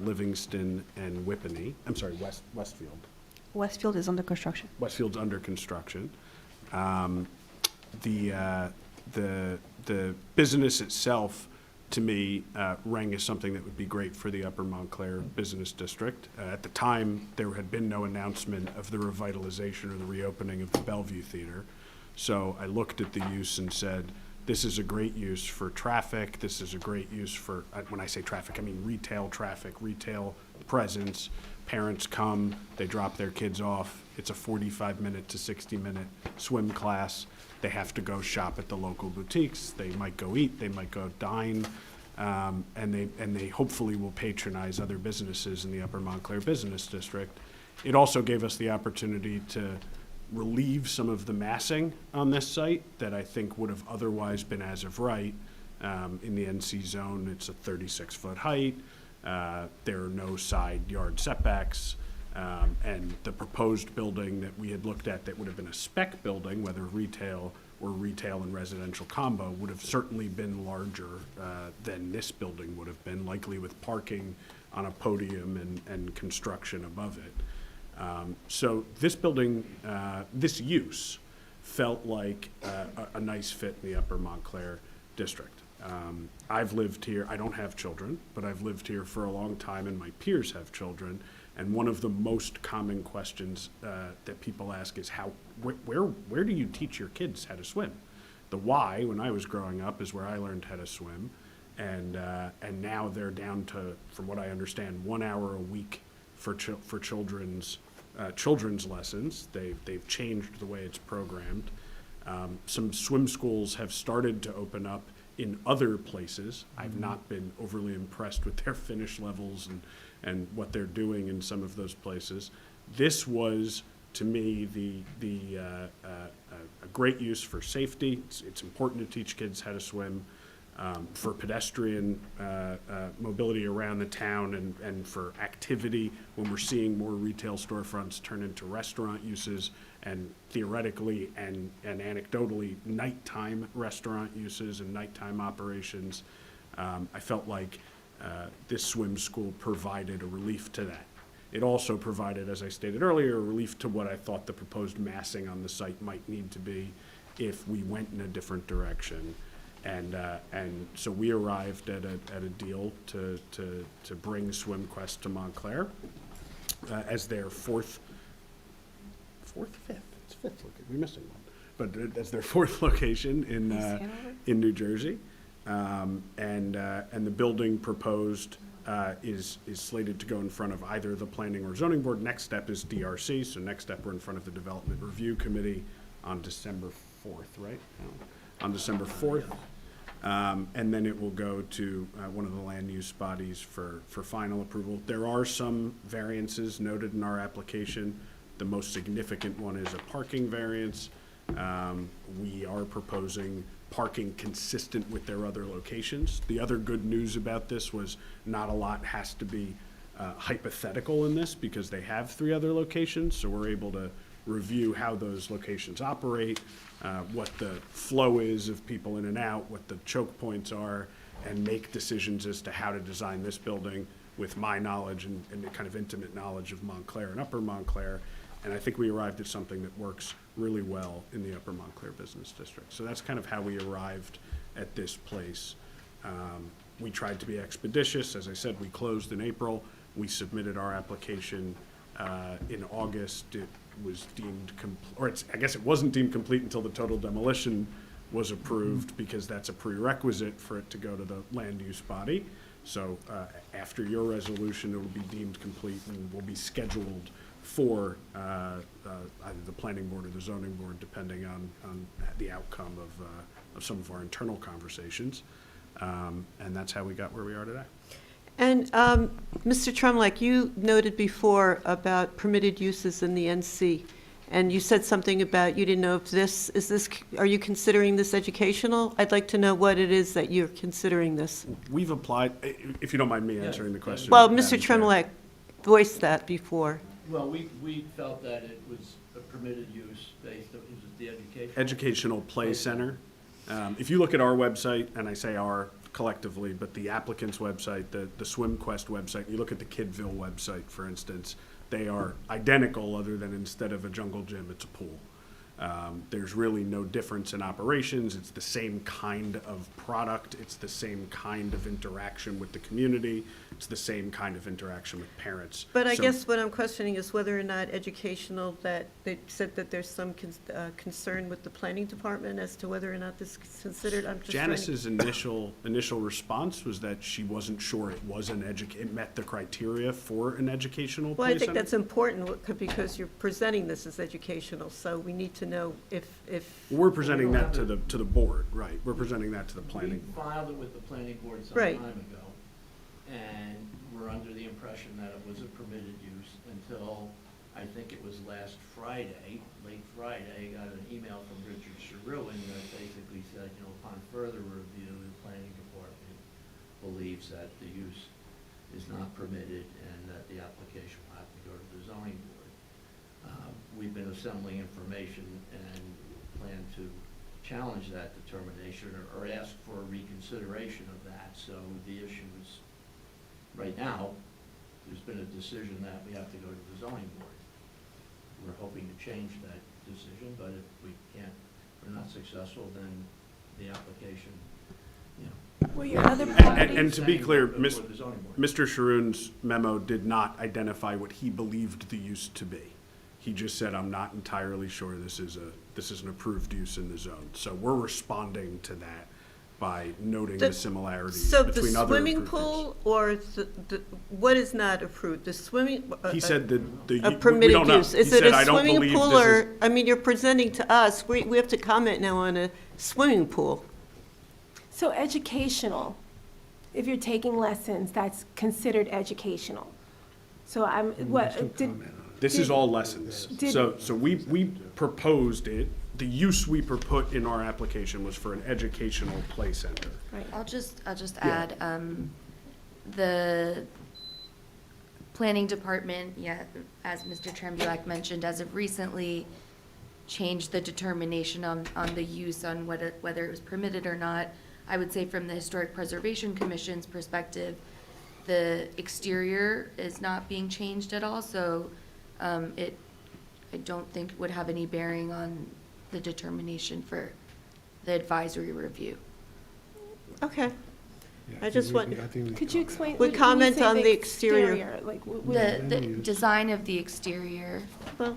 Livingston, and Whippany. I'm sorry, Westfield. Westfield is under construction. Westfield's under construction. The business itself, to me, rang as something that would be great for the Upper Montclair Business District. At the time, there had been no announcement of the revitalization or the reopening of the Bellevue Theater. So I looked at the use and said, this is a great use for traffic. This is a great use for, when I say traffic, I mean retail traffic, retail presence. Parents come, they drop their kids off. It's a 45-minute to 60-minute swim class. They have to go shop at the local boutiques. They might go eat, they might go dine, and they hopefully will patronize other businesses in the Upper Montclair Business District. It also gave us the opportunity to relieve some of the massing on this site that I think would have otherwise been as of right. In the NC zone, it's a 36-foot height. There are no side yard setbacks. And the proposed building that we had looked at that would have been a spec building, whether retail or retail and residential combo, would have certainly been larger than this building would have been, likely with parking on a podium and construction above it. So this building, this use felt like a nice fit in the Upper Montclair district. I've lived here, I don't have children, but I've lived here for a long time, and my peers have children. And one of the most common questions that people ask is where do you teach your kids how to swim? The Y, when I was growing up, is where I learned how to swim. And now they're down to, from what I understand, 1 hour a week for children's lessons. They've changed the way it's programmed. Some swim schools have started to open up in other places. I've not been overly impressed with their finish levels and what they're doing in some of those places. This was, to me, a great use for safety. It's important to teach kids how to swim. For pedestrian mobility around the town and for activity when we're seeing more retail storefronts turn into restaurant uses, and theoretically and anecdotally nighttime restaurant uses and nighttime operations. I felt like this swim school provided a relief to that. It also provided, as I stated earlier, a relief to what I thought the proposed massing on the site might need to be if we went in a different direction. And so we arrived at a deal to bring SwimQuest to Montclair as their fourth fourth, fifth, it's fifth, we're missing one. But that's their fourth location in New Jersey. And the building proposed is slated to go in front of either the planning or zoning board. Next step is DRC, so next step we're in front of the Development Review Committee on December 4th, right? No, on December 4th. And then it will go to one of the land use bodies for final approval. There are some variances noted in our application. The most significant one is a parking variance. We are proposing parking consistent with their other locations. The other good news about this was not a lot has to be hypothetical in this because they have 3 other locations, so we're able to review how those locations operate, what the flow is of people in and out, what the choke points are, and make decisions as to how to design this building with my knowledge and the kind of intimate knowledge of Montclair and Upper Montclair. And I think we arrived at something that works really well in the Upper Montclair Business District. So that's kind of how we arrived at this place. We tried to be expeditious. As I said, we closed in April. We submitted our application in August. It was deemed, I guess it wasn't deemed complete until the total demolition was approved because that's a prerequisite for it to go to the land use body. So after your resolution, it will be deemed complete and will be scheduled for either the planning board or the zoning board, depending on the outcome of some of our internal conversations. And that's how we got where we are today. And Mr. Tremlech, you noted before about permitted uses in the NC, and you said something about you didn't know if are you considering this educational? I'd like to know what it is that you're considering this. We've applied, if you don't mind me answering the question. Well, Mr. Tremlech voiced that before. Well, we felt that it was a permitted use based on, is it the education? Educational Play Center. If you look at our website, and I say our collectively, but the applicant's website, the SwimQuest website, you look at the Kidville website, for instance, they are identical other than instead of a jungle gym, it's a pool. There's really no difference in operations. It's the same kind of product. It's the same kind of interaction with the community. It's the same kind of interaction with parents. But I So- guess what I'm questioning is whether or not educational, that they said that there's some concern with the planning department as to whether or not this is considered. I'm just trying to- Janice's initial response was that she wasn't sure it was it met the criteria for an educational Well, play I think center. that's important because you're presenting this as educational, so we need to know if. We're presenting that to the board, right? We're presenting that to the planning. We filed it with the planning board some Right. time ago, and we're under the impression that it was a permitted use until, I think it was last Friday, late Friday, got an email from Richard Sherwin that basically said, upon further review, the planning department believes that the use is not permitted and that the application will have to go to the zoning board. We've been assembling information and plan to challenge that determination or ask for a reconsideration of that. So the issue is, right now, there's been a decision that we have to go to the zoning board. We're hoping to change that decision, but if we're not successful, then the application, Were your other And properties? to be clear, Before the zoning board. Mr. Sherun's memo did not identify what he believed the use to be. He just said, I'm not entirely sure this is an approved use in the zone. So we're responding to that by noting the similarities So the between other swimming approved pool or what is not approved? The swimming? He said that A we don't permitted know. use. He Is it said, a "I don't swimming believe pool this or, is-" I mean, you're presenting to us, we have to comment now on a swimming pool. So educational, if you're taking lessons, that's considered educational. So This is all lessons. Did- So we proposed it. The use we put in our application was for an educational play center. I'll just Yeah. add, the planning department, as Mr. Tremblay mentioned, as of recently changed the determination on the use, on whether it was permitted or not. I would say from the Historic Preservation Commission's perspective, the exterior is not being changed at all, so I don't think would have any bearing on the determination for the advisory review. Okay. I just want. Could you explain? We when you comment say on the exterior. like, The design of the exterior. Well,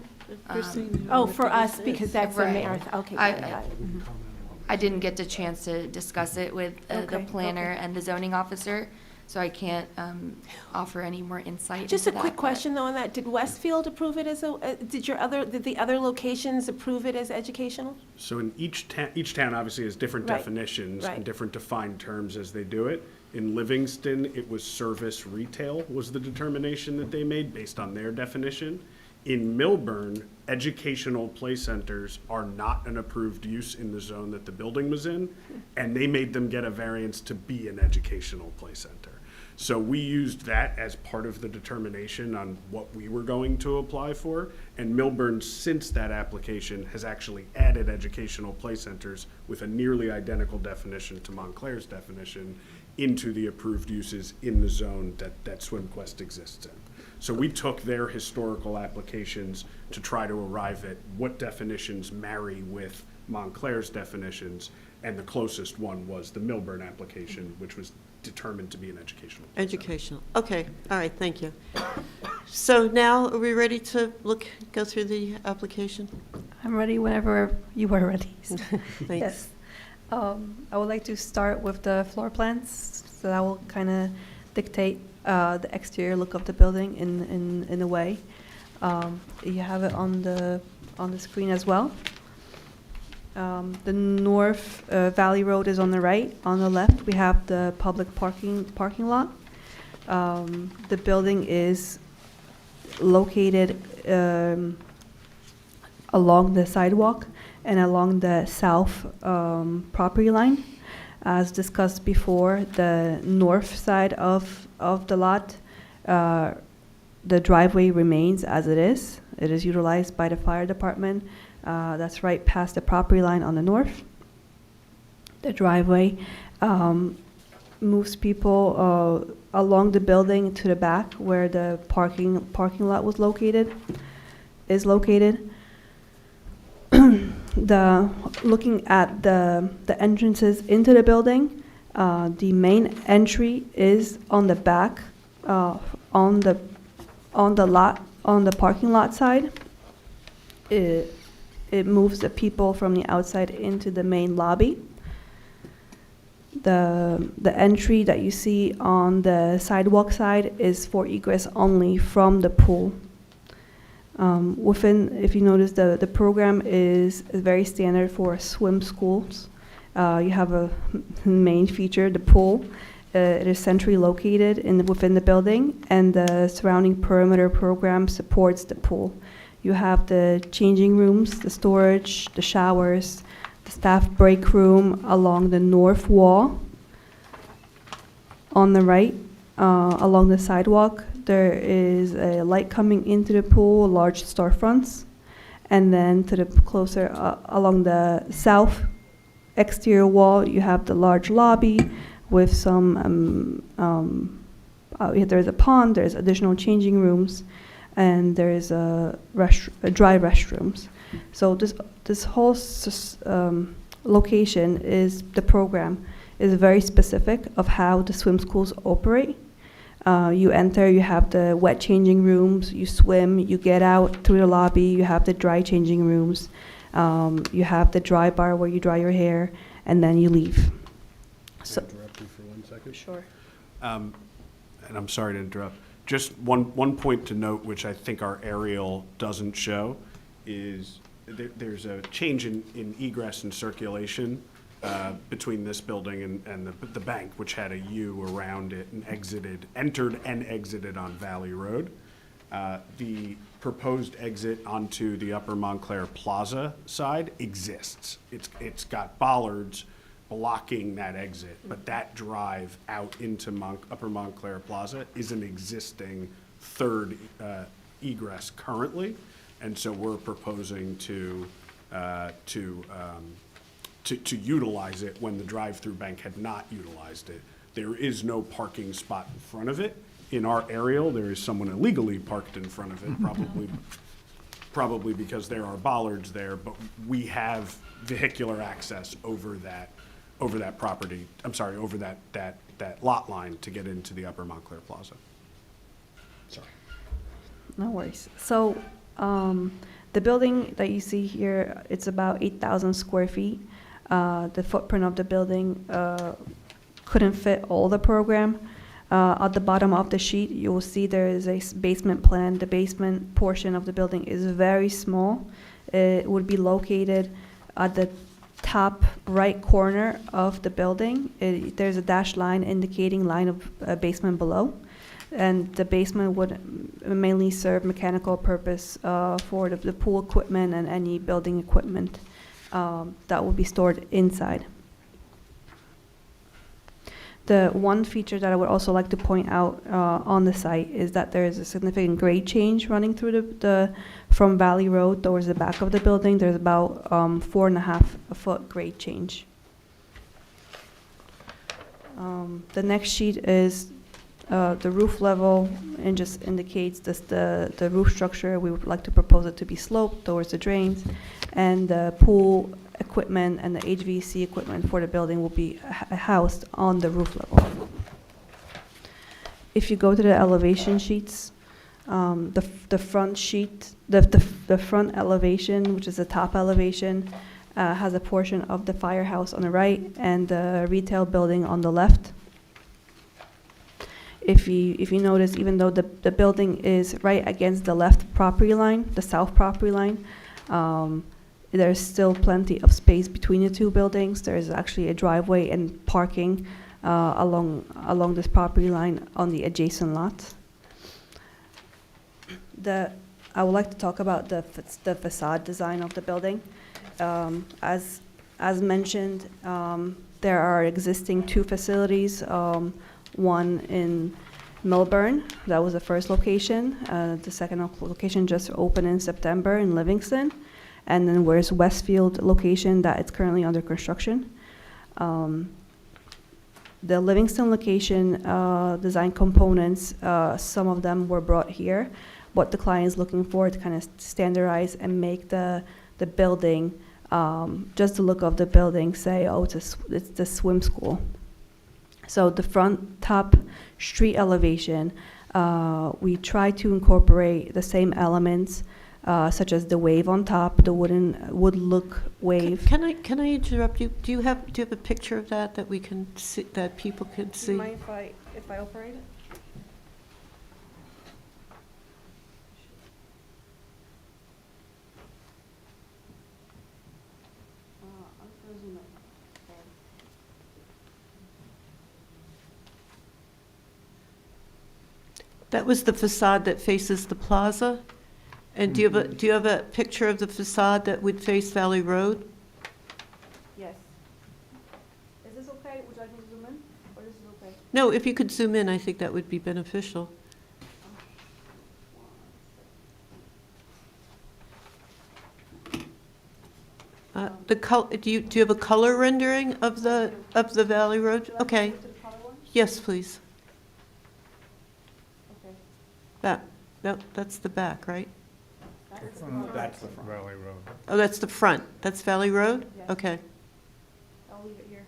Christine, Oh, what for did you us, say? because that's the Right. marathon, okay, I- got it, got it. I didn't get the chance to discuss it with the Okay, planner okay. and the zoning officer, so I can't offer any more insight Just a into quick that, but- question though on that, did Westfield approve it as did the other locations approve it as educational? So in each town obviously has different Right, definitions right. and different defined terms as they do it. In Livingston, it was service retail was the determination that they made based on their definition. In Milburn, educational play centers are not an approved use in the zone that the building was in, and they made them get a variance to be an educational play center. So we used that as part of the determination on what we were going to apply for. And Milburn, since that application, has actually added educational play centers with a nearly identical definition to Montclair's definition into the approved uses in the zone that SwimQuest exists in. So we took their historical applications to try to arrive at what definitions marry with Montclair's definitions, and the closest one was the Milburn application, which was determined to be an educational. Educational, okay, all right, thank you. So now, are we ready to go through the application? I'm ready whenever you are ready. Thanks. Yes. I would like to start with the floor plans, so that will kind of dictate the exterior look of the building in a way. You have it on the screen as well. The North Valley Road is on the right. On the left, we have the public parking lot. The building is located along the sidewalk and along the south property line. As discussed before, the north side of the lot, the driveway remains as it is. It is utilized by the fire department. That's right past the property line on the north. The driveway moves people along the building to the back where the parking lot was located. Looking at the entrances into the building, the main entry is on the back, on the parking lot side. It moves the people from the outside into the main lobby. The entry that you see on the sidewalk side is for egress only from the pool. If you notice, the program is very standard for swim schools. You have a main feature, the pool. It is centrally located within the building, and the surrounding perimeter program supports the pool. You have the changing rooms, the storage, the showers, the staff break room along the north wall. On the right, along the sidewalk, there is a light coming into the pool, large storefronts. And then to the closer, along the south exterior wall, you have the large lobby with some, there's a pond, there's additional changing rooms, and there's dry restrooms. So this whole location the program is very specific of how the swim schools operate. You enter, you have the wet changing rooms, you swim, you get out through the lobby, you have the dry changing rooms, you have the dry bar where you dry your hair, and then you leave. Can I interrupt you for 1 second? Sure. And I'm sorry to interrupt. Just one point to note, which I think our aerial doesn't show, is there's a change in egress and circulation between this building and the bank, which had a U around it and entered and exited on Valley Road. The proposed exit onto the Upper Montclair Plaza side exists. It's got bollards blocking that exit, but that drive out into Upper Montclair Plaza is an existing third egress currently, and so we're proposing to utilize it when the drive-through bank had not utilized it. There is no parking spot in front of it. In our aerial, there is someone illegally parked in front of it, probably because there are bollards there, but we have vehicular access over that property, over that lot line to get into the Upper Montclair Plaza. Sorry. No worries. So The building that you see here, it's about 8,000 square feet. The footprint of the building couldn't fit all the program. At the bottom of the sheet, you will see there is a basement plan. The basement portion of the building is very small. It would be located at the top right corner of the building. There's a dashed line indicating line of basement below. And the basement would mainly serve mechanical purpose for the pool equipment and any building equipment that will be stored inside. The one feature that I would also like to point out on the site is that there is a significant grade change running through from Valley Road towards the back of the building. There's about 4.5 foot grade change. The next sheet is the roof level, and just indicates the roof structure. We would like to propose it to be sloped towards the drains, and the pool equipment and the HVAC equipment for the building will be housed on the roof level. If you go to the elevation sheets, the front sheet, the front elevation, which is the top elevation, has a portion of the firehouse on the right and the retail building on the left. If you notice, even though the building is right against the left property line, the south property line, there's still plenty of space between the two buildings. There's actually a driveway and parking along this property line on the adjacent lot. I would like to talk about the facade design of the building. As mentioned, there are existing two facilities. One in Melbourne, that was the first location. The second location just opened in September in Livingston. And then there's Westfield location that is currently under construction. The Livingston location design components, some of them were brought here. What the client is looking for to kind of standardize and make the building, just the look of the building, say, oh, it's the swim school. So the front top street elevation, we try to incorporate the same elements, such as the wave on top, the wood look wave. Can I interrupt you? Do you have a picture of that we can see, that people can see? Do you mind if I operate it? That was the facade that faces the plaza? And do you have a picture of the facade that would face Valley Road? Yes. Is this okay? Would you like me to zoom in, or is this okay? No, if you could zoom in, I think that would be beneficial. Do you have a color rendering of the Valley Road? Okay. Yes, please. Okay. That's the back, right? That's the Valley Road. Oh, that's the front. That's Valley Road? Yeah. Okay. I'll leave it here.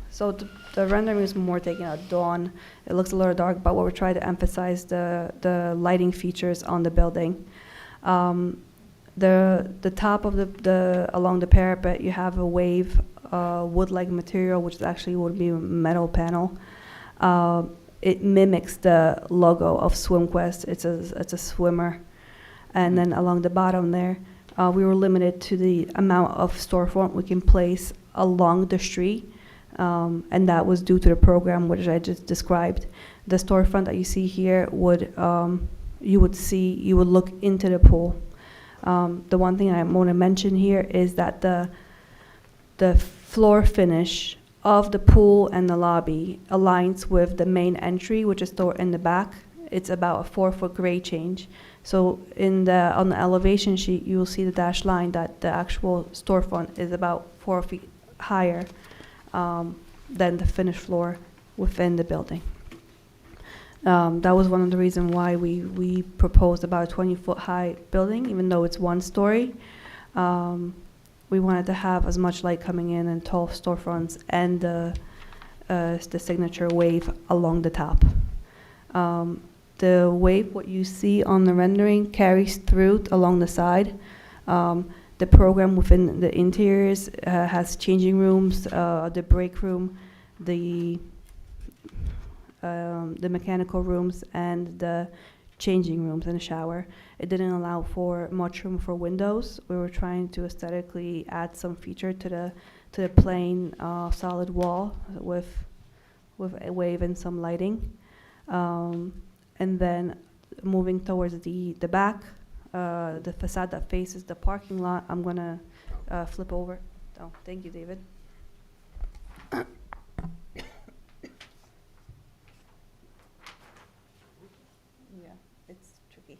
So the rendering is more taken at dawn. It looks a little dark, but what we're trying to emphasize the lighting features on the building. The top of the along the parapet, you have a wave wood-like material, which actually would be a metal panel. It mimics the logo of SwimQuest. It's a swimmer. And then along the bottom there, we were limited to the amount of storefront we can place along the street. And that was due to the program which I just described. The storefront that you see here you would look into the pool. The one thing I want to mention here is that the floor finish of the pool and the lobby aligns with the main entry, which is stored in the back. It's about a 4-foot grade change. So on the elevation sheet, you will see the dashed line that the actual storefront is about 4 feet higher than the finished floor within the building. That was one of the reasons why we proposed about a 20-foot high building, even though it's one story. We wanted to have as much light coming in and tall storefronts and the signature wave along the top. the wave, what you see on the rendering, carries through along the side. The program within the interiors has changing rooms, the break room, the mechanical rooms, and the changing rooms and a shower. It didn't allow for much room for windows. We were trying to aesthetically add some feature to the plain solid wall with a wave and some lighting. And then moving towards the back, the facade that faces the parking lot, I'm gonna flip over. Oh, thank you, David. Yeah, it's tricky.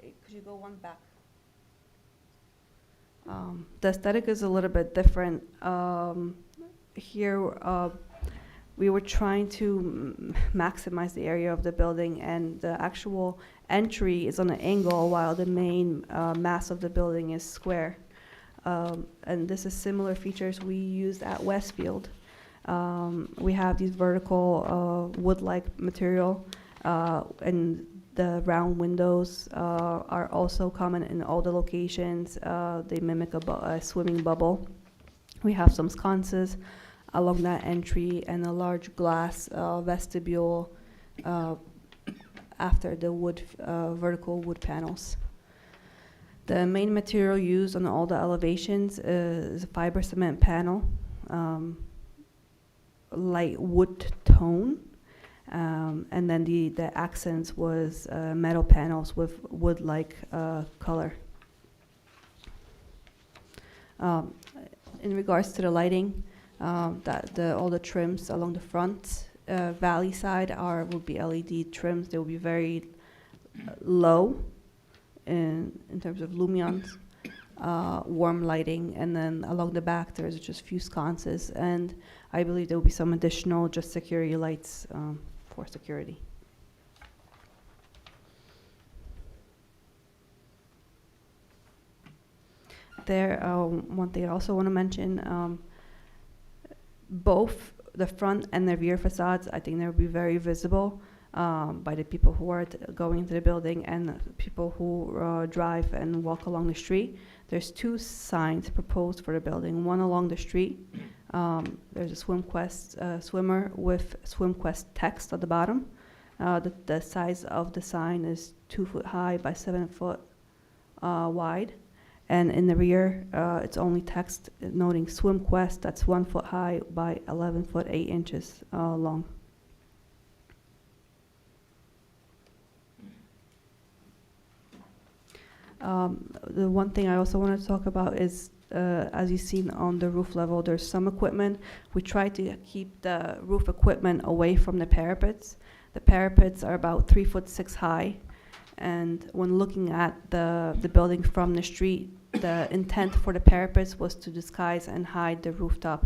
Could you go one back? The aesthetic is a little bit different. Here, we were trying to maximize the area of the building, and the actual entry is on an angle while the main mass of the building is square. And this is similar features we used at Westfield. We have these vertical wood-like material, and the round windows are also common in all the locations. They mimic a swimming bubble. We have some sconces along that entry and a large glass vestibule after the vertical wood panels. The main material used on all the elevations is a fiber cement panel, light wood tone, and then the accents was metal panels with wood-like color. In regards to the lighting, all the trims along the front valley side will be LED trims. They will be very low in terms of lumens, warm lighting, and then along the back there's just few sconces, and I believe there will be some additional just security lights for security. There, one thing I also want to mention, both the front and the rear facades, I think they will be very visible by the people who are going into the building and the people who drive and walk along the street. There's 2 signs proposed for the building. One along the street, there's a SwimQuest swimmer with SwimQuest text at the bottom. The size of the sign is 2 foot high by 7 foot wide. And in the rear, it's only text noting SwimQuest, that's 1 foot high by 11 foot 8 inches long. The one thing I also want to talk about is, as you've seen on the roof level, there's some equipment. We try to keep the roof equipment away from the parapets. The parapets are about 3 foot 6 high. And when looking at the building from the street, the intent for the parapets was to disguise and hide the rooftop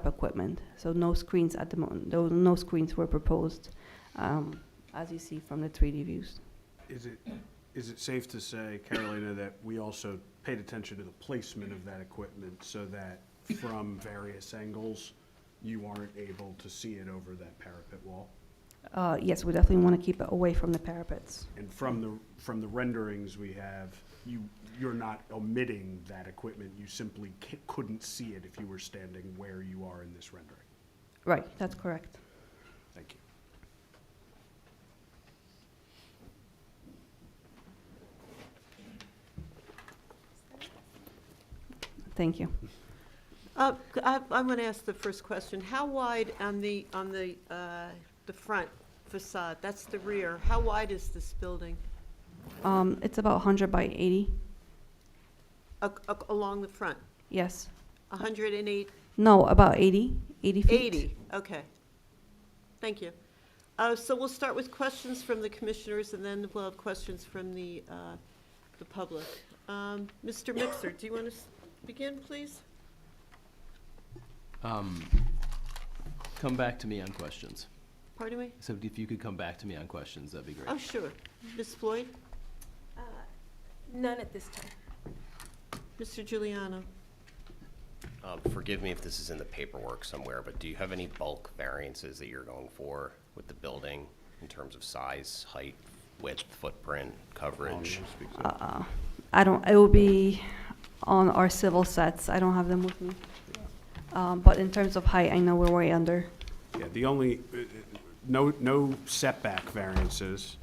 equipment. So no screens at the moment. No screens were proposed, as you see from the 3D views. Is it safe to say, Carolina, that we also paid attention to the placement of that equipment so that from various angles you aren't able to see it over that parapet wall? Yes, we definitely want to keep it away from the parapets. And from the renderings we have, you're not omitting that equipment. You simply couldn't see it if you were standing where you are in this rendering. Right, that's correct. Thank you. Thank you. I'm going to ask the first question. How wide on the front facade? That's the rear. How wide is this building? It's about 100 by 80. Along the front? Yes. 108? No, about 80 feet. 80, okay. Thank you. So we'll start with questions from the commissioners, and then we'll have questions from the public. Mr. Mixer, do you want to begin, please? Come back to me on questions. Pardon me? So if you could come back to me on questions, that'd be great. Oh, sure. Ms. Floyd? None at this time. Mr. Giuliano? Forgive me if this is in the paperwork somewhere, but do you have any bulk variances that you're going for with the building in terms of size, height, width, footprint, coverage? I don't, it will be on our civil sets. I don't have them with me. But in terms of height, I know we're way under. Yeah, the only, no setback variances.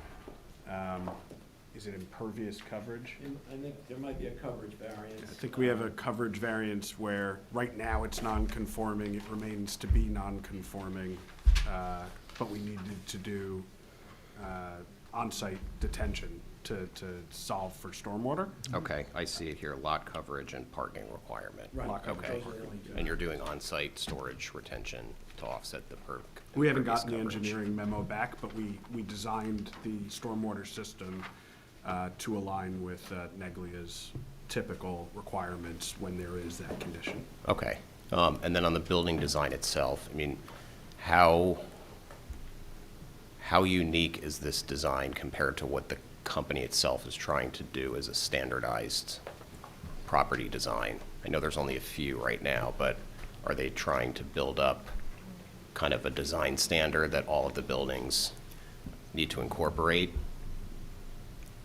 Is it impervious coverage? I think there might be a coverage variance. I think we have a coverage variance where right now it's non-conforming, it remains to be non-conforming, but we needed to do on-site detention to solve for stormwater. Okay, I see it here, lot coverage and parking requirement. Right. Lot coverage Okay, and parking. and you're doing on-site storage retention to offset the We haven't impervious gotten the coverage. engineering memo back, but we designed the stormwater system to align with Neglia's typical requirements when there is that condition. Okay, and then on the building design itself, I mean, how unique is this design compared to what the company itself is trying to do as a standardized property design? I know there's only a few right now, but are they trying to build up kind of a design standard that all of the buildings need to incorporate?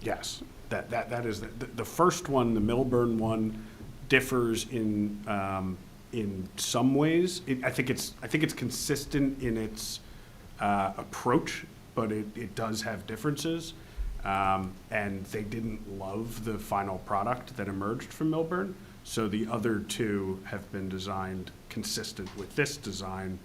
Yes, that is, the first one, the Milburn one, differs in some ways. I think it's consistent in its approach, but it does have differences. And they didn't love the final product that emerged from Milburn. So the other two have been designed consistent with this design.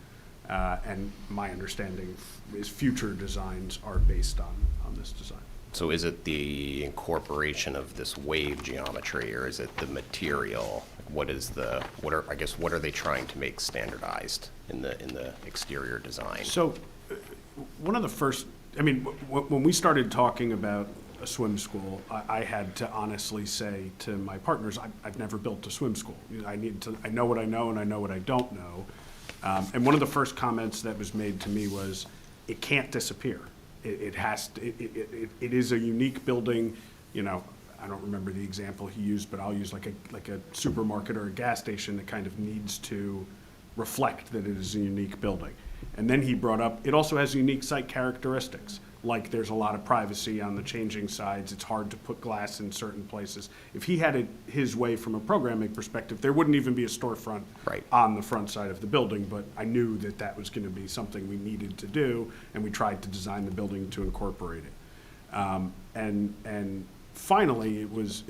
And my understanding is future designs are based on this design. So is it the incorporation of this wave geometry, or is it the material? What are they trying to make standardized in the exterior design? So, one of the first, I mean, when we started talking about a swim school, I had to honestly say to my partners, I've never built a swim school. I know what I know and I know what I don't know. And one of the first comments that was made to me was, it can't disappear. It is a unique building. You know, I don't remember the example he used, but I'll use like a supermarket or a gas station that kind of needs to reflect that it is a unique building. And then he brought up, it also has unique site characteristics, like there's a lot of privacy on the changing sides. It's hard to put glass in certain places. If he had it his way from a programming perspective, there wouldn't even be a storefront on the front side of the building, but I knew that that was going to be something we needed to do, and we tried to design the building to incorporate it. And finally, it was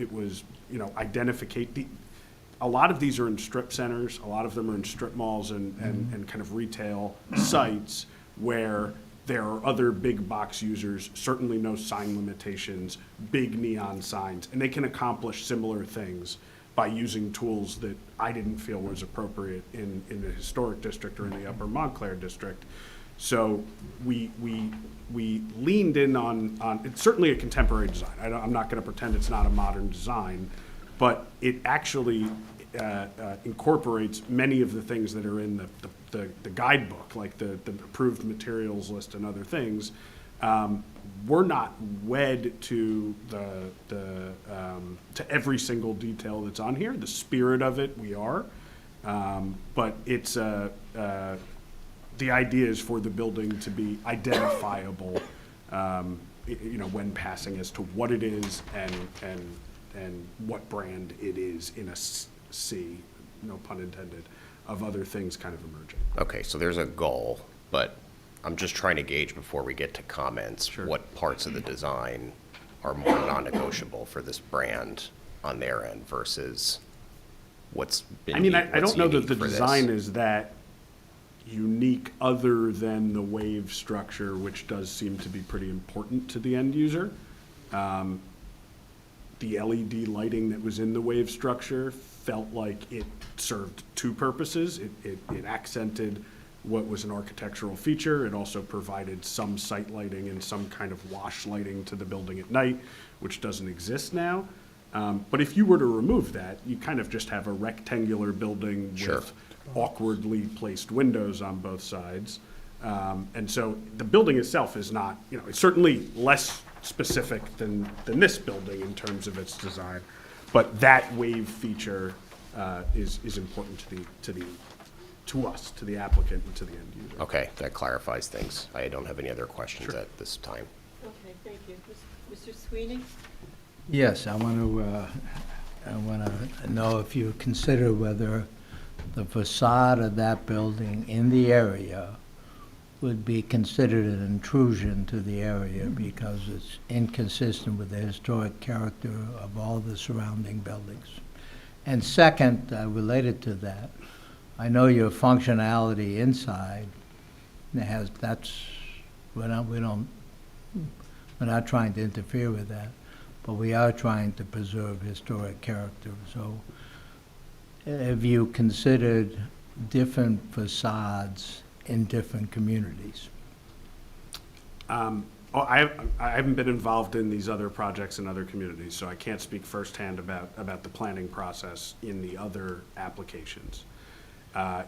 a lot of these are in strip centers, a lot of them are in strip malls and kind of retail sites where there are other big box users, certainly no sign limitations, big neon signs, and they can accomplish similar things by using tools that I didn't feel was appropriate in the historic district or in the upper Montclair district. So we leaned in on it's certainly a contemporary design. I'm not going to pretend it's not a modern design, but it actually incorporates many of the things that are in the guidebook, like the approved materials list and other things. We're not wed to to every single detail that's on here. The spirit of it, we are, but it's the idea is for the building to be identifiable, when passing as to what it is and what brand it is in a sea, no pun intended, of other things kind of emerging. Okay, so there's a goal, but I'm just trying to gauge before we get to comments, what parts of the design are more non-negotiable for this brand on their end versus what's been I don't know that the for this. design is that unique other than the wave structure, which does seem to be pretty important to the end user. The LED lighting that was in the wave structure felt like it served two purposes. It accented what was an architectural feature. It also provided some site lighting and some kind of wash lighting to the building at night, which doesn't exist now. But if you were to remove that, you kind of just have a rectangular building with awkwardly placed windows on both sides. And so the building itself is not, it's certainly less specific than this building in terms of its design. But that wave feature is important to us, to the applicant, and to the end user. Okay, that clarifies things. I don't have any other questions at this time. Okay, thank you. Mr. Sweeney? Yes, I want to know if you consider whether the facade of that building in the area would be considered an intrusion to the area because it's inconsistent with the historic character of all the surrounding buildings. And second, related to that, I know your functionality inside we're not trying to interfere with that, but we are trying to preserve historic character. So have you considered different facades in different communities? I haven't been involved in these other projects in other communities, so I can't speak firsthand about the planning process in the other applications.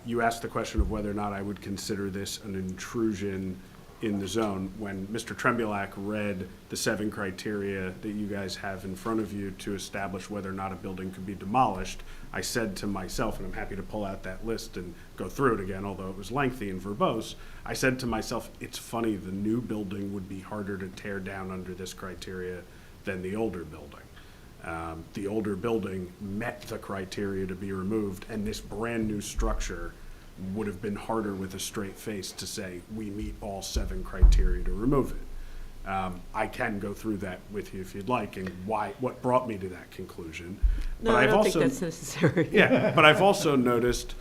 You asked the question of whether or not I would consider this an intrusion in the zone. When Mr. Trembulac read the 7 criteria that you guys have in front of you to establish whether or not a building could be demolished, I said to myself, and I'm happy to pull out that list and go through it again, although it was lengthy and verbose, I said to myself, it's funny, the new building would be harder to tear down under this criteria than the older building. The older building met the criteria to be removed, and this brand-new structure would have been harder with a straight face to say, we meet all 7 criteria to remove it. I can go through that with you if you'd like, and what brought me to that conclusion. No, But I I've don't also, think that's necessary. Yeah, but I've also noticed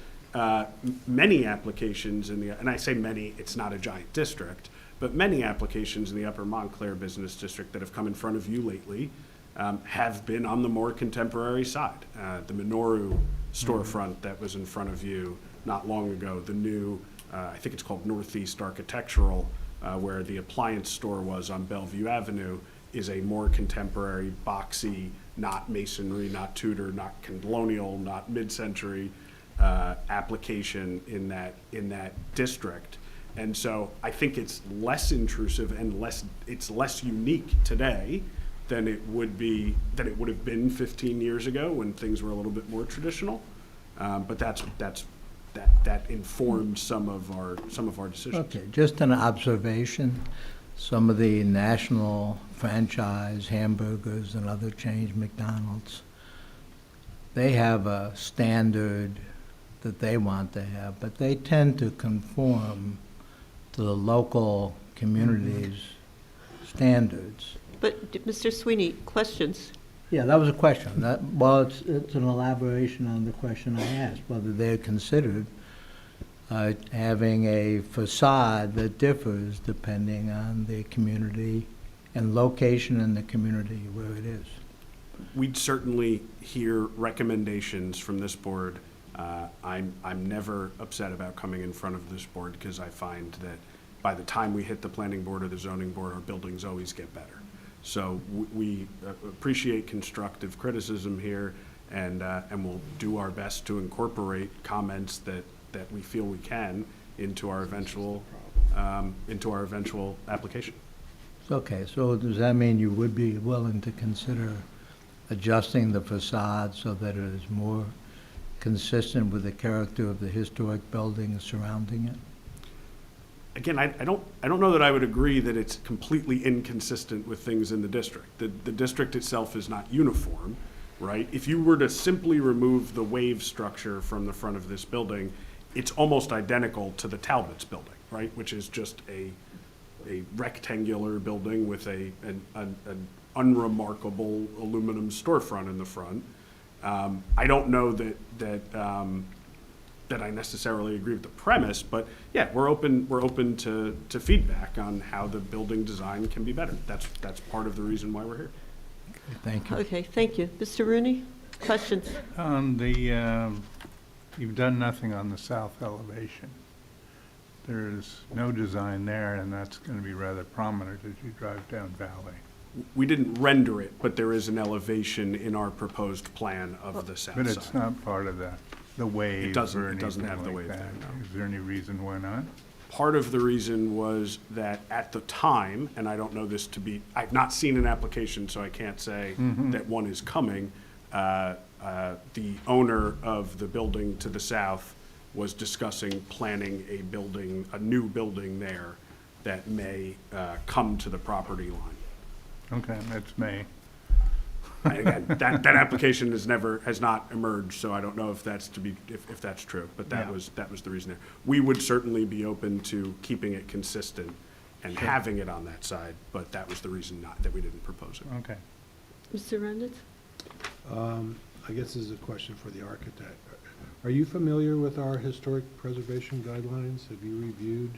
many applications and I say many, it's not a giant district, but many applications in the Upper Montclair Business District that have come in front of you lately have been on the more contemporary side. The Minoru storefront that was in front of you not long ago, the new, I think it's called Northeast Architectural, where the appliance store was on Bellevue Avenue, is a more contemporary, boxy, not masonry, not Tudor, not colonial, not mid-century application in that district. And so I think it's less intrusive and it's less unique today than it would have been 15 years ago when things were a little bit more traditional. But that informed some of our decisions. Okay, just an observation. Some of the national franchise hamburgers and other chains, McDonald's, they have a standard that they want to have, but they tend to conform to the local community's standards. But, Mr. Sweeney, questions? Yeah, that was a question. Well, it's an elaboration on the question I asked, whether they're considered having a facade that differs depending on the community and location in the community where it is. We'd certainly hear recommendations from this board. I'm never upset about coming in front of this board because I find that by the time we hit the planning board or the zoning board, our buildings always get better. So we appreciate constructive criticism here, and we'll do our best to incorporate comments that we feel we can into our eventual application. Okay, so does that mean you would be willing to consider adjusting the facade so that it is more consistent with the character of the historic buildings surrounding it? Again, I don't know that I would agree that it's completely inconsistent with things in the district. The district itself is not uniform, right? If you were to simply remove the wave structure from the front of this building, it's almost identical to the Talbot's building, right? Which is just a rectangular building with an unremarkable aluminum storefront in the front. I don't know that I necessarily agree with the premise, but yeah, we're open to feedback on how the building design can be better. That's part of the reason why we're here. Okay, thank you. Okay, thank you. Mr. Rooney, questions? On the, you've done nothing on the south elevation. There's no design there, and that's going to be rather prominent as you drive down Valley. We didn't render it, but there is an elevation in our proposed plan of the south side. But it's not part of the wave It doesn't or anything have the like wave that. there, no. Is there any reason why not? Part of the reason was that at the time, and I don't know this to be, I've not seen an application, so I can't say that one is coming. the owner of the building to the south was discussing planning a new building there that may come to the property line. Okay, that's me. Again, that application has not emerged, so I don't know if that's if that's true, but that was the reason there. We would certainly be open to keeping it consistent and having it on that side, but that was the reason that we didn't propose it. Okay. Mr. Renditz? I guess this is a question for the architect. Are you familiar with our historic preservation guidelines? Have you reviewed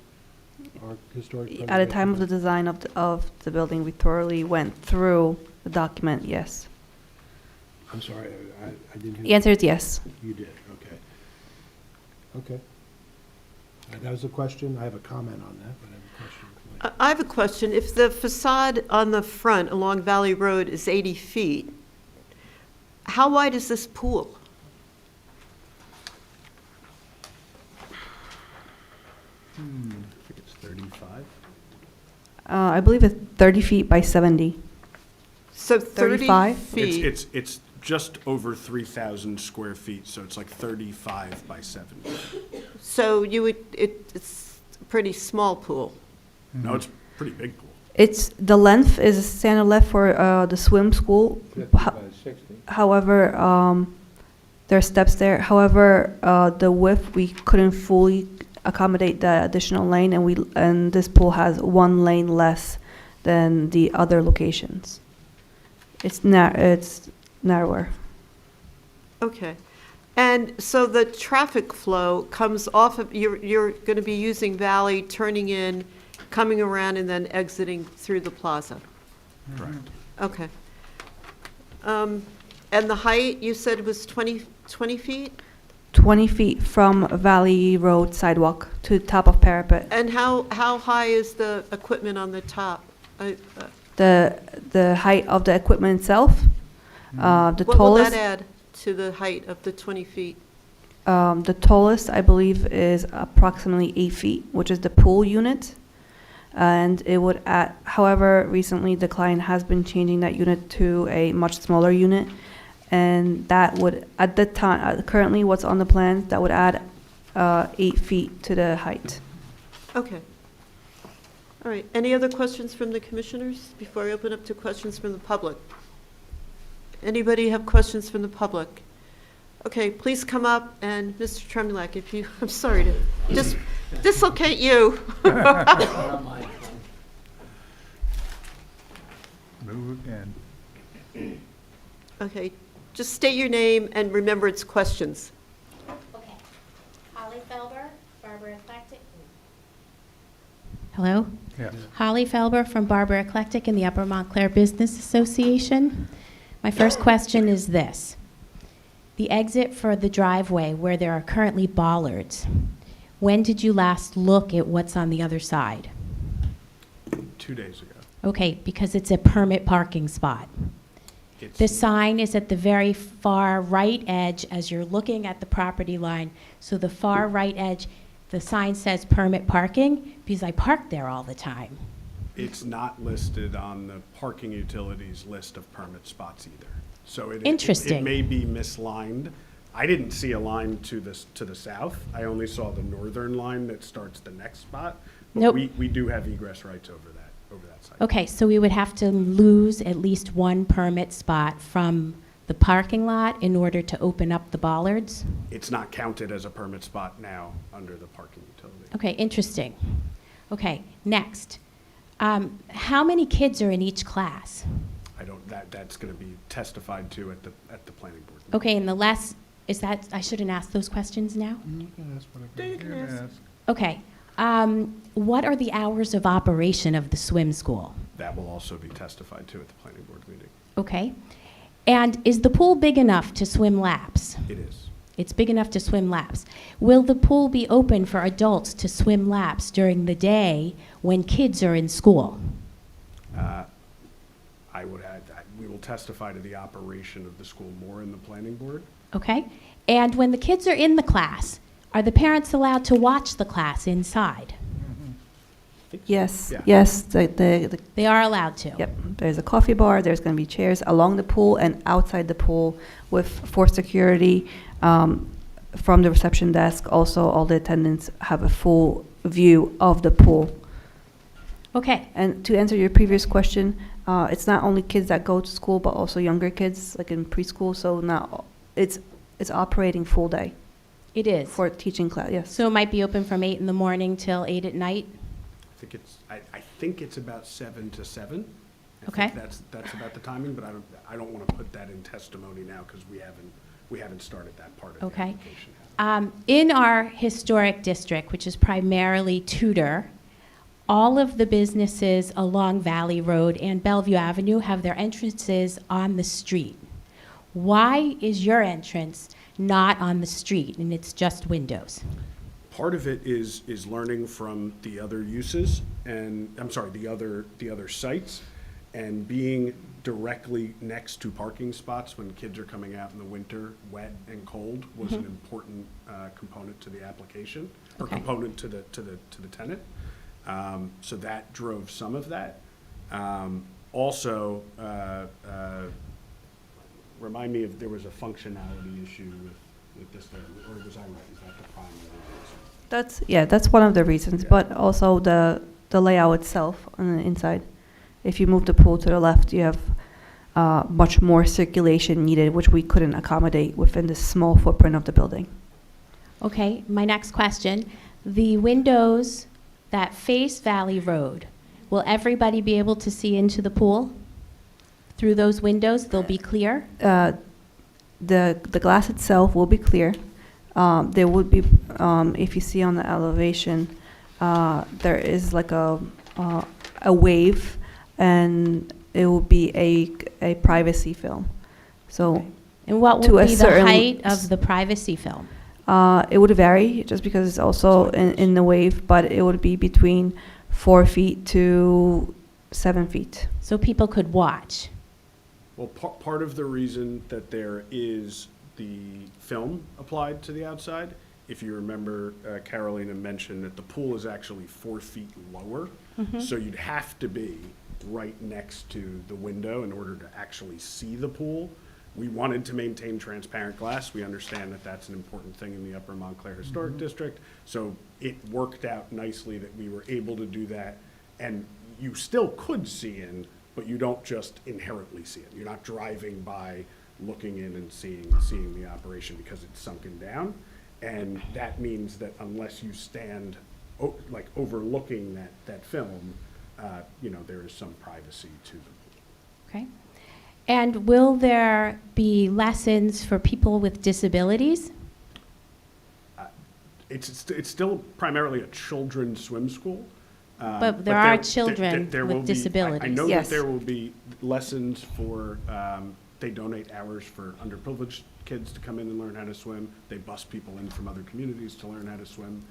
our historic preservation? At the time of the design of the building, we thoroughly went through the document, yes. I'm sorry, I didn't hear. The answer is yes. You did, okay. Okay. That was a question. I have a comment on that, but I have a question. I have a question. If the facade on the front along Valley Road is 80 feet, how wide is this pool? I think it's 35. I believe it's 30 feet by 70. So 30 35? feet. It's just over 3,000 square feet, so it's like 35 by 70. So it's a pretty small pool. No, it's a pretty big pool. It's, the length is standard length for the swim school. 50 by 60. However, there are steps there. However, the width, we couldn't fully accommodate the additional lane, and this pool has one lane less than the other locations. It's narrower. Okay. And so the traffic flow comes off of, you're going to be using Valley, turning in, coming around, and then exiting through the plaza? Correct. Okay. And the height, you said was 20 feet? 20 feet from Valley Road sidewalk to top of parapet. And how high is the equipment on the top? The height of the equipment itself, the What will tallest. that add to the height of the 20 feet? The tallest, I believe, is approximately 8 feet, which is the pool unit. And it would add, however, recently the client has been changing that unit to a much smaller unit. And that would, at the time, currently what's on the plan, that would add 8 feet to the height. Okay. All right. Any other questions from the commissioners before I open up to questions from the public? Anybody have questions from the public? Okay, please come up, and Mr. Tremlak, if you, I'm sorry to just dislocate you. Move again. Okay, just state your name and remember it's questions. Okay. Holly Felber, Barber Eclectic. Hello? Yeah. Holly Felber from Barber Eclectic and the Upper Montclair Business Association. My first question is this. The exit for the driveway where there are currently bollards, when did you last look at what's on the other side? 2 days ago. Okay, because it's a permit parking spot. The sign is at the very far right edge as you're looking at the property line. So the far right edge, the sign says permit parking because I park there all the time. It's not listed on the parking utilities list of permit spots either. So it Interesting. It may be mislined. I didn't see a line to the south. I only saw the northern line that starts the next spot. But Nope. we do have egress rights over that site. Okay, so we would have to lose at least one permit spot from the parking lot in order to open up the bollards? It's not counted as a permit spot now under the parking utility. Okay, interesting. Okay, next. How many kids are in each class? I don't, that's gonna be testified to at the planning board. Okay, and the less, is that, I shouldn't ask those questions now? You can ask whatever you can ask. Okay. What are the hours of operation of the swim school? That will also be testified to at the planning board meeting. Okay. And is the pool big enough to swim laps? It is. It's big enough to swim laps. Will the pool be open for adults to swim laps during the day when kids are in school? I would add that we will testify to the operation of the school more in the planning board. Okay. And when the kids are in the class, are the parents allowed to watch the class inside? Yes, Yeah. yes, They are allowed to? Yep, There's a coffee bar, there's going to be chairs along the pool and outside the pool with for security. From the reception desk, also all the attendants have a full view of the pool. Okay. And to answer your previous question, it's not only kids that go to school, but also younger kids, like in preschool. So now it's operating full day. It is. For teaching class, yes. So it might be open from 8 in the morning till 8 at night? I think it's about 7 to 7. I Okay. think that's about the timing, but I don't want to put that in testimony now because we haven't started that part of the Okay. application. In our historic district, which is primarily Tudor, all of the businesses along Valley Road and Bellevue Avenue have their entrances on the street. Why is your entrance not on the street and it's just windows? Part of it is learning from the other uses and, the other sites, and being directly next to parking spots when kids are coming out in the winter, wet and cold, was an important component to the application, or component to the tenant. So that drove some of that. Also, remind me if there was a functionality issue with this, or was I right? Is that the primary reason? That's one of the reasons, but also the layout itself on the inside. If you move the pool to the left, you have much more circulation needed, which we couldn't accommodate within this small footprint of the building. Okay, my next question. The windows that face Valley Road, will everybody be able to see into the pool? Through those windows, they'll be clear? The glass itself will be clear. There would be, if you see on the elevation, there is like a wave, and it will be a privacy film. So, And what to would a be the certain height of the privacy film? It would vary just because it's also in the wave, but it would be between 4 feet to 7 feet. So people could watch. Well, part of the reason that there is the film applied to the outside, if you remember, Carolina mentioned that the pool is actually 4 feet lower. So you'd have to be right next to the window in order to actually see the pool. We wanted to maintain transparent glass. We understand that that's an important thing in the Upper Montclair Historic District. So it worked out nicely that we were able to do that. And you still could see in, but you don't just inherently see it. You're not driving by, looking in and seeing the operation because it's sunken down. And that means that unless you stand like overlooking that film, there is some privacy to them. Okay. And will there be lessons for people with disabilities? It's still primarily a children's swim school. But there are children with disabilities. I know Yes. that there will be lessons for, they donate hours for underprivileged kids to come in and learn how to swim. They bus people in from other communities to learn how to swim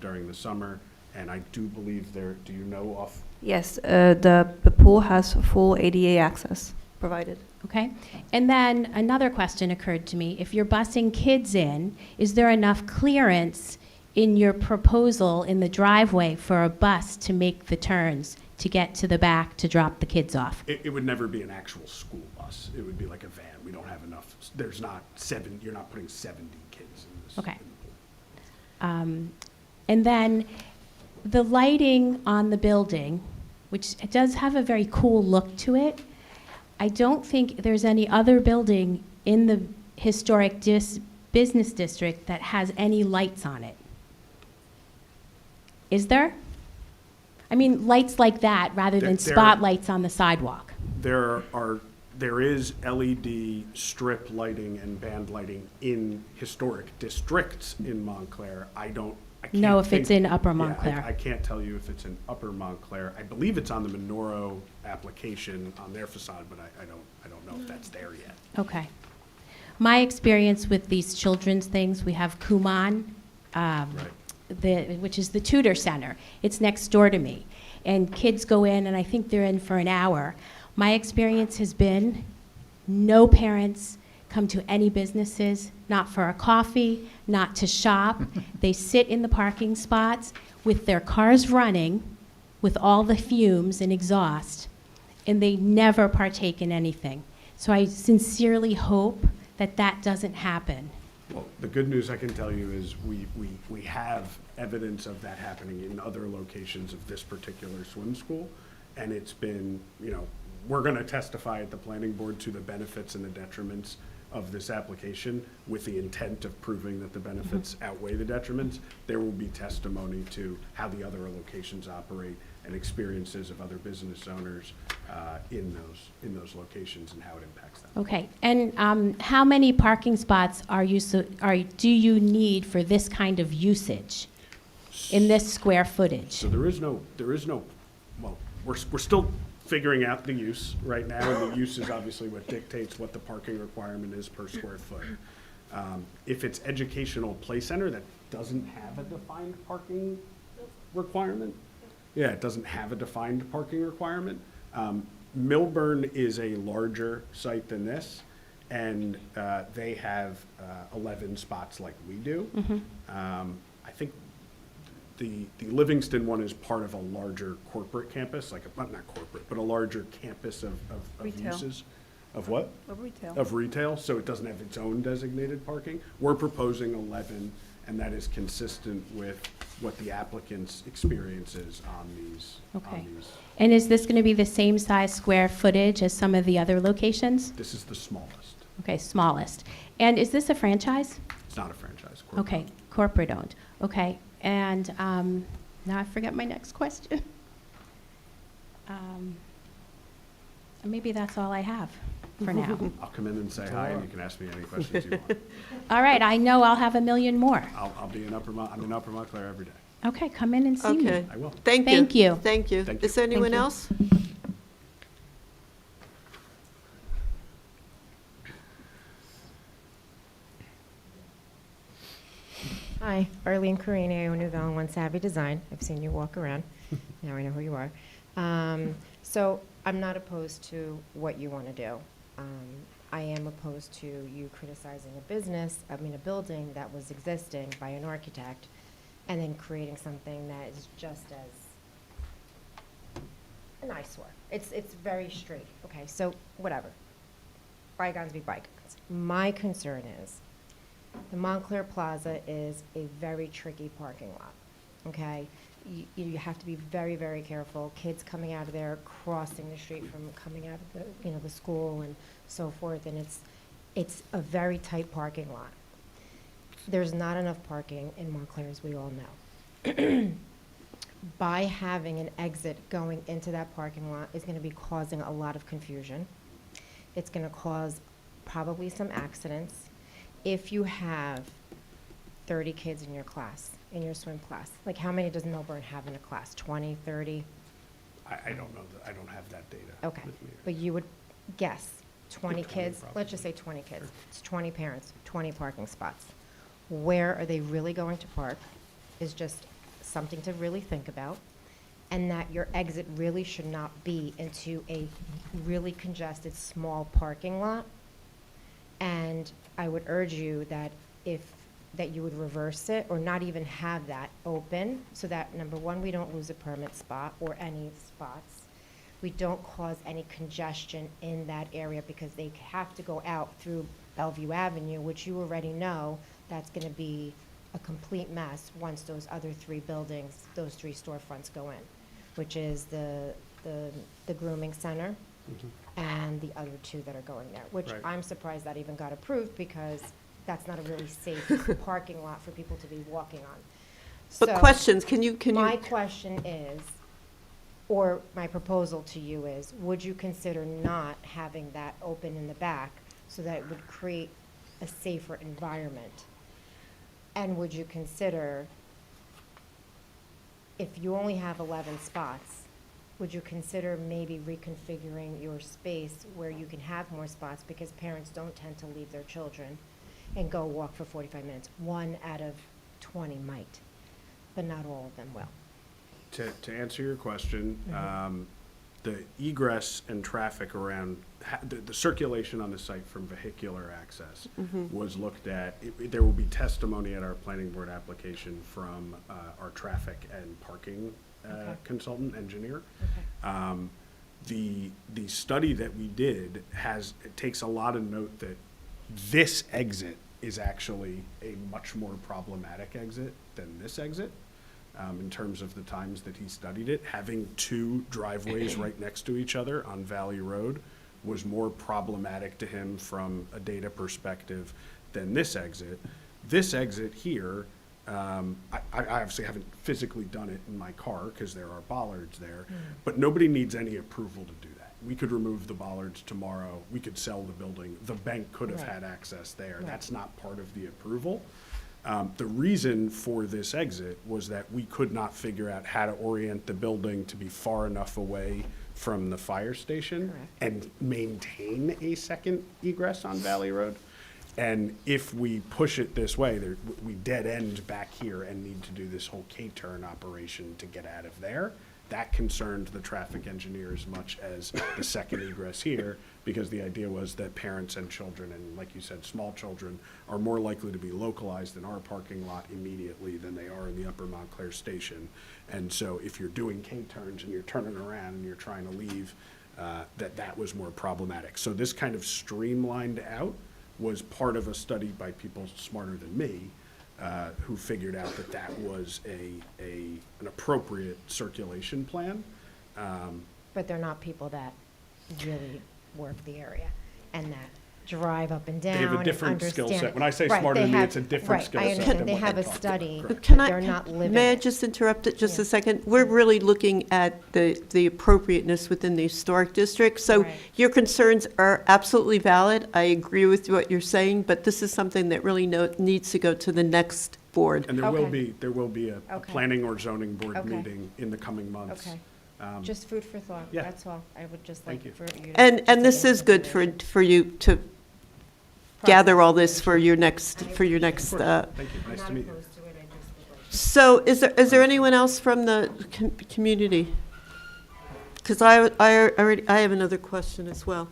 during the summer. And I do believe do you know off? Yes, the pool has full ADA access provided. Okay. And then another question occurred to me. If you're busing kids in, is there enough clearance in your proposal in the driveway for a bus to make the turns to get to the back to drop the kids off? It would never be an actual school bus. It would be like a van. We don't have enough. There's not you're not putting 70 kids in this. Okay. And then the lighting on the building, which it does have a very cool look to it, I don't think there's any other building in the historic business district that has any lights on it. Is there? I mean, lights like that rather than spotlights on the sidewalk. There is LED strip lighting and band lighting in historic districts in Montclair. I can't know if it's think- in Upper yeah, Montclair. I can't tell you if it's in Upper Montclair. I believe it's on the Monoro application on their facade, but I don't know if that's there yet. Okay. My experience with these children's things, we have Kumon, which is the Tudor Center. It's next door to me. And kids go in, and I think they're in for an hour. My experience has been no parents come to any businesses, not for a coffee, not to shop. They sit in the parking spots with their cars running with all the fumes and exhaust, and they never partake in anything. So I sincerely hope that that doesn't happen. Well, the good news I can tell you is we have evidence of that happening in other locations of this particular swim school. And it's been, you know, we're going to testify at the planning board to the benefits and the detriments of this application with the intent of proving that the benefits outweigh the detriments. There will be testimony to how the other locations operate and experiences of other business owners in those locations and how it impacts them. Okay, and how many parking spots do you need for this kind of usage in this square footage? So there is no, well, we're still figuring out the use right now, and the use is obviously what dictates what the parking requirement is per square foot. If it's educational play center, that doesn't have a defined parking requirement. Yeah, it doesn't have a defined parking requirement. Milburn is a larger site than this, and they have 11 spots like we do. I think the Livingston one is part of a larger corporate campus, like not corporate, but a larger campus of Retail. uses. Of what? Of retail. Of retail, so it doesn't have its own designated parking. We're proposing 11, and that is consistent with what the applicant's experience is on these. Okay. And is this going to be the same size square footage as some of the other locations? This is the smallest. Okay, smallest. And is this a franchise? It's not a franchise. Corporate. Okay, corporate owned. Okay, and now I forget my next question. Maybe that's all I have for now. I'll come in and say hi, and you can ask me any questions you want. All right, I know I'll have a million more. I'll be in I'm in Upper Montclair every day. Okay, come in and see me. Okay. I will. Thank you. Thank you. Thank you. Thank you. Is there anyone Thank you. else? Hi, Arlene Carrini, I own New Valley One Savvy Design. I've seen you walk around. Now I know who you are. So I'm not opposed to what you want to do. I am opposed to you criticizing a building that was existing by an architect and then creating something that is just as an eyesore. It's very straight. Okay, so whatever. Bygones be bygones. My concern is the Montclair Plaza is a very tricky parking lot, okay? You have to be very, very careful. Kids coming out of there, crossing the street from coming out of the school and so forth, and it's a very tight parking lot. There's not enough parking in Montclair, as we all know. By having an exit going into that parking lot is gonna be causing a lot of confusion. It's gonna cause probably some accidents. If you have 30 kids in your class, in your swim class, like how many does Milburn have in a class? 20, 30? I don't know, I don't have that data. Okay, with me. but you would guess 20 20 kids, probably. let's just say 20 kids. It's 20 parents, 20 parking spots. Where are they really going to park is just something to really think about. And that your exit really should not be into a really congested, small parking lot. And I would urge you that that you would reverse it or not even have that open so that, number one, we don't lose a permit spot or any spots. We don't cause any congestion in that area because they have to go out through Bellevue Avenue, which you already know that's going to be a complete mess once those other three buildings, those three storefronts go in, which is the grooming center and the other two that are going there, which Right. I'm surprised that even got approved because that's not a really safe parking lot for people to be walking on. But So, questions, can you? My question is, or my proposal to you is, would you consider not having that open in the back so that it would create a safer environment? And would you consider, if you only have 11 spots, would you consider maybe reconfiguring your space where you can have more spots because parents don't tend to leave their children and go walk for 45 minutes? 1 out of 20 might, but not all of them will. To answer your question, the egress and traffic around, the circulation on the site from vehicular access was looked at. There will be testimony at our planning board application from our traffic and parking consultant, engineer. The study that we did it takes a lot of note that this exit is actually a much more problematic exit than this exit. In terms of the times that he studied it, having two driveways right next to each other on Valley Road was more problematic to him from a data perspective than this exit. This exit here, I obviously haven't physically done it in my car because there are bollards there, but nobody needs any approval to do that. We could remove the bollards tomorrow. We could sell the building. The bank could have had access there. That's not part of the approval. The reason for this exit was that we could not figure out how to orient the building to be far enough away from the fire station and maintain a second egress on Valley Road. And if we push it this way, we dead end back here and need to do this whole K-turn operation to get out of there. That concerned the traffic engineer as much as the second egress here, because the idea was that parents and children, and like you said, small children, are more likely to be localized in our parking lot immediately than they are in the Upper Montclair station. And so if you're doing K-turns and you're turning around and you're trying to leave, that was more problematic. So this kind of streamlined out was part of a study by people smarter than me, who figured out that was an appropriate circulation plan. But they're not people that really work the area and that drive up and down. They have a different skill set. When I say smarter than me, it's a different skill set. I understand. They have a study, but Can they're not living may I it. just interrupt it just a second? We're really looking at the appropriateness within the historic district. So Right. your concerns are absolutely valid. I agree with what you're saying, but this is something that really needs to go to the next board. And there will be a Okay. planning or zoning board Okay. meeting in the coming months. Okay. Just food for thought, yeah. that's all. I would just like Thank you. for you to. And just this take is into good consideration. for you to gather all this for your next, Of course. Thank you. I'm Nice not to meet you. opposed to it, I just would like. So is there anyone else from the community? Because I have another question as well.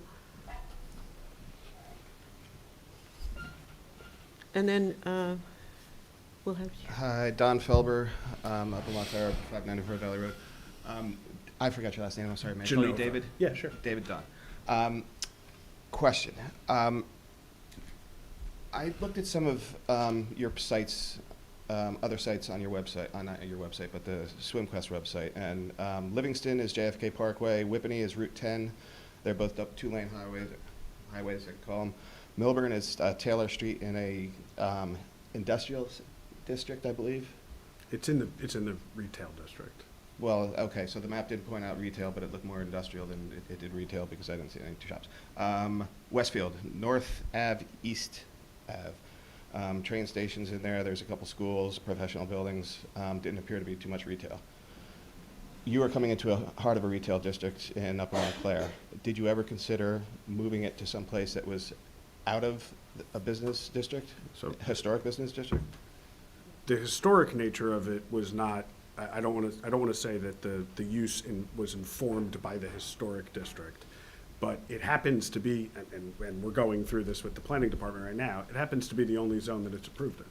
And then we'll have you. Hi, Don Felber, up in Montclair, 594 Valley Road. I forgot your last name, I'm sorry, may I call you Genova. David? Yeah, sure. David Don. Question. I looked at some of your sites, other sites on your website, not your website, but the SwimQuest website. And Livingston is JFK Parkway, Whippany is Route 10. They're both up two-lane highways, I could call them. Milburn is Taylor Street in a industrial district, I believe. It's in the retail district. Well, okay, so the map didn't point out retail, but it looked more industrial than it did retail because I didn't see any two shops. Westfield, North Ave, East Ave. Train stations in there, there's a couple schools, professional buildings, didn't appear to be too much retail. You are coming into a heart of a retail district in Upper Montclair. Did you ever consider moving it to some place that was out of a business district, historic business district? The historic nature of it was not, I don't want to say that the use was informed by the historic district, but it happens to be, and we're going through this with the planning department right now, it happens to be the only zone that it's approved in.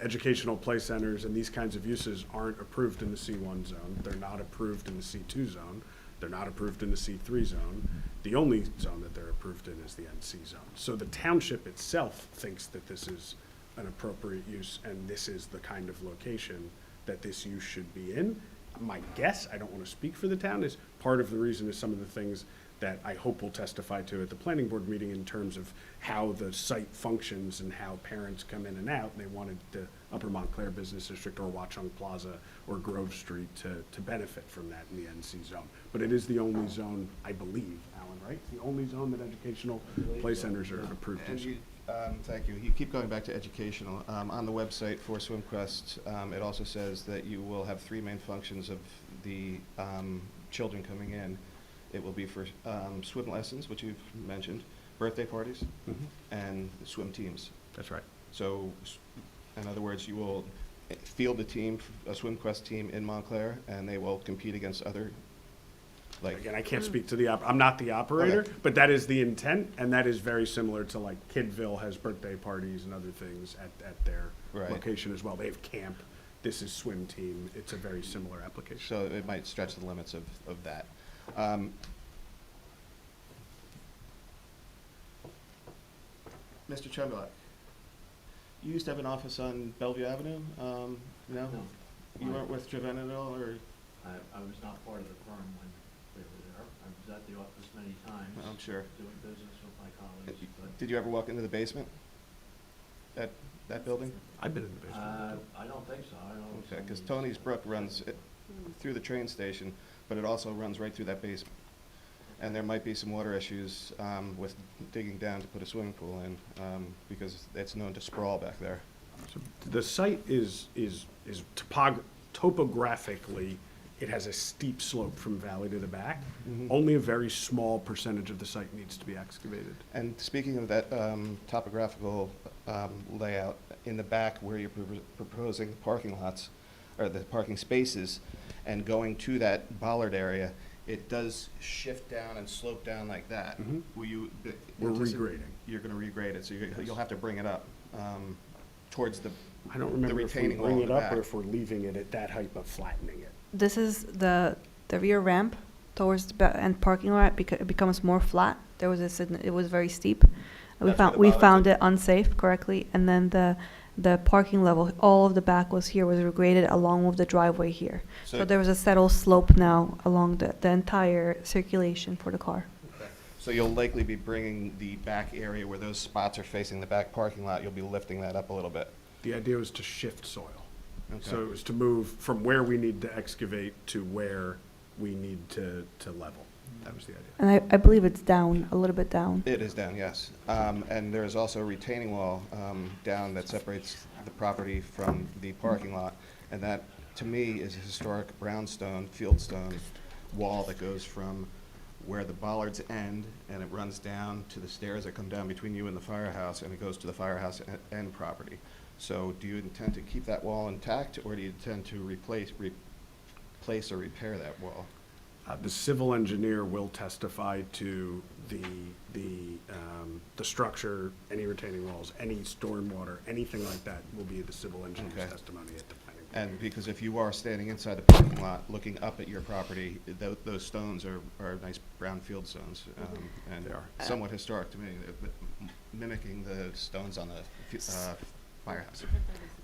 Educational play centers and these kinds of uses aren't approved in the C1 zone. They're not approved in the C2 zone. They're not approved in the C3 zone. The only zone that they're approved in is the NC zone. So the township itself thinks that this is an appropriate use and this is the kind of location that this use should be in. My guess, I don't want to speak for the town, is part of the reason is some of the things that I hope we'll testify to at the planning board meeting in terms of how the site functions and how parents come in and out. They wanted the Upper Montclair Business District or Watchung Plaza or Grove Street to benefit from that in the NC zone. But it is the only zone, I believe, Alan, right? The only zone that educational play centers are approved And in. you, thank you. You keep going back to educational. On the website for SwimQuest, it also says that you will have three main functions of the children coming in. It will be for swim lessons, which you've mentioned, birthday parties, and swim teams. That's right. So, in other words, you will field a team, a SwimQuest team in Montclair, and they will compete against other, like. Again, I can't speak to I'm not the operator, Okay. but that is the intent, and that is very similar to like Kidville has birthday parties and other things at their Right. location as well. They have camp. This is swim team. It's a very similar application. So it might stretch the limits of that. Mr. Tremblay, you used to have an office on Bellevue Avenue, no? No. You weren't with Trevena at all, or? I was not part of the firm when they were there. I was at the office many times. I'm sure. Doing business with my colleagues, but. Did you ever walk into the basement at that building? I've been in the basement. I don't think so. I don't. Okay, because Tony's Brook runs through the train station, but it also runs right through that basement. And there might be some water issues with digging down to put a swimming pool in, because it's known to sprawl back there. So the site is topographically, it has a steep slope from Valley to the back. Mhm. Only a very small percentage of the site needs to be excavated. And speaking of that topographical layout, in the back where you're proposing parking lots, or the parking spaces, and going to that bollard area, it does shift down and slope down like that. Mhm. Will you? We're regrading. You're going to regrade it, so you'll have to bring it up towards the. I don't remember if we retaining wall bring in it the up back. or if we're leaving it at that height but flattening it. This is the rear ramp towards the end parking lot. It becomes more flat. There was it was very steep. That's where the We bollard found is. it unsafe correctly, and then the parking level, all of the back was regraded along with the driveway here. So- So there was a settled slope now along the entire circulation for the car. So you'll likely be bringing the back area where those spots are facing the back parking lot, you'll be lifting that up a little bit. The idea was to shift soil. Okay. So it was to move from where we need to excavate to where we need to level. That was the idea. And I believe it's down, a little bit down. It is down, yes. And there's also a retaining wall down that separates the property from the parking lot. And that, to me, is a historic brownstone, fieldstone wall that goes from where the bollards end, and it runs down to the stairs that come down between you and the firehouse, and it goes to the firehouse end property. So do you intend to keep that wall intact, or do you intend to replace or repair that wall? The civil engineer will testify to the structure, any retaining walls, any stormwater, anything like that will be the civil engineer's Okay. testimony at the planning board. And because if you are standing inside the parking lot, looking up at your property, those stones are nice brown field stones. And They are. somewhat historic to me, mimicking the stones on the firehouse.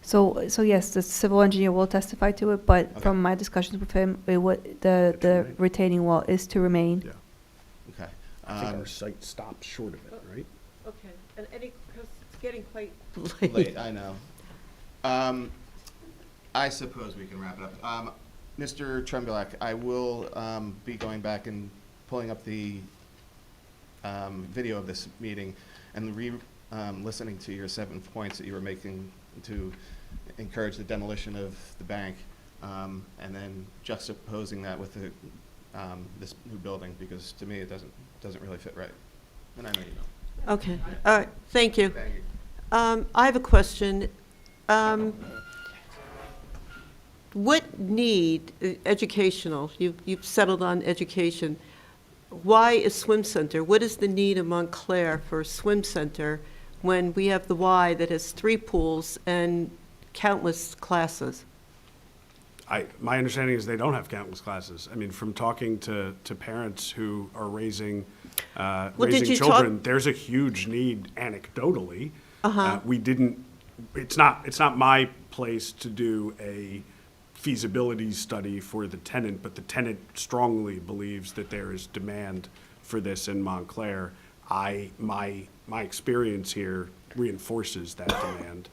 So yes, the civil engineer will testify to it, but Okay. from my discussions with him, the retaining wall is to remain. Yeah. Okay. I think our site stops short of it, right? Okay, and because it's getting quite Late, I know. I suppose we can wrap it up. Mr. Trembulak, I will be going back and pulling up the video of this meeting and listening to your 7 points that you were making to encourage the demolition of the bank, and then juxtaposing that with this new building, because to me it doesn't really fit right. And I know you know. Okay, all right, thank you. Thank you. I have a question. What need, educational, you've settled on education. Why a swim center? What is the need of Montclair for a swim center when we have the Y that has 3 pools and countless classes? My understanding is they don't have countless classes. I mean, from talking to parents who are raising did you children, there's a huge need anecdotally. We didn't, it's not my place to do a feasibility study for the tenant, but the tenant strongly believes that there is demand for this in Montclair. My experience here reinforces that demand.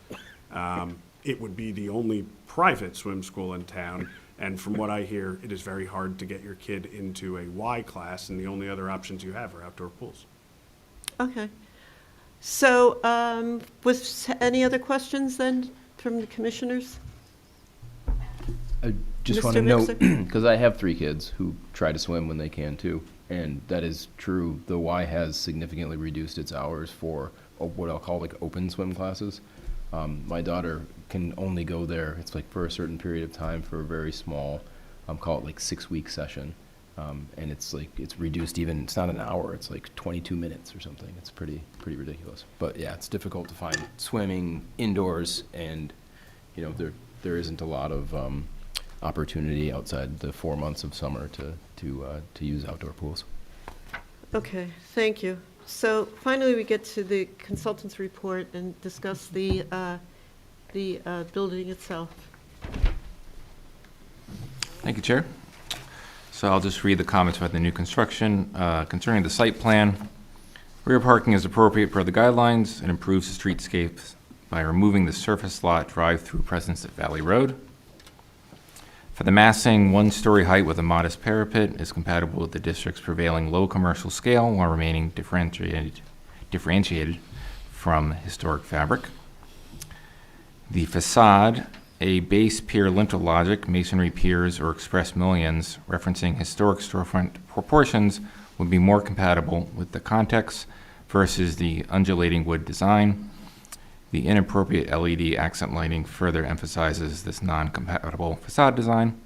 It would be the only private swim school in town, and from what I hear, it is very hard to get your kid into a Y class, and the only other options you have are outdoor pools. Okay. So, was any other questions then from the commissioners? I just Mr. want to note, Mixer? because I have 3 kids who try to swim when they can too, and that is true. The Y has significantly reduced its hours for what I'll call like open swim classes. My daughter can only go there, it's like for a certain period of time for a very small, call it like 6-week session. And it's like, it's reduced even, it's not an hour, it's like 22 minutes or something. It's pretty ridiculous. But yeah, it's difficult to find swimming indoors, and you know, there isn't a lot of opportunity outside the 4 months of summer to use outdoor pools. Okay, thank you. So finally, we get to the consultant's report and discuss the building itself. Thank you, Chair. So I'll just read the comments about the new construction. Concerning the site plan, rear parking is appropriate per the guidelines and improves the streetscapes by removing the surface lot drive-through presence at Valley Road. For the massing, one-story height with a modest parapet is compatible with the district's prevailing low commercial scale while remaining differentiated from historic fabric. The facade, a base pier lintel logic, masonry piers, or express mullions referencing historic storefront proportions would be more compatible with the context versus the undulating wood design. The inappropriate LED accent lighting further emphasizes this non-compatible facade design.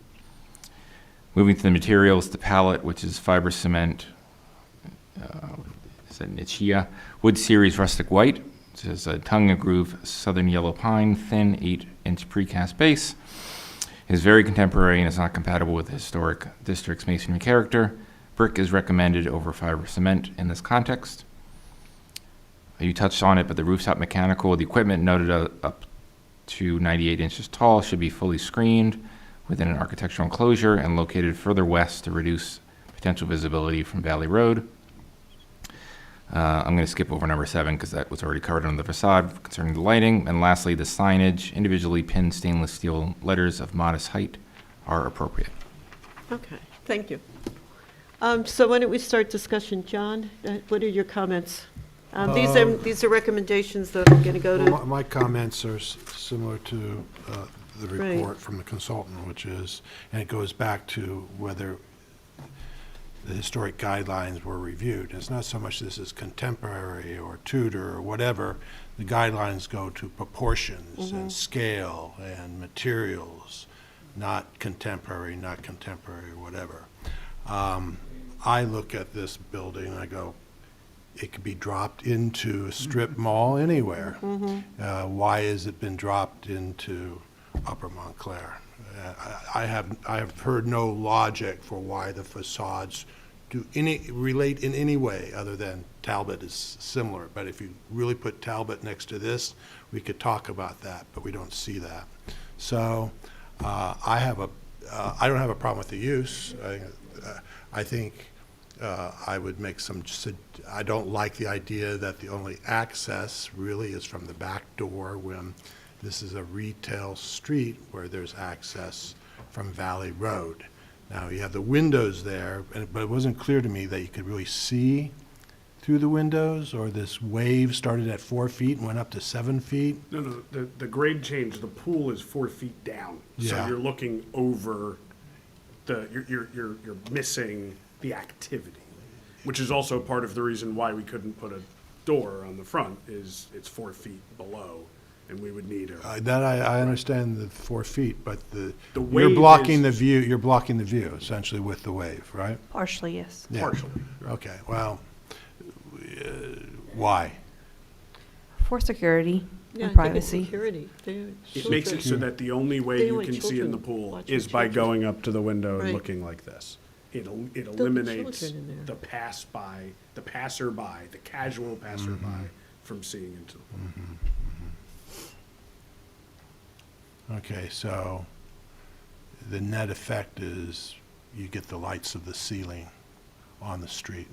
Moving to the materials, the palette, which is fiber cement, Nichia, wood series rustic white, which is a tongue and groove southern yellow pine, thin 8-inch precast base, is very contemporary and is not compatible with the historic district's masonry character. Brick is recommended over fiber cement in this context. You touched on it, but the rooftop mechanical, the equipment noted up to 98 inches tall should be fully screened within an architectural enclosure and located further west to reduce potential visibility from Valley Road. I'm going to skip over number 7 because that was already covered on the facade concerning the lighting. And lastly, the signage, individually pinned stainless steel letters of modest height are appropriate. Okay, thank you. So why don't we start discussion? John, what are your comments? These are recommendations that I'm going to go to. Well, my comments are similar to the report Right. from the consultant, which is, and it goes back to whether the historic guidelines were reviewed. It's not so much this is contemporary or Tudor or whatever. The guidelines go to proportions and scale and materials, not contemporary, or whatever. I look at this building and I go, it could be dropped into a strip mall anywhere. Why has it been dropped into Upper Montclair? I have heard no logic for why the facades relate in any way other than Talbot is similar. But if you really put Talbot next to this, we could talk about that, but we don't see that. So I don't have a problem with the use. I think I would make some, I don't like the idea that the only access really is from the back door when this is a retail street where there's access from Valley Road. Now, you have the windows there, but it wasn't clear to me that you could really see through the windows, or this wave started at 4 feet and went up to 7 feet. No, the grade change, the pool is 4 feet down. So Yeah. you're looking over you're missing the activity, which is also part of the reason why we couldn't put a door on the front is it's 4 feet below, and we would need a. That I understand the 4 feet, but The you're wave blocking is- the view. You're blocking the view essentially with the wave, right? Partially, yes. Yeah. Partially. Okay. Well, why? For security Yeah, I and think it's privacy. security. It makes it so that the only way They you want can see in the children pool watching is by children. going up to the window and Right. looking like this. It be eliminates children in there. the passerby, the casual passerby from seeing into the pool. Okay, so the net effect is you get the lights of the ceiling on the street,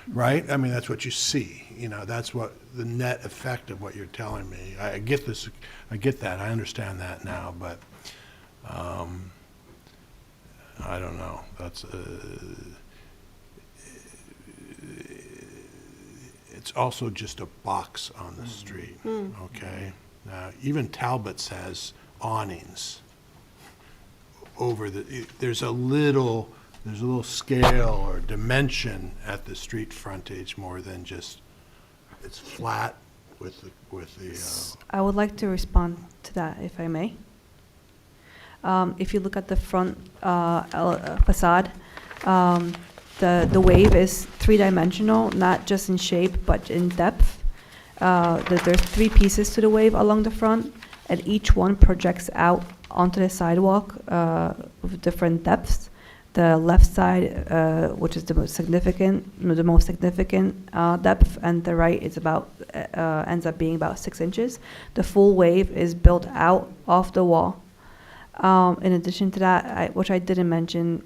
right? I mean, that's what you see, that's what the net effect of what you're telling me. I get this, I get that, I understand that now, but I don't know, that's, it's also just a box on the street, okay? Now, even Talbot's has awnings over there's a little scale or dimension at the street frontage more than just, it's flat with the I would like to respond to that, if I may. If you look at the front facade, the wave is three-dimensional, not just in shape, but in depth. There's 3 pieces to the wave along the front, and each one projects out onto the sidewalk with different depths. The left side, which is the most significant depth, and the right is about ends up being about 6 inches. The full wave is built out of the wall. In addition to that, which I didn't mention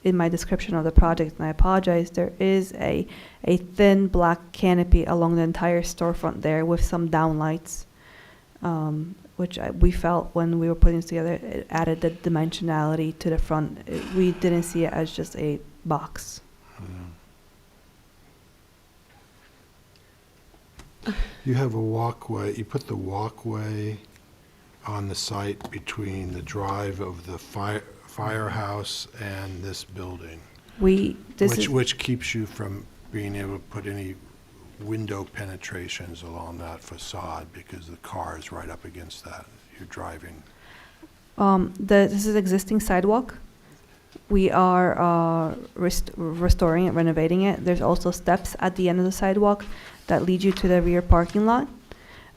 in my description of the project, and I apologize, there is a thin black canopy along the entire storefront there with some downlights, which we felt when we were putting this together, it added the dimensionality to the front. We didn't see it as just a box. You have a walkway, you put the walkway on the site between the drive of the firehouse and this building. Which keeps you from being able to put any window penetrations along that facade because the car is right up against that. You're driving. This is existing sidewalk. We are restoring it, renovating it. There's also steps at the end of the sidewalk that lead you to the rear parking lot.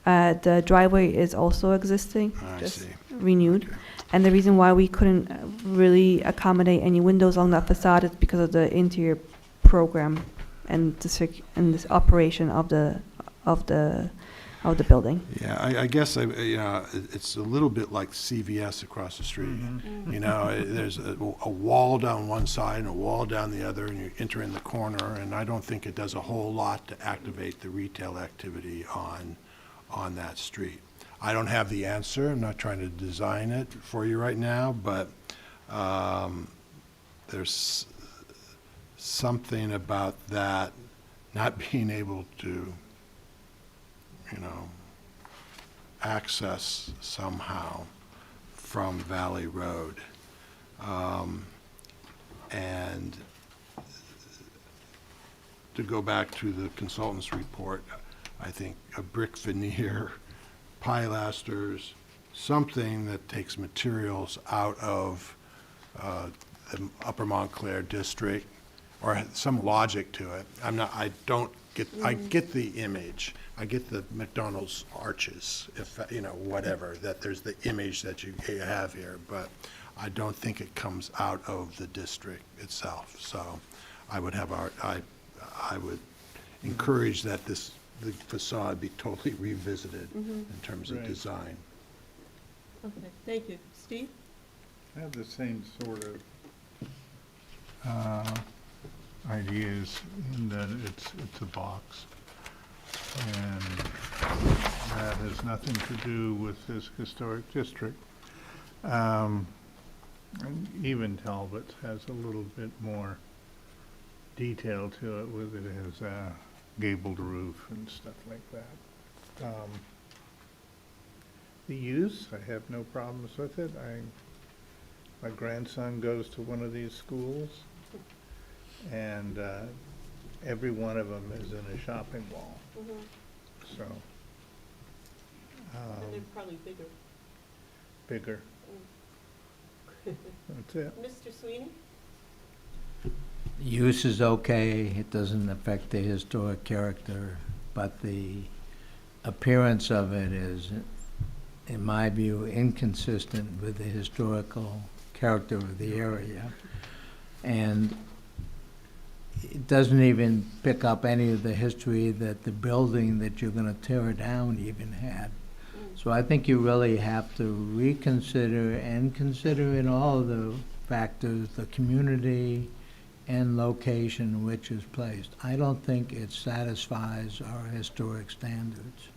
The driveway is also existing, just renewed. Okay. And the reason why we couldn't really accommodate any windows on that facade is because of the interior program and this operation of the building. Yeah, I guess it's a little bit like CVS across the street. You know, there's a wall down one side and a wall down the other, and you enter in the corner, and I don't think it does a whole lot to activate the retail activity on that street. I don't have the answer. I'm not trying to design it for you right now, but there's something about that not being able to, access somehow from Valley Road. And to go back to the consultant's report, I think a brick veneer, pilasters, something that takes materials out of the Upper Montclair district, or some logic to it. I get the image. I get the McDonald's arches, if, whatever, that there's the image that you have here, but I don't think it comes out of the district itself. So I would encourage that the facade be totally revisited in terms of design. Okay, thank you. Steve? I have the same sort of ideas in that it's a box. And that has nothing to do with this historic district. And even Talbot has a little bit more detail to it, with it has a gabled roof and stuff like that. The use, I have no problems with it. My grandson goes to one of these schools, and every one of them is in a shopping mall. So. And they're probably bigger. Bigger. That's it. Mr. Sweeney? Use is okay, it doesn't affect the historic character, but the appearance of it is, in my view, inconsistent with the historical character of the area. And it doesn't even pick up any of the history that the building that you're going to tear down even had. So I think you really have to reconsider and consider in all of the factors, the community and location in which it's placed. I don't think it satisfies our historic standards.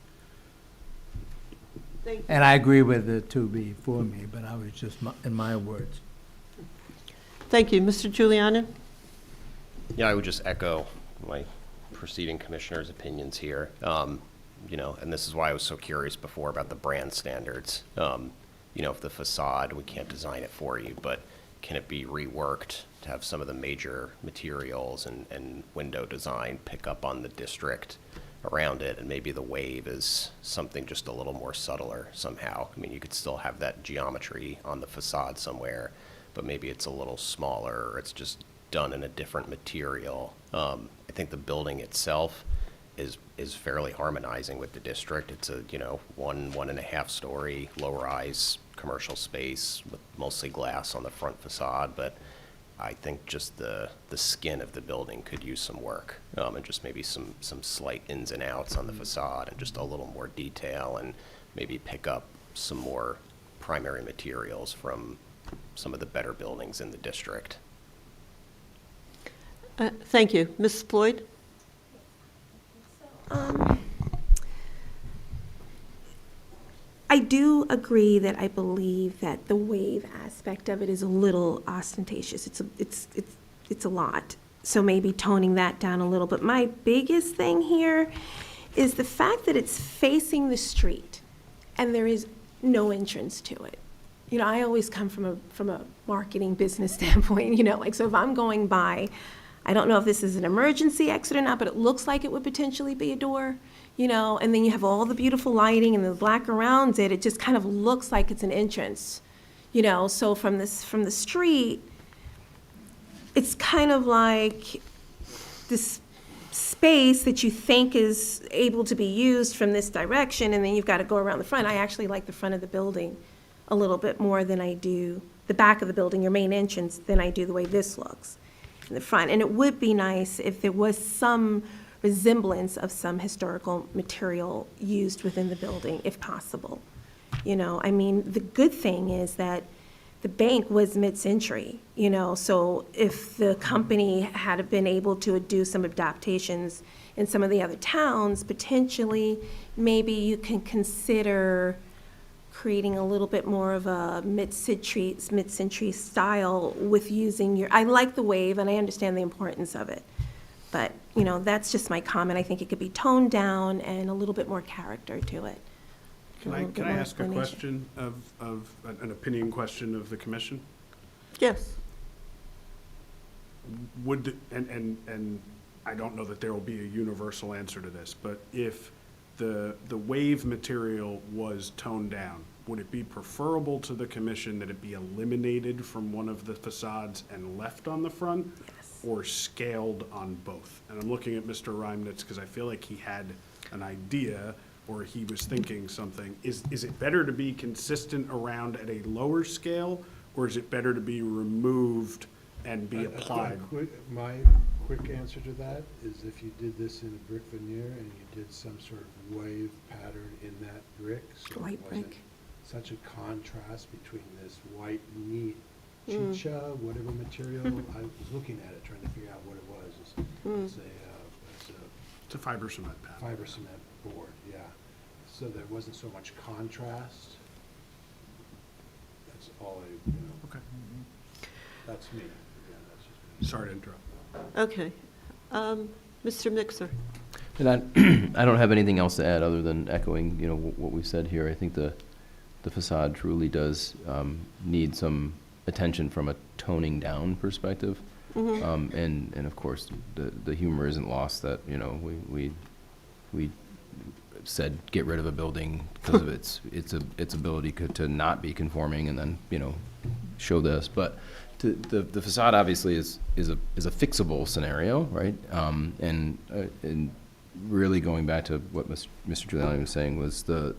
Thank you. And I agree with the two before me, but I was just in my words. Thank you. Mr. Giuliano? Yeah, I would just echo my preceding commissioner's opinions here. And this is why I was so curious before about the brand standards. If the facade, we can't design it for you, but can it be reworked to have some of the major materials and window design pick up on the district around it, and maybe the wave is something just a little more subtler somehow. I mean, you could still have that geometry on the facade somewhere, but maybe it's a little smaller, or it's just done in a different material. I think the building itself is fairly harmonizing with the district. It's a 1.5 story low-rise commercial space with mostly glass on the front facade, but I think just the skin of the building could use some work, and just maybe some slight ins and outs on the facade, and just a little more detail, and maybe pick up some more primary materials from some of the better buildings in the district. Thank you. Ms. Floyd? I do agree that I believe that the wave aspect of it is a little ostentatious. It's a lot. So maybe toning that down a little. But my biggest thing here is the fact that it's facing the street and there is no entrance to it. You know, I always come from a marketing business standpoint, you know, like, so if I'm going by, I don't know if this is an emergency exit or not, but it looks like it would potentially be a door, you know, and then you have all the beautiful lighting and the black around it. It just kind of looks like it's an entrance, you know. So from the street, it's kind of like this space that you think is able to be used from this direction, and then you've got to go around the front. I actually like the front of the building a little bit more than I do the back of the building, your main entrance, than I do the way this looks in the front. And it would be nice if there was some resemblance of some historical material used within the building, if possible. You know, I mean, the good thing is that the bank was mid-century, you know, so if the company had been able to do some adaptations in some of the other towns, potentially, maybe you can consider creating a little bit more of a mid-century style with using your, I like the wave and I understand the importance of it. But, you know, that's just my comment. I think it could be toned down and a little bit more character to it. Can I ask a question of an opinion question of the commission? Yes. And I don't know that there will be a universal answer to this, but if the wave material was toned down, would it be preferable to the commission that it be eliminated from one of the facades and left on the front? Yes. Or scaled on both? And I'm looking at Mr. Reimnitz because I feel like he had an idea or he was thinking something. Is it better to be consistent around at a lower scale, or is it better to be removed and be applied? My quick answer to that is if you did this in a brick veneer and you did some sort of wave pattern in that brick, so White it wasn't brick. such a contrast between this white, neat chicha, whatever material. I was looking at it, trying to figure out what it was. It's a fiber cement pad. Fiber cement board, yeah. So there wasn't so much contrast. That's all I, you know. Okay. That's me. Yeah, that's just me. Sorry to interrupt. Okay. Mr. Mixer? And I don't have anything else to add other than echoing, you know, what we've said here. I think the facade truly does need some attention from a toning down perspective. And of course, the humor isn't lost that, you know, we said get rid of a building because of its ability to not be conforming, and then, you know, show this. But the facade obviously is a fixable scenario, right? And really going back to what Mr. Giuliani was saying was the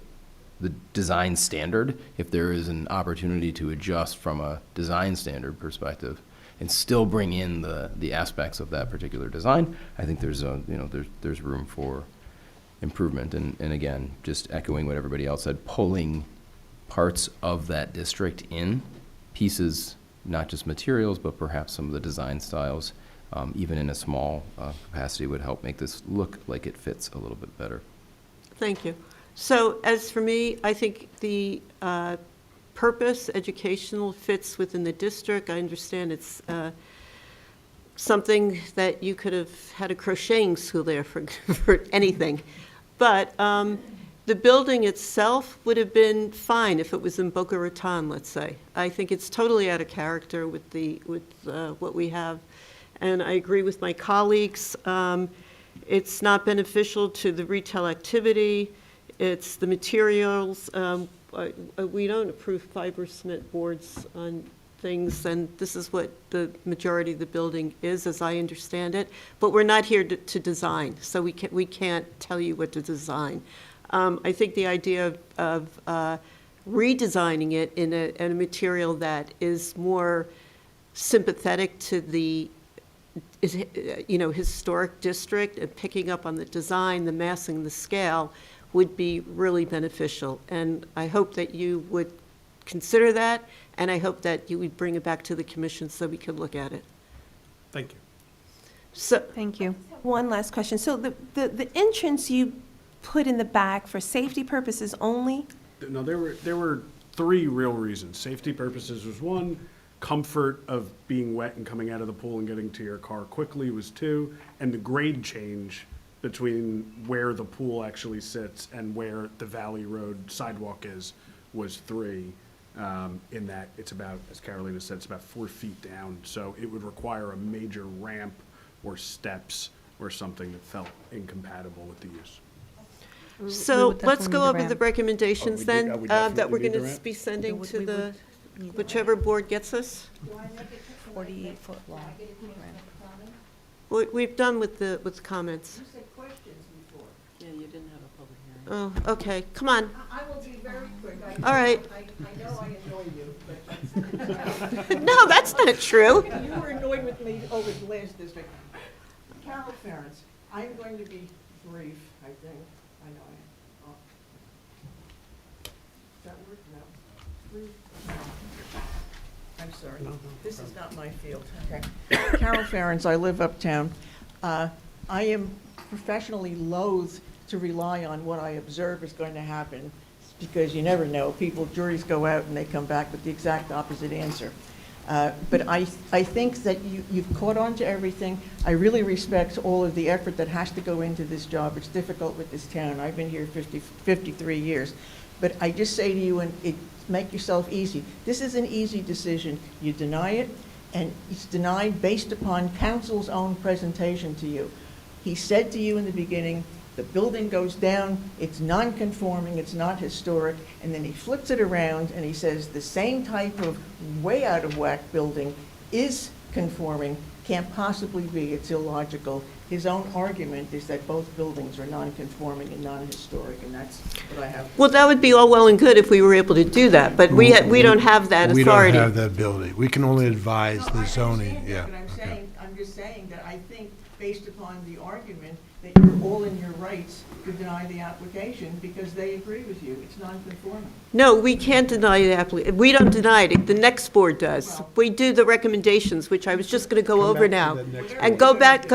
design standard. If there is an opportunity to adjust from a design standard perspective and still bring in the aspects of that particular design, I think there's there's room for improvement. And again, just echoing what everybody else said, pulling parts of that district in, pieces, not just materials, but perhaps some of the design styles, even in a small capacity, would help make this look like it fits a little bit better. Thank you. So as for me, I think the purpose, educational, fits within the district. I understand it's something that you could have had a crocheting school there for anything. But the building itself would have been fine if it was in Boca Raton, let's say. I think it's totally out of character with what we have. And I agree with my colleagues. It's not beneficial to the retail activity. It's the materials. We don't approve fiber cement boards on things, and this is what the majority of the building is, as I understand it. But we're not here to design, so we can't tell you what to design. I think the idea of redesigning it in a material that is more sympathetic to the, historic district, and picking up on the design, the massing, the scale would be really beneficial. And I hope that you would consider that, and I hope that you would bring it back to the commission so we could look at it. Thank you. So, Thank you. One last question. So the entrance you put in the back for safety purposes only? No, there were three real reasons. Safety purposes was one, comfort of being wet and coming out of the pool and getting to your car quickly was two, and the grade change between where the pool actually sits and where the Valley Road sidewalk is was three. In that it's about, as Carolina said, it's about 4 feet down, so it would require a major ramp or steps or something that felt incompatible with the use. so let's go over the recommendations Oh, then, we that we're definitely need going the to ramp? be sending to the, whichever board gets us. 48-foot long. We've done with the comments. You said questions before. Yeah, you didn't have a public hearing. Oh, okay, come on. I will be very quick. All right. I know I annoy you, but No, that's not true. you were annoyed with me over the last district. Carol Ferentz, I'm going to be brief, I think. I know I am. Does that work? No. Brief? No. I'm sorry. This is not my field. Okay. Carol Ferentz, I live uptown. I am professionally loath to rely on what I observe is going to happen, because you never know. Juries go out and they come back with the exact opposite answer. But I think that you've caught on to everything. I really respect all of the effort that has to go into this job. It's difficult with this town. I've been here 53 years. But I just say to you, make yourself easy. This is an easy decision. You deny it, and it's denied based upon council's own presentation to you. He said to you in the beginning, the building goes down, it's non-conforming, it's not historic, and then he flips it around and he says the same type of way out of whack building is conforming, can't possibly be, it's illogical. His own argument is that both buildings are non-conforming and non-historic, and that's what I have. Well, that would be all well and good if we were able to do that, but we don't have that We authority. don't have that ability. We can only advise No, the I zoning, understand yeah. that, but okay. I'm just saying that I think, based upon the argument, that you're all in your rights to deny the application because they agree with you. It's non-conforming. No, we can't deny the application. We don't deny it. The next board does. Well- We do the recommendations, which I was just going to go Come over back to now. the next And go back,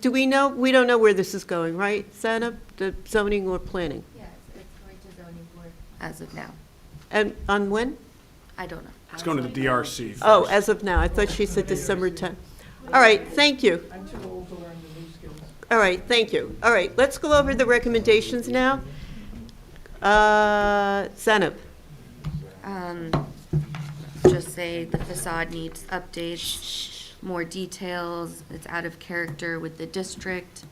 do we know? We don't know where this is going, right, Santa? The zoning or planning? Yeah, it's going to zoning board as of now. And on when? I don't know. It's going to the DRC first. Oh, as of now. I thought she said December 10th. All right, thank you. I'm too old to learn the new skills. All right, thank you. All right, let's go over the recommendations now. Zeynep. Just say the facade needs updates, more details, it's out of character with the district.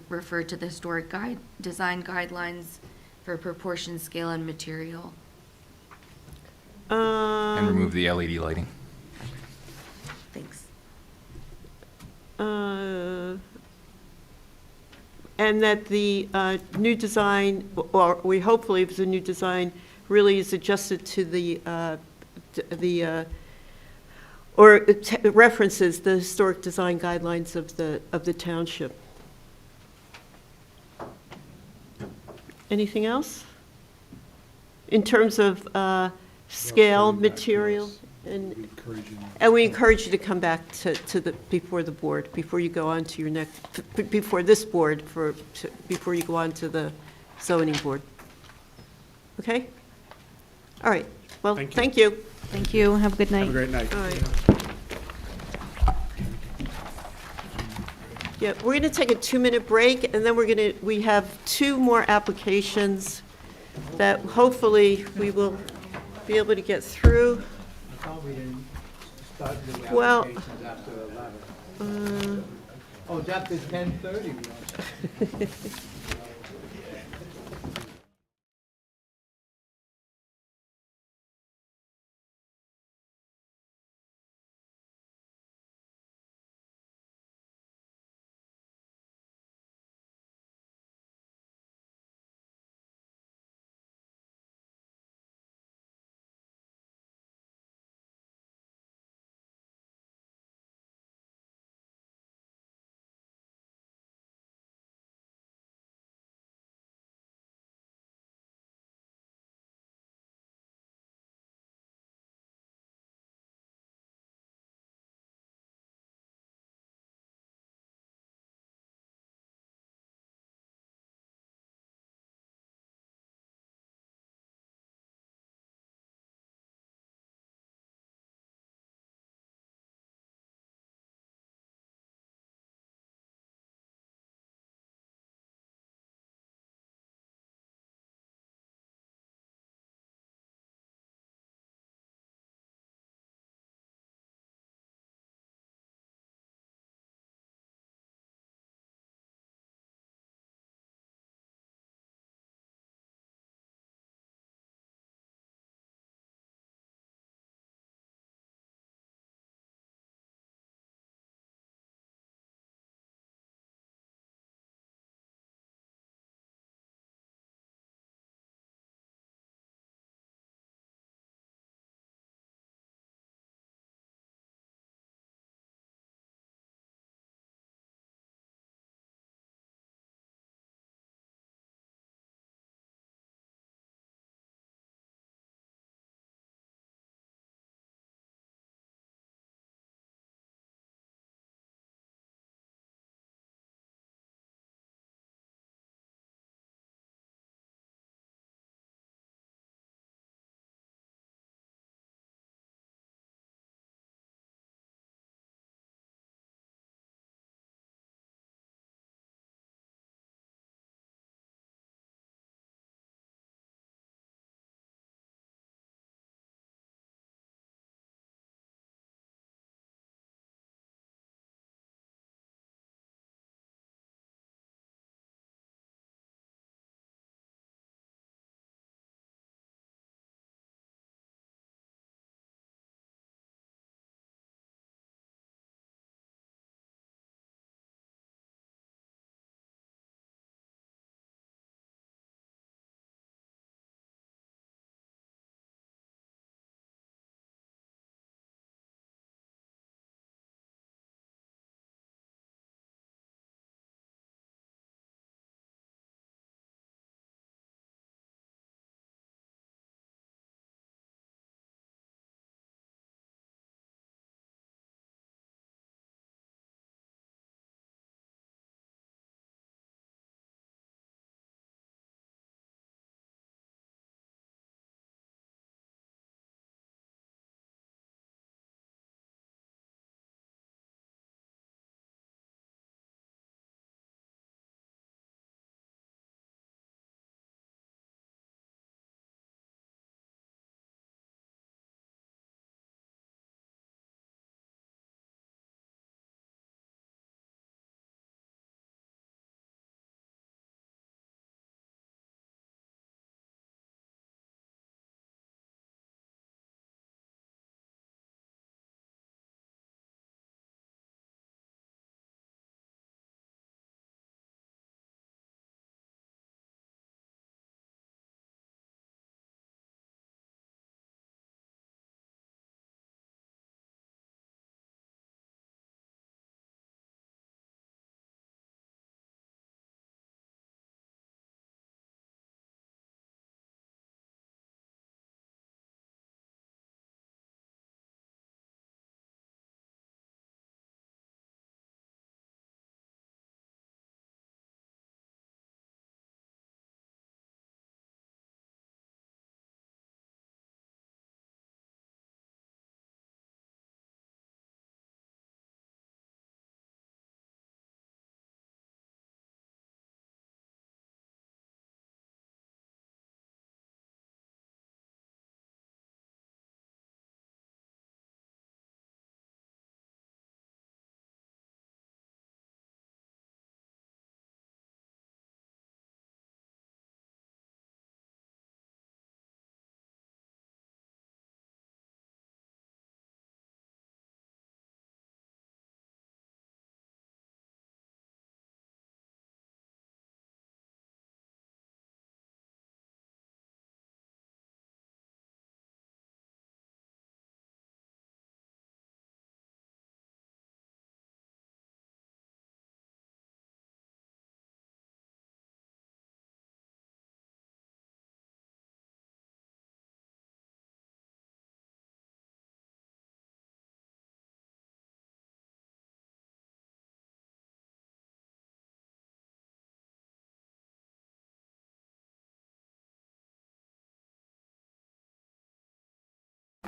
Refer to the historic design guidelines for proportion, scale, and material. And remove the LED lighting. Thanks. And that the new design, or we hopefully, if it's a new design, really is adjusted to references the historic design guidelines of the township. Anything else? In terms of scale, material, and we encourage you to come back before the board, before you go on to your next, before this board, before you go on to the zoning board. Okay? All right, well, thank you. Thank you. Have a good night. Have a great night. All right. Yeah, we're going to take a 2-minute break, and then we have 2 more applications that hopefully we will be able to get through. I thought we didn't start the Well, applications after 11. Oh, it's after 10:30.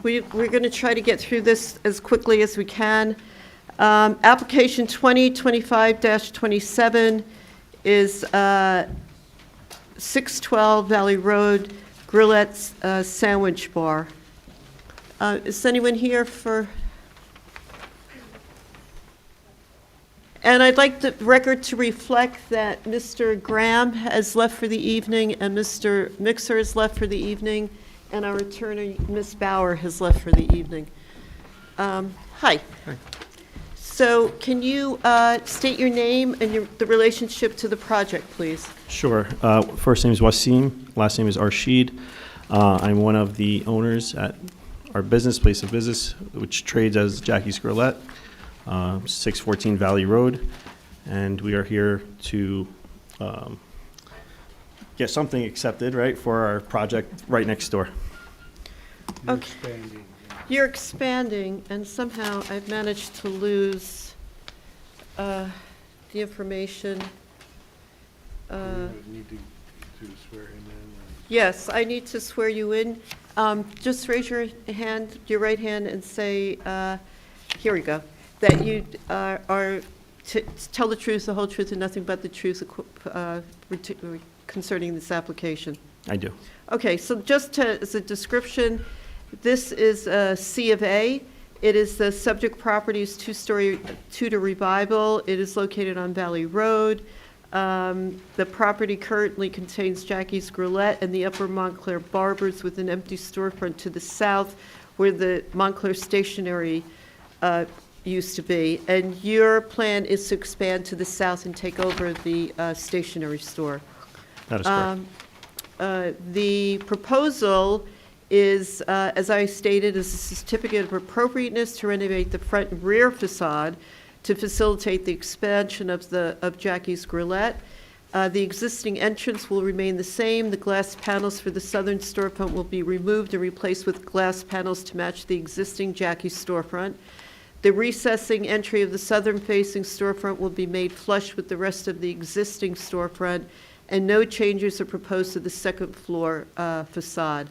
we're going to try to get through this as quickly as we can. Application 2025-27 is 612 Valley Road, Grillette Sandwich Bar. Is anyone here for? And I'd like the record to reflect that Mr. Graham has left for the evening and Mr. Mixer has left for the evening, and our attorney, Ms. Bauer, has left for the evening. Hi. So can you state your name and the relationship to the project, please? Sure. First name is Wasim, last name is Arshid. I'm one of the owners at our place of business, which trades as Jackie's Grillette, 614 Valley Road. And we are here to get something accepted, right, for our project right next door. Okay. You're expanding, and somehow I've managed to lose the information. Need to swear him in. Yes, I need to swear you in. Just raise your hand, your right hand, and say, here we go, that you are to tell the truth, the whole truth, and nothing but the truth concerning this application. I do. Okay, so just as a description, this is a C of A. It is the subject property is two-story Tudor revival. It is located on Valley Road. The property currently contains Jackie's Grillette and the Upper Montclair Barbers with an empty storefront to the south where the Montclair Stationery used to be. And your plan is to expand to the south and take over the stationery store. That is correct. The proposal is, as I stated, is a certificate of appropriateness to renovate the front and rear facade to facilitate the expansion of Jackie's Grillette. The existing entrance will remain the same. The glass panels for the southern storefront will be removed and replaced with glass panels to match the existing Jackie's storefront. The recessing entry of the southern-facing storefront will be made flush with the rest of the existing storefront, and no changes are proposed to the second floor facade.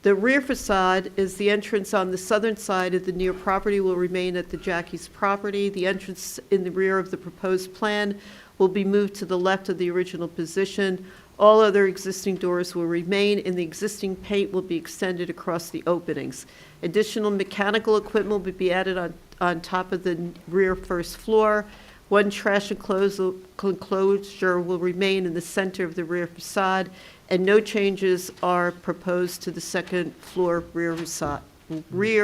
The rear facade is the entrance on the southern side of the near property will remain at the Jackie's property. The entrance in the rear of the proposed plan will be moved to the left of the original position. All other existing doors will remain, and the existing paint will be extended across the openings. Additional mechanical equipment will be added on top of the rear first floor. One trash enclosure will remain in the center of the rear facade, and no changes are proposed to the second floor rear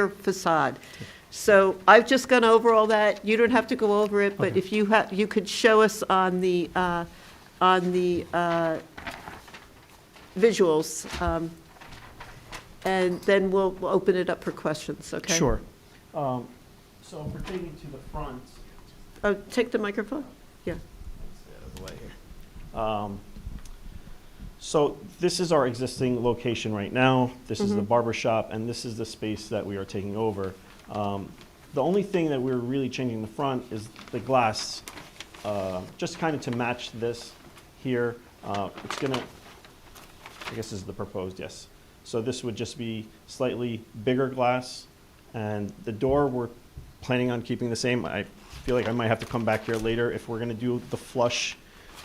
facade. So I've just gone over all that. You don't have to go over it, but if you could show us on the visuals, and then we'll open it up for questions, okay? Sure. So pertaining to the front. Oh, take the microphone? Yeah. Out of the way here. So this is our existing location right now. This is the barber shop, and this is the space that we are taking over. The only thing that we're really changing the front is the glass, just kind of to match this here. It's gonna, I guess this is the proposed, yes. So this would just be slightly bigger glass, and the door we're planning on keeping the same. I feel like I might have to come back here later if we're gonna do the flush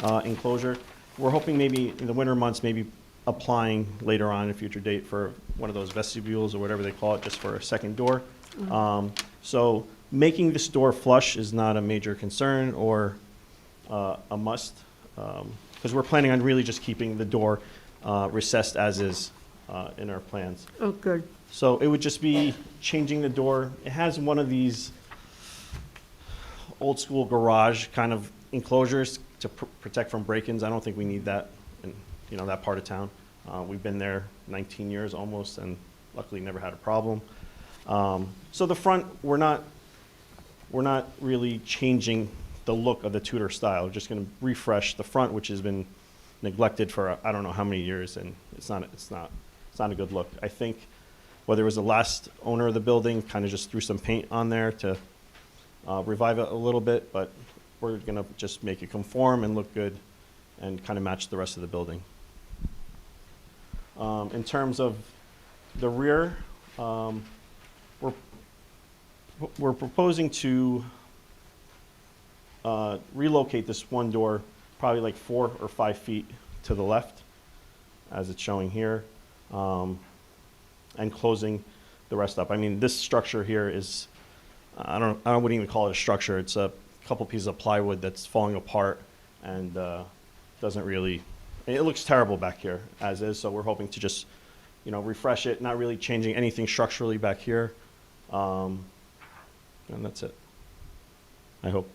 enclosure. We're hoping maybe in the winter months, maybe applying later on in a future date for one of those vestibules or whatever they call it, just for a second door. So making this door flush is not a major concern or a must, because we're planning on really just keeping the door recessed as is in our plans. Oh, good. So it would just be changing the door. It has one of these old school garage kind of enclosures to protect from break-ins. I don't think we need that in, that part of town. We've been there 19 years almost, and luckily never had a problem. So the front, we're not really changing the look of the Tudor style. We're just going to refresh the front, which has been neglected for I don't know how many years, and it's not a good look. I think whether it was the last owner of the building kind of just threw some paint on there to revive it a little bit, but we're going to just make it conform and look good and kind of match the rest of the building. In terms of the rear, we're proposing to relocate this one door probably like 4 or 5 feet to the left, as it's showing here, and closing the rest up. I mean, this structure here is, I wouldn't even call it a structure. It's a couple pieces of plywood that's falling apart and doesn't really, it looks terrible back here as is, so we're hoping to just, you know, refresh it, not really changing anything structurally back here. And that's it, I hope.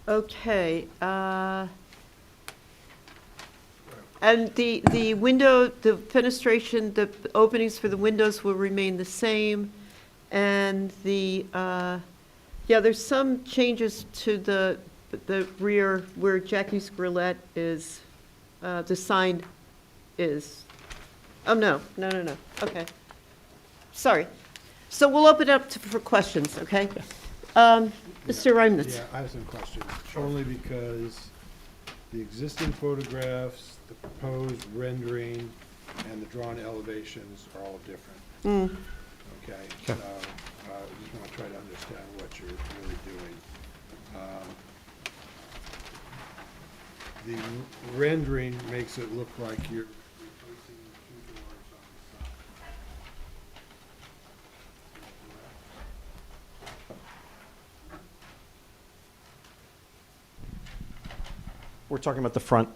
Okay, and the window, the fenestration, the openings for the windows will remain the same, and yeah, there's some changes to the rear where Jackie's Grillette is, the sign is. Oh, no, okay. Sorry. So we'll open it up for questions, okay? Mr. Reimnitz. Yeah, I have some questions, only because the existing photographs, the proposed rendering, and the drawn elevations are all different. Okay, so I just want to try to understand what you're really doing. The rendering makes it look like you're replacing 2 doors on the side. We're talking about the front.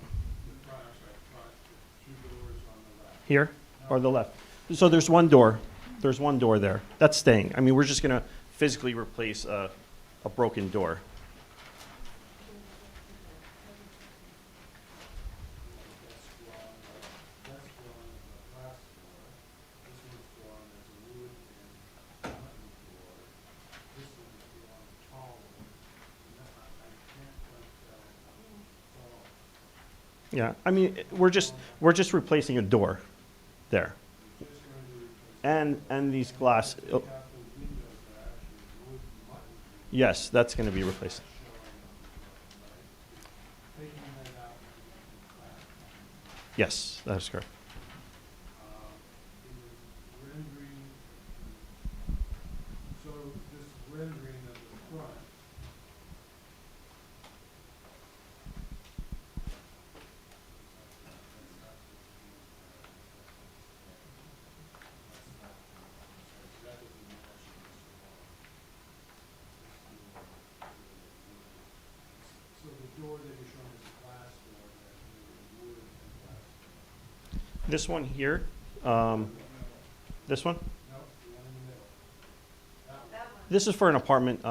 Here or the left? So there's one door. There's one door there. That's staying. I mean, we're just going to physically replace a broken door. Yeah, I mean, we're just replacing a door there. And these glass. Oh. Yes, that's going to be replaced. Yes, that is correct. So this rendering of the front, so the door that you're showing is a glass door, that's wood and glass. This one here, this one? No, the one in the middle. That one. This is for an apartment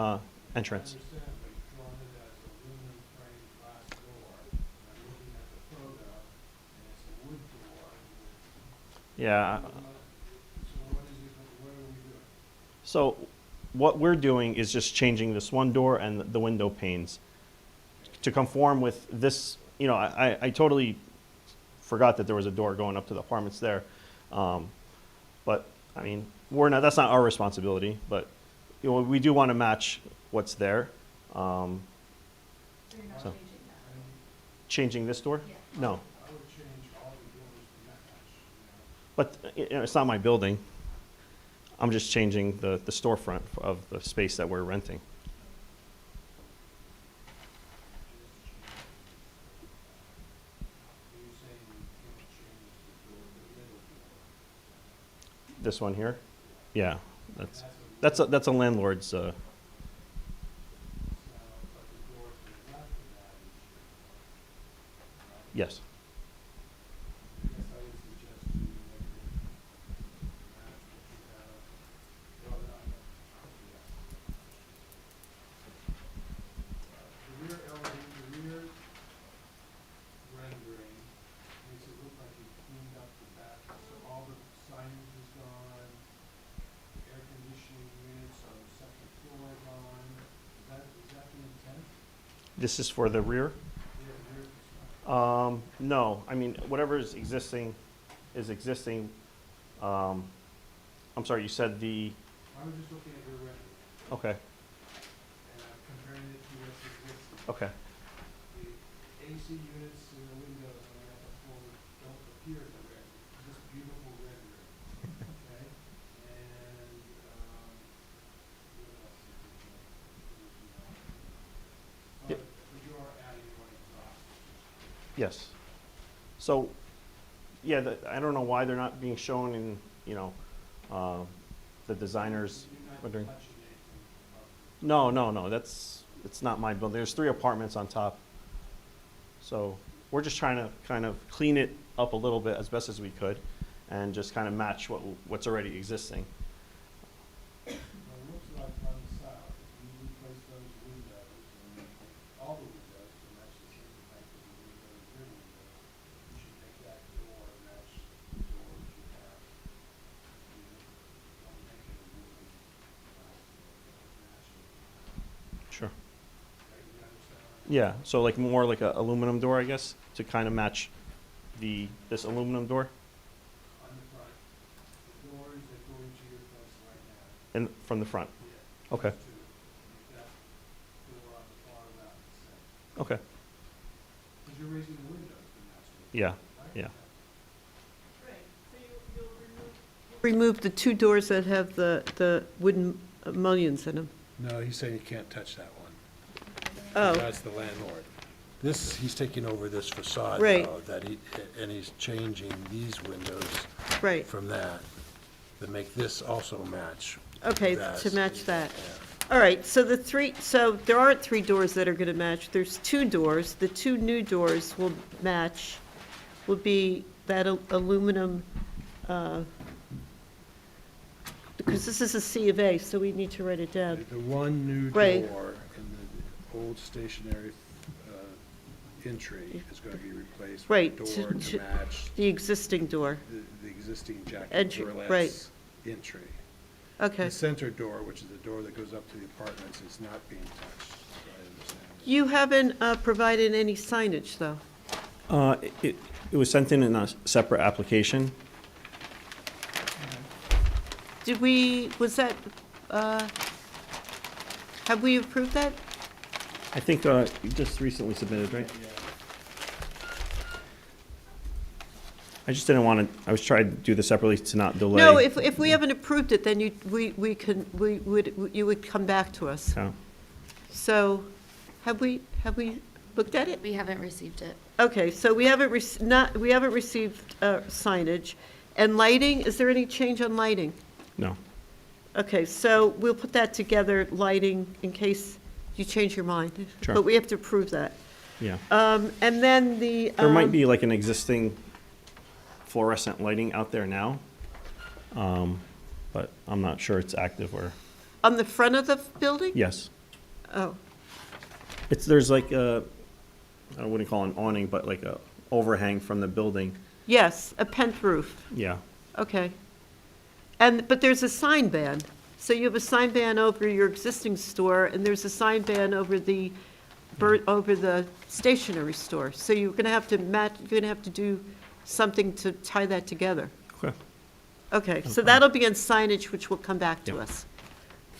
entrance. I understand, but you've drawn it as aluminum frame glass door. I'm looking at the photo, and it's a wood door. Yeah. So what is it, what are we doing? So what we're doing is just changing this one door and the window panes to conform with this. You know, I totally forgot that there was a door going up to the apartments there. But I mean, that's not our responsibility, but you know, we do want to match what's there. So So changing this door? No, I would change all the doors to match, but you know, it's not my building. I'm just changing the storefront of the space that we're renting. You're saying you can't change the door, the middle door. This one here? Yeah, that's a landlord's. So, but the door to the left of that is your door, right? Yes. I guess I would suggest you make it match what you have. Well, no, the rear element, the rear rendering makes it look like you cleaned up the back. So all the signage is gone, air conditioning units on the second floor gone. Is that the intent? This is for the rear? Yeah, the rear facade. No, I mean, whatever is existing is existing. I'm sorry, you said the, I was just looking at your rendering, okay, and I'm comparing it to what's existing. okay. The AC units in the windows on the upper floor don't appear in the rendering, just beautiful rendering. Okay. Yes. So, yeah, I don't know why they're not being shown in, the designers. No, it's not my building. There's 3 apartments on top. So we're just trying to kind of clean it up a little bit as best as we could and just kind of match what's already existing. Sure. Yeah, so like more like a aluminum door, I guess, to kind of match this aluminum door. And from the front. Okay. Okay. Yeah, yeah. Remove the 2 doors that have the wooden mullions in them. No, he's saying you can't touch that one. Oh. That's the landlord. This, he's taking over this facade Right. though, and he's changing these windows Right. from that, to make this also match. Okay, that. to match that. All right, so there aren't 3 doors that are going to match. There's 2 doors. The 2 new doors will match, will be that aluminum, because this is a C of A, so we need to write it down. The one new Right. door in the old stationary entry is going to be replaced Right, with a door to match the existing door. the existing Jack Entry, Burlesque right. entry. Okay. The center door, which is the door that goes up to the apartments, is not being touched, so I understand. You haven't provided any signage, though. It was sent in a separate application. Was that, have we approved that? I think you just recently submitted, right? I just didn't want to, I was trying to do this separately to not delay. No, if we haven't approved it, then you would come back to us. Oh. So, have we looked at it? We haven't received it. Okay, so we haven't received signage. And lighting, is there any change on lighting? No. Okay, so we'll put that together, lighting, in case you change your mind. Sure. But we have to approve that. Yeah. And then the. There might be like an existing fluorescent lighting out there now, but I'm not sure it's active or. On the front of the building? Yes. Oh, There's like a, I wouldn't call it an awning, but like a overhang from the building. yes, a pent roof. Yeah. Okay. But there's a sign ban. So you have a sign ban over your existing store, and there's a sign ban over the stationery store. So you're gonna have to do something to tie that together. Okay. Okay, so that'll be on signage, which will come back to Yeah. us.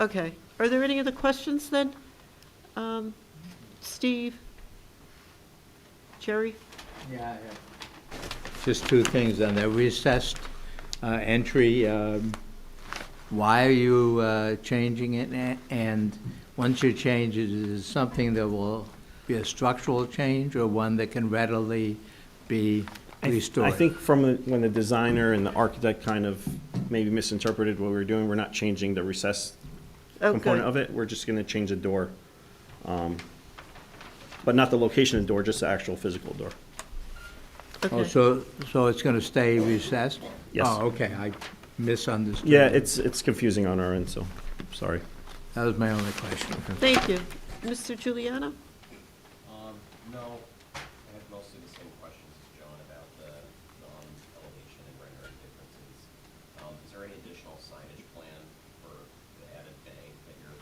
Okay. Are there any other questions then? Steve? Jerry? Yeah. Just 2 things on the recessed entry. Why are you changing it? And once you change it, is it something that will be a structural change or one that can readily be restored? I think from when the designer and the architect kind of maybe misinterpreted what we were doing, we're not changing the recessed component of it. We're just going to change the door. But not the location of the door, just the actual physical door. Oh, so it's going to stay recessed? Yes. Oh, okay, I misunderstood. Yeah, it's confusing on our end, so, sorry. That was my only question. Thank you. Mr. Giuliano? No, I have mostly the same questions as John about the elevation and rendering differences. Is there any additional signage plan for the added bay that you're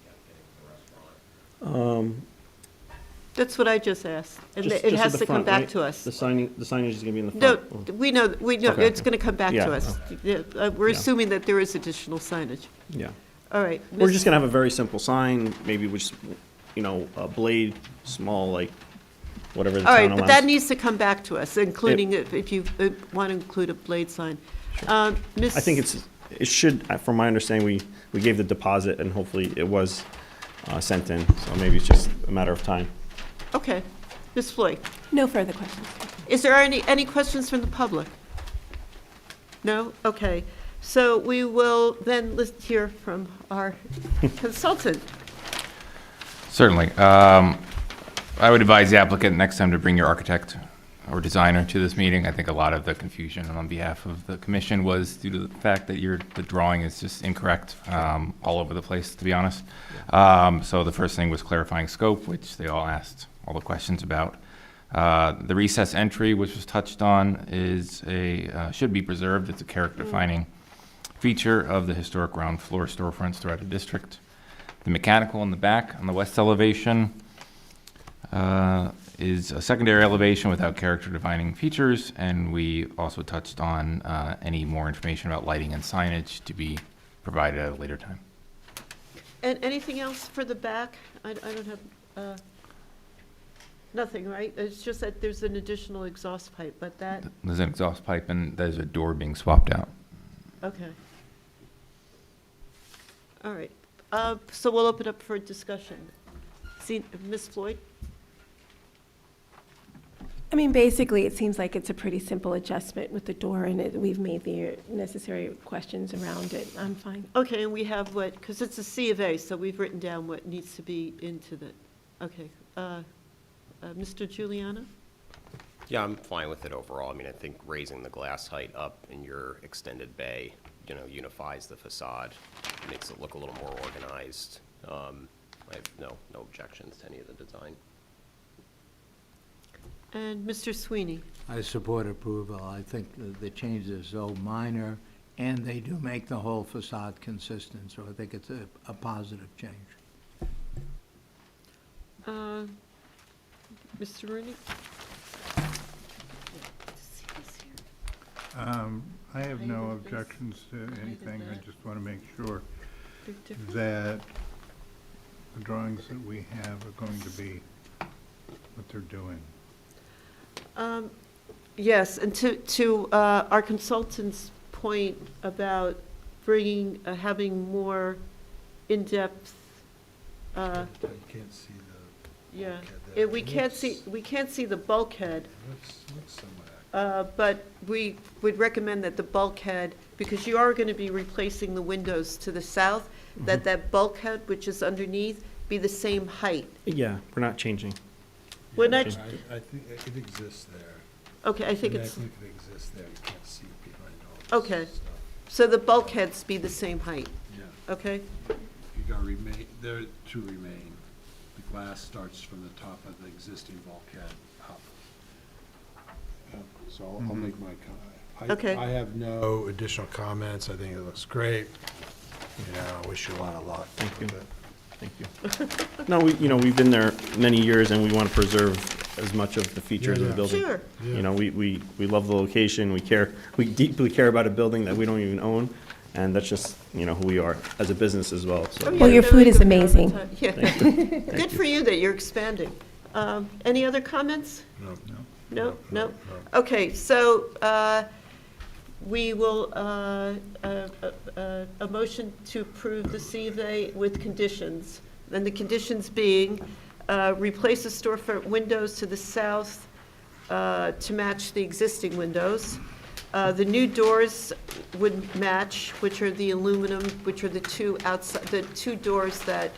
getting for the restaurant? That's what I just asked. And Just it at has the to come front, back right? to us. The signage is going to be in the No, front? we know, Okay. it's going to come back Yeah. to us. Yeah, We're Yeah. assuming that there is additional signage. Yeah. All right. We're just gonna have a very simple sign, maybe with, a blade, small, like, whatever the All town right, allows. but that needs to come back to us, including if you want to include a blade sign. I think it should, from my understanding, we gave the deposit and hopefully it was sent in, so maybe it's just a matter of time. Okay. Ms. Floyd? No further questions. Is there any questions from the public? No? Okay. So we will then hear from our consultant. Certainly. I would advise the applicant next time to bring your architect or designer to this meeting. I think a lot of the confusion on behalf of the commission was due to the fact that the drawing is just incorrect all over the place, to be honest. So the first thing was clarifying scope, which they all asked all the questions about. The recess entry, which was touched on, should be preserved. It's a character-defining feature of the historic ground floor storefronts throughout the district. The mechanical in the back on the west elevation is a secondary elevation without character-defining features, and we also touched on any more information about lighting and signage to be provided at a later time. And anything else for the back? I don't have, nothing, right? It's just that there's an additional exhaust pipe, but that, There's an exhaust pipe and there's a door being swapped out. okay. All right. So we'll open up for discussion. See, Ms. Floyd? I mean, basically, it seems like it's a pretty simple adjustment with the door in it. We've made the necessary questions around it. I'm fine. Okay, and we have because it's a C of A, so we've written down what needs to be into the, okay. Mr. Giuliano? Yeah, I'm fine with it overall. I mean, I think raising the glass height up in your extended bay, unifies the facade, makes it look a little more organized. I have no objections to any of the design. And Mr. Sweeney? I support approval. I think the changes are so minor, and they do make the whole facade consistent, so I think it's a positive change. Mr. Rooney? I have no objections to anything. I just want to make sure that the drawings that we have are going to be what they're doing. Yes, and to our consultant's point about having more in-depth, You can't see the. yeah, bulkhead. we can't see the bulkhead, Looks somewhere. but we would recommend that the bulkhead, because you are going to be replacing the windows to the south, that bulkhead, which is underneath, be the same height. Yeah, we're not changing. We're not, I think it exists there. okay, I think it's, I think it exists there. You can't see behind all this okay. stuff. So the bulkheads be the same height, Yeah. okay? You gotta remain, there to remain. The glass starts from the top of the existing bulkhead up. So I'll make my comment. Okay. I have no additional comments. I think it looks great. I wish you a lot of luck. Thank you. with it. Thank you. No, we've been there many years, and we want to preserve as much of the features of the building. Sure. We love the location, we deeply care about a building that we don't even own, and that's just, who we are as a business as well, so. Oh, yeah, Well, your no, food you is go for amazing. overtime. Yeah. Thank Good for you that you're expanding. Any other comments? No. No? Okay, so we will, a motion to approve the C of A with conditions. And the conditions being, replace the storefront windows to the south to match the existing windows. The new doors would match, which are the aluminum, which are the two outside, the two doors that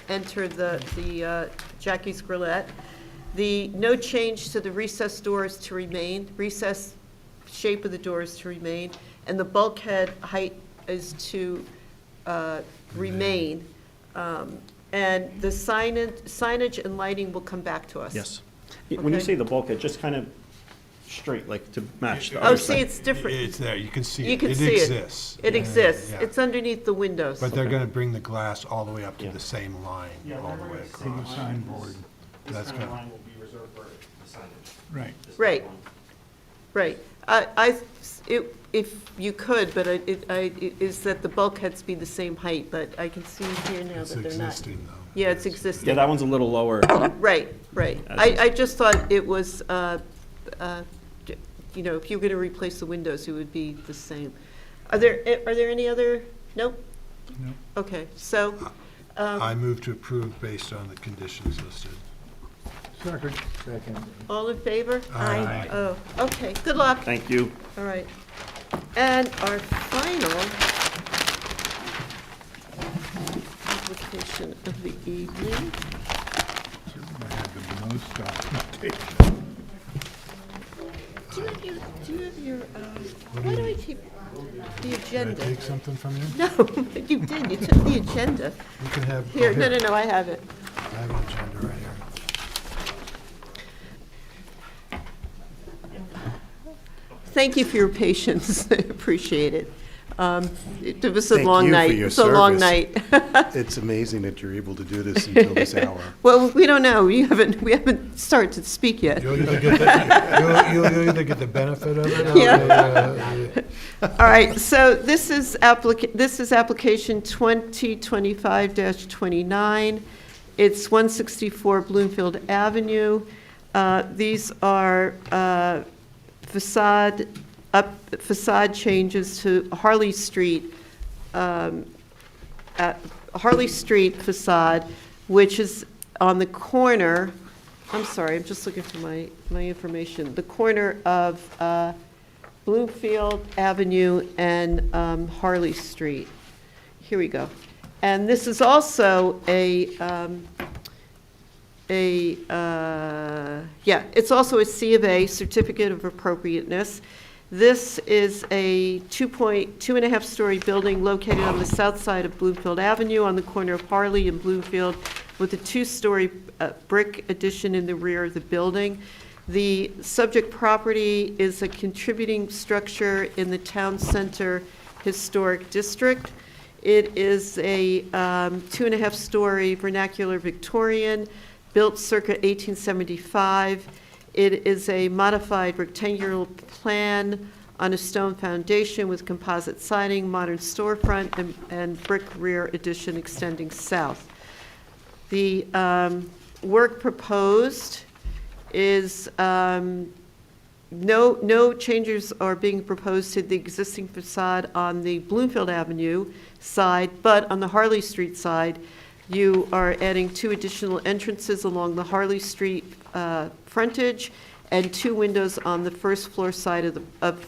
enter the Jackie's Grillette. The no change to the recessed doors to remain, recessed shape of the doors to remain, and the bulkhead height is to remain. And the signage and lighting will come back to us. Yes. When you Okay. say the bulkhead, just kind of straight, like to match the Oh, other see, side. it's different. It's there. You can see it. You can It see it. exists. It exists. Yeah. It's underneath the windows. But they're Okay. gonna bring the glass all the way up to Yeah. the same line, all the way From the across. signboard. That's good. line will be reserved for the signage. Right. Right. Right. If you could, but is that the bulkheads be the same height, but I can see here now It's that they're not. existing, though. Yeah, it's existing. Yeah, that one's a little lower. Right, right. I just thought it was, if you were going to replace the windows, it would be the same. Are there any other, nope? No. Okay, so, I move to approve based on the conditions listed. Second. All in favor? Aye. Oh, okay, good luck. Thank you. All right. And our final application of the evening. I had the most documentation. Do you have your, why do I keep the Did I agenda? take something from you? No, you did, you took the agenda. You can have. Here, no, I have it. I have an agenda right here. Thank you for your patience, I appreciate it. It was a Thank long you for night. your It was a long service. night. It's amazing that you're able to do this until this hour. Well, we don't know, we haven't started to speak yet. You'll either get the, you'll either get the benefit of it or Yeah. All right, so this is application 2025-29. It's 164 Bloomfield Avenue. These are facade changes to Hartley Street, Hartley Street facade, which is on the corner, I'm sorry, I'm just looking for my information, the corner of Bloomfield Avenue and Hartley Street. Here we go. And this is also it's also a C of A, Certificate of Appropriateness. This is a 2.5-story building located on the south side of Bloomfield Avenue on the corner of Harley and Bloomfield with a 2-story brick addition in the rear of the building. The subject property is a contributing structure in the Town Center Historic District. It is a 2.5-story vernacular Victorian, built circa 1875. It is a modified rectangular plan on a stone foundation with composite siding, modern storefront, and brick rear addition extending south. The work proposed is no changes are being proposed to the existing facade on the Bloomfield Avenue side, but on the Harley Street side, you are adding 2 additional entrances along the Harley Street frontage and 2 windows on the first floor side of the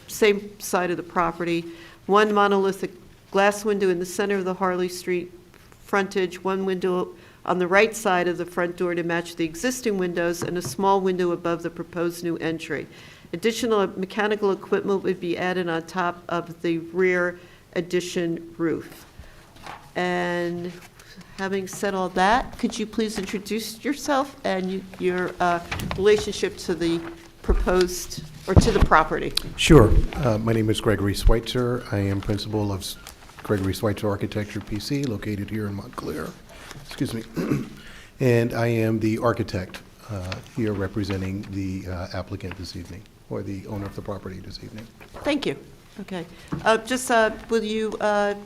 same side of the property. 1 monolithic glass window in the center of the Harley Street frontage, 1 window on the right side of the front door to match the existing windows, and a small window above the proposed new entry. Additional mechanical equipment would be added on top of the rear addition roof. And having said all that, could you please introduce yourself and your relationship to the proposed, or to the property? Sure. My name is Gregory Schweitzer. I am principal of Gregory Schweitzer Architecture PC, located here in Montclair. Excuse me. And I am the architect here representing the applicant this evening, or the owner of the property this evening. Thank you. Okay. Will you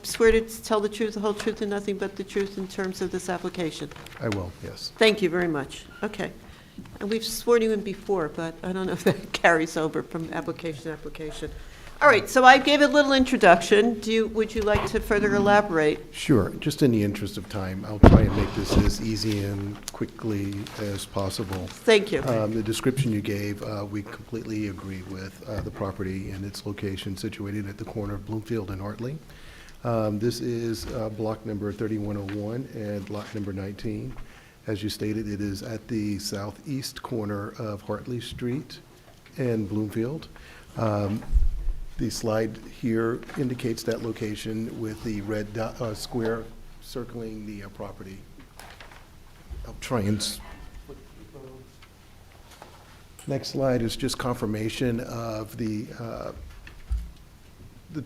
swear to tell the truth, the whole truth, and nothing but the truth in terms of this application? I will, yes. Thank you very much. Okay. And we've sworn you in before, but I don't know if that carries over from application to application. All right, so I gave a little introduction. Would you like to further elaborate? Sure. Just in the interest of time, I'll try and make this as easy and quickly as possible. Thank you. The description you gave, we completely agree with the property and its location situated at the corner of Bloomfield and Hartley. This is block number 3101 and lot number 19. As you stated, it is at the southeast corner of Hartley Street and Bloomfield. The slide here indicates that location with the red square circling the property. I'll try and... Next slide is just confirmation of the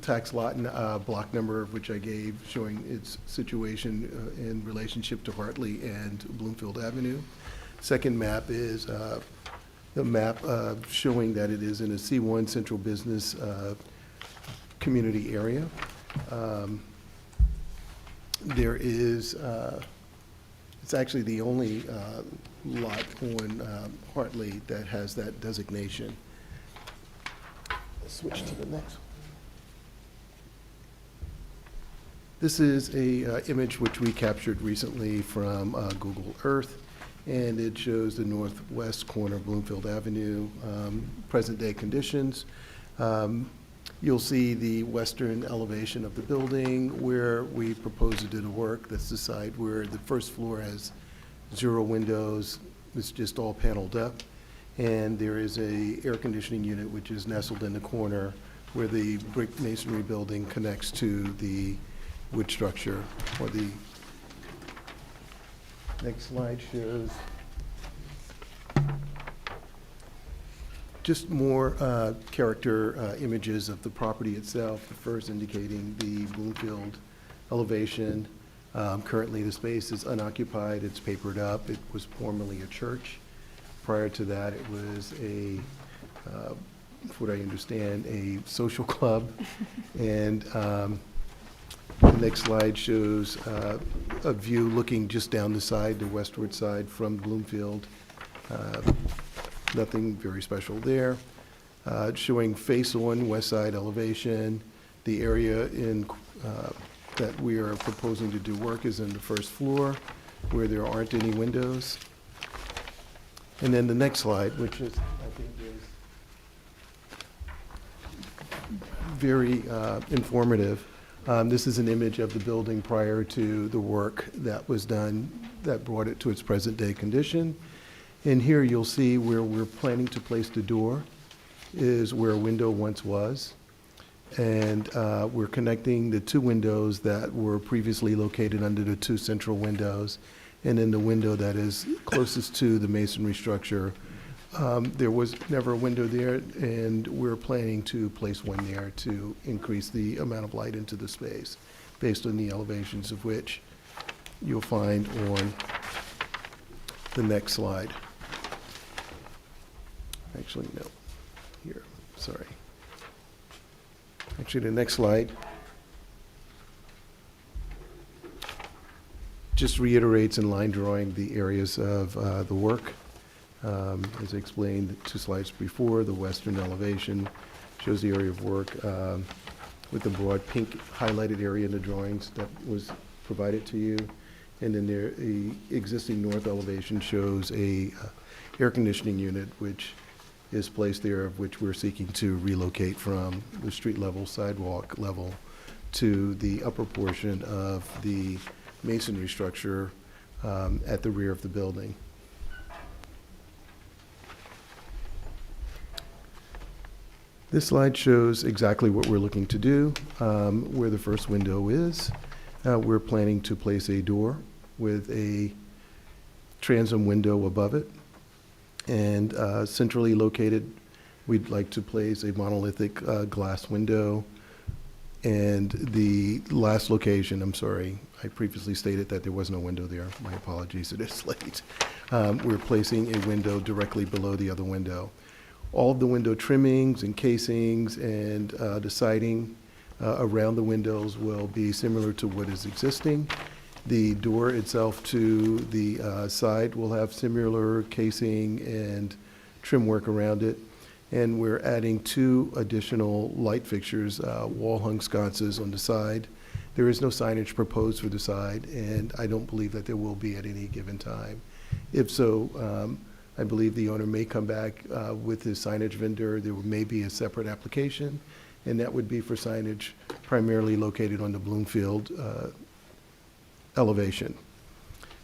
tax lot and block number, which I gave, showing its situation in relationship to Hartley and Bloomfield Avenue. Second map is the map showing that it is in a C1 central business community area. There is, it's actually the only lot on Hartley that has that designation. Let's switch to the next one. This is a image which we captured recently from Google Earth. and it shows the northwest corner of Bloomfield Avenue, present-day conditions. You'll see the western elevation of the building where we propose to do the work. That's the side where the first floor has 0 windows. It's just all paneled up. And there is a air conditioning unit which is nestled in the corner where the brick masonry building connects to the wood structure. Or the next slide shows just more character images of the property itself. The first indicating the Bloomfield elevation. Currently, the space is unoccupied. It's papered up. It was formerly a church. Prior to that, it was a, from what I understand, a social club. And the next slide shows a view looking just down the side, the westward side from Bloomfield. Nothing very special there. Showing face on west side elevation. The area in that we are proposing to do work is in the first floor where there aren't any windows. And then the next slide, which is, I think, is very informative. This is an image of the building prior to the work that was done that brought it to its present-day condition. And here you'll see where we're planning to place the door is where a window once was. And we're connecting the 2 windows that were previously located under the 2 central windows. And then the window that is closest to the masonry structure. There was never a window there, and we're planning to place one there to increase the amount of light into the space based on the elevations of which you'll find on the next slide. Actually, no, here, sorry. Actually, the next slide just reiterates in line drawing the areas of the work. As I explained 2 slides before, the western elevation shows the area of work with the broad pink highlighted area in the drawings that was provided to you. And then the existing north elevation shows a air conditioning unit which is placed there, of which we're seeking to relocate from the street level, sidewalk level, to the upper portion of the masonry structure at the rear of the building. This slide shows exactly what we're looking to do, where the first window is. We're planning to place a door with a transom window above it. And centrally located, we'd like to place a monolithic glass window. And the last location, I'm sorry, I previously stated that there was no window there. My apologies, it is late. We're placing a window directly below the other window. All of the window trimmings and casings and the siding around the windows will be similar to what is existing. The door itself to the side will have similar casing and trim work around it. And we're adding 2 additional light fixtures, wall-hung sconces on the side. There is no signage proposed for the side, and I don't believe that there will be at any given time. If so, I believe the owner may come back with his signage vendor. There may be a separate application, and that would be for signage primarily located on the Bloomfield elevation.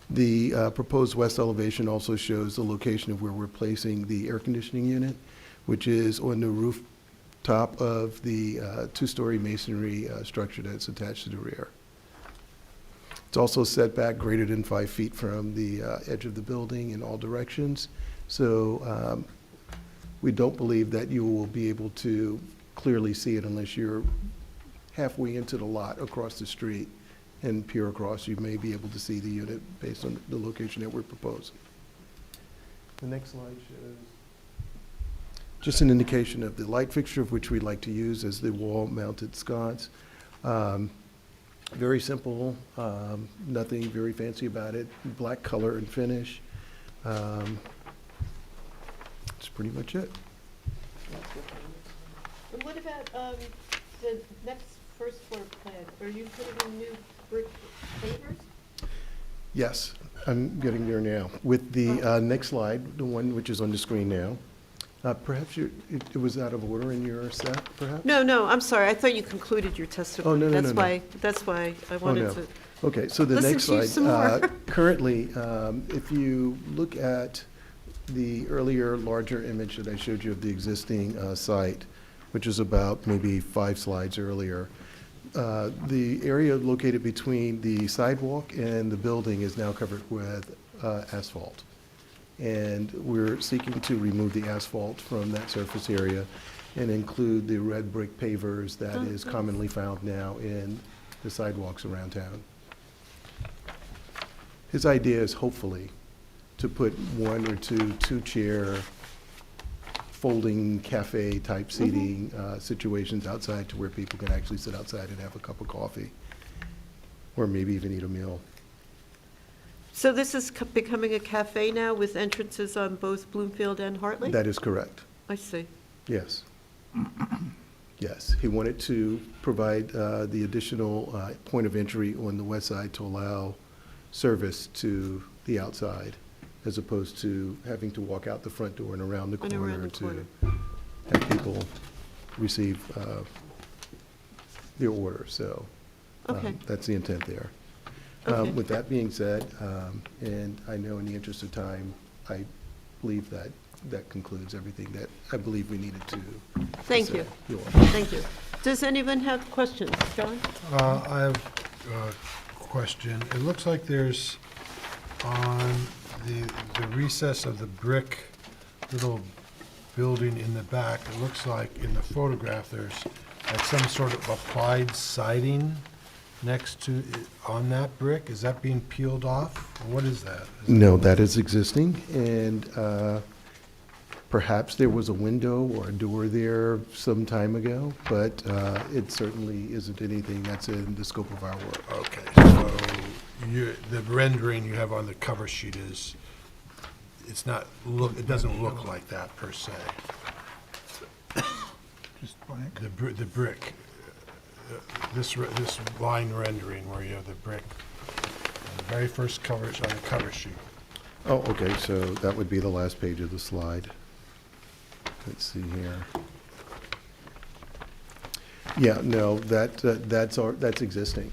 The proposed west elevation also shows the location of where we're placing the air conditioning unit, which is on the rooftop of the 2-story masonry structure that's attached to the rear. It's also set back greater than 5 feet from the edge of the building in all directions. So we don't believe that you will be able to clearly see it unless you're halfway into the lot across the street and peer across. You may be able to see the unit based on the location that we're proposing. The next slide shows just an indication of the light fixture of which we'd like to use as the wall-mounted sconce. Very simple, nothing very fancy about it. Black color and finish. That's pretty much it. And what about the next first floor plan? Are you putting in new brick pavers? Yes. I'm getting there now. With the next slide, the one which is on the screen now, perhaps it was out of order in your set, perhaps? No, I'm sorry, I thought you concluded your testimony. Oh, no. That's why I Oh, wanted no. to. Okay, so the listen next to you slide. some more. Currently, if you look at the earlier larger image that I showed you of the existing site, which is about maybe 5 slides earlier, the area located between the sidewalk and the building is now covered with asphalt. And we're seeking to remove the asphalt from that surface area and include the red brick pavers that is commonly found now in the sidewalks around town. His idea is hopefully to put 1 or 2 chair folding cafe type seating situations outside to where people can actually sit outside and have a cup of coffee, or maybe even eat a meal. So this is becoming a cafe now with entrances on both Bloomfield and Hartley? That is correct. I see. Yes. Yes, he wanted to provide the additional point of entry on the west side to allow service to the outside, as opposed to having to walk out the front door and around the corner to have people receive their order. So that's the intent there. With that being said, and I know in the interest of time, I believe that that concludes everything that I believe we needed to. Thank say. you. You're welcome. Thank you. Does anyone have questions? John? I have a question. It looks like there's on the recess of the brick little building in the back, it looks like in the photograph there's like some sort of applied siding next to, on that brick. Is that being peeled off? What is that? No, that is existing, and perhaps there was a window or a door there some time ago, but it certainly isn't anything that's in the scope of our work. Okay, so the rendering you have on the cover sheet is, it's not, it doesn't look like that per se. Just blank. The brick, this line rendering where you have the brick, on the very first cover, on the cover sheet. Oh, okay, so that would be the last page of the slide. Let's see here. Yeah, no, that's existing.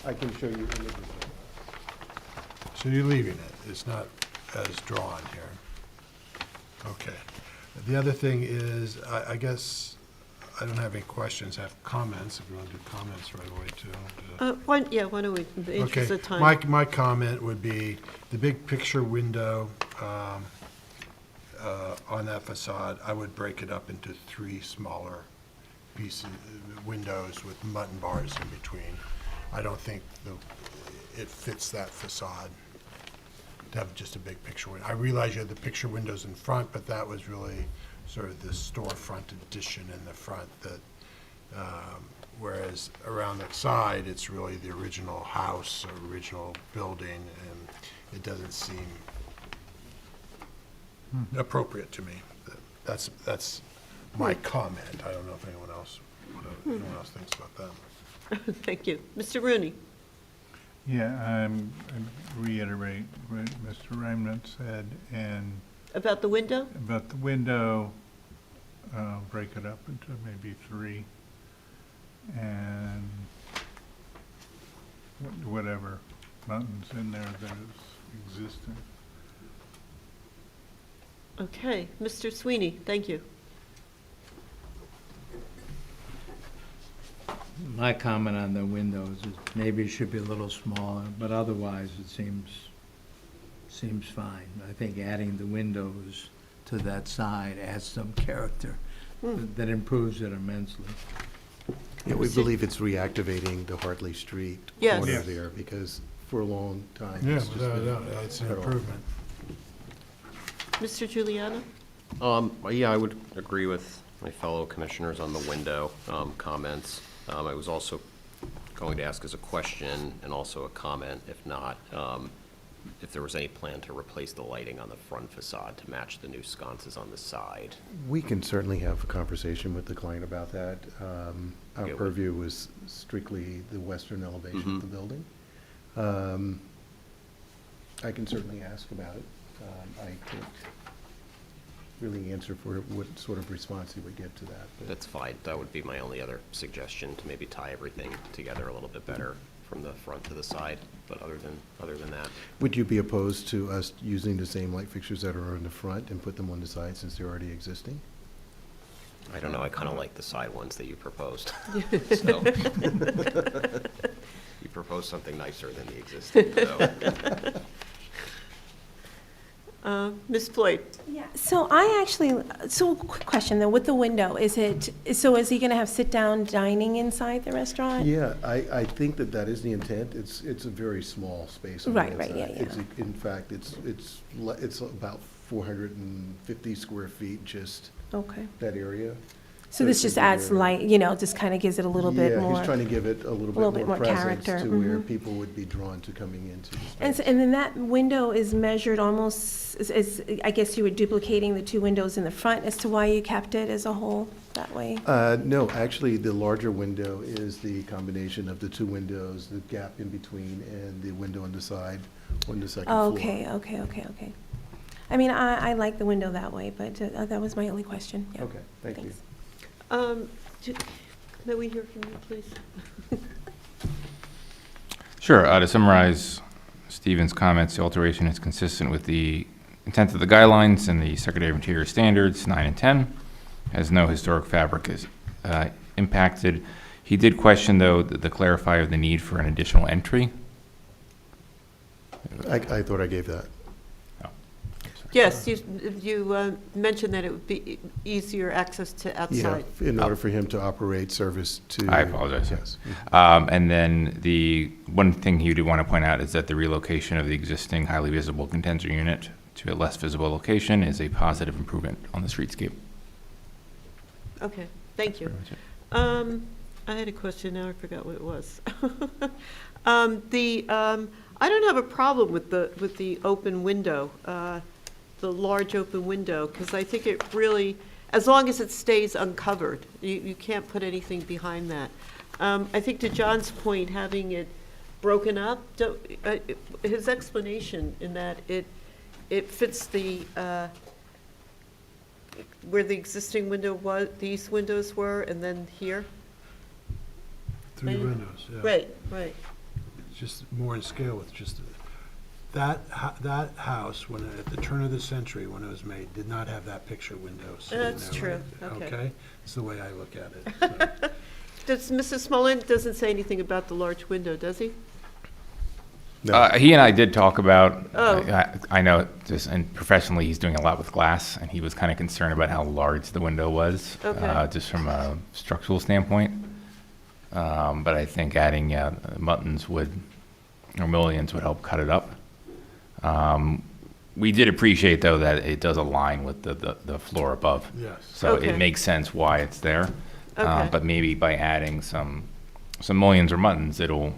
I can show you images. So you're leaving it, it's not as drawn here. Okay. The other thing is, I guess, I don't have any questions, I have comments, if you want to do comments right away too. Why don't we, in the interest Okay, of time? my comment would be, the big picture window on that facade, I would break it up into 3 smaller pieces, windows with mutton bars in between. I don't think it fits that facade to have just a big picture window. I realize you have the picture windows in front, but that was really sort of the storefront addition in the front that, whereas around the side, it's really the original house, or original building, and it doesn't seem appropriate to me. That's my comment. I don't know if anyone else thinks about that. Thank you. Mr. Rooney? Yeah, I reiterate what Mr. Raymond said, and About the window? about the window, break it up into maybe 3, and whatever buttons in there that is existing. Okay. Mr. Sweeney, thank you. My comment on the windows is maybe it should be a little smaller, but otherwise it seems fine. I think adding the windows to that side adds some character that improves it immensely. Yeah, we believe it's reactivating the Hartley Street Yes. corner Yes. there, because for a long time. Yeah, it's just been it's an cut off. improvement. Mr. Giuliano? Yeah, I would agree with my fellow commissioners on the window comments. I was also going to ask as a question and also a comment, if not, if there was any plan to replace the lighting on the front facade to match the new sconces on the side. We can certainly have a conversation with the client about that. Our Yeah, purview was strictly the western elevation of the building. I can certainly ask about it. I can't really answer for what sort of response he would get to that. But That's fine. That would be my only other suggestion, to maybe tie everything together a little bit better from the front to the side. But other than that, would you be opposed to us using the same light fixtures that are on the front and put them on the side since they're already existing? I don't know, I kind of like the side ones that you proposed. So you proposed something nicer than the existing, so. Ms. Floyd? Yeah, so quick question though, with the window, is he gonna have sit-down dining inside the restaurant? Yeah, I think that is the intent. It's a very small space on the Right, inside. yeah. In fact, it's about 450 square feet, just Okay. that area. So this just adds light, just kind of gives it a little bit more. Yeah, he's trying to give it a little bit more presence character. to where people would be drawn to coming into the space. And then that window is measured almost, I guess you were duplicating the two windows in the front as to why you kept it as a whole that way? No, actually, the larger window is the combination of the two windows, the gap in between, and the window on the side on the second floor. Okay. I mean, I like the window that way, but that was my only question. Yeah. Okay, thank you. May we hear from you, please? Sure. To summarize Stephen's comments, the alteration is consistent with the intent of the guidelines and the Secretary of Interior Standards 9 and 10. Has no historic fabric is impacted. He did question, though, the clarifier of the need for an additional entry. I thought I gave that. Yes, you mentioned that it would be easier access to outside. Yeah, in order for him to operate service to. I apologize. Yes. And then the one thing he did want to point out is that the relocation of the existing highly visible condenser unit to a less visible location is a positive improvement on the streetscape. Okay, thank you. I had a question, now I forgot what it was. I don't have a problem with the open window, the large open window, because I think it really, as long as it stays uncovered, you can't put anything behind that. I think to John's point, having it broken up, his explanation in that it fits the, where the existing window was, these windows were, and then here? Three windows, yeah. Right. It's just more in scale with just, that house, when, at the turn of the century, when it was made, did not have that picture window sitting That's there, true, okay. Okay? It's the way I look at it. So. Mrs. Smolin doesn't say anything about the large window, does he? No. He and I did talk about, Oh. I know, just, and professionally, he's doing a lot with glass, and he was kind of concerned about how large the window was, Okay. just from a structural standpoint. But I think adding muttons or mullions would help cut it up. We did appreciate, though, that it does align with the floor above. Yes. So Okay. it makes sense why it's there. Okay. But maybe by adding some mullions or muttons, it'll,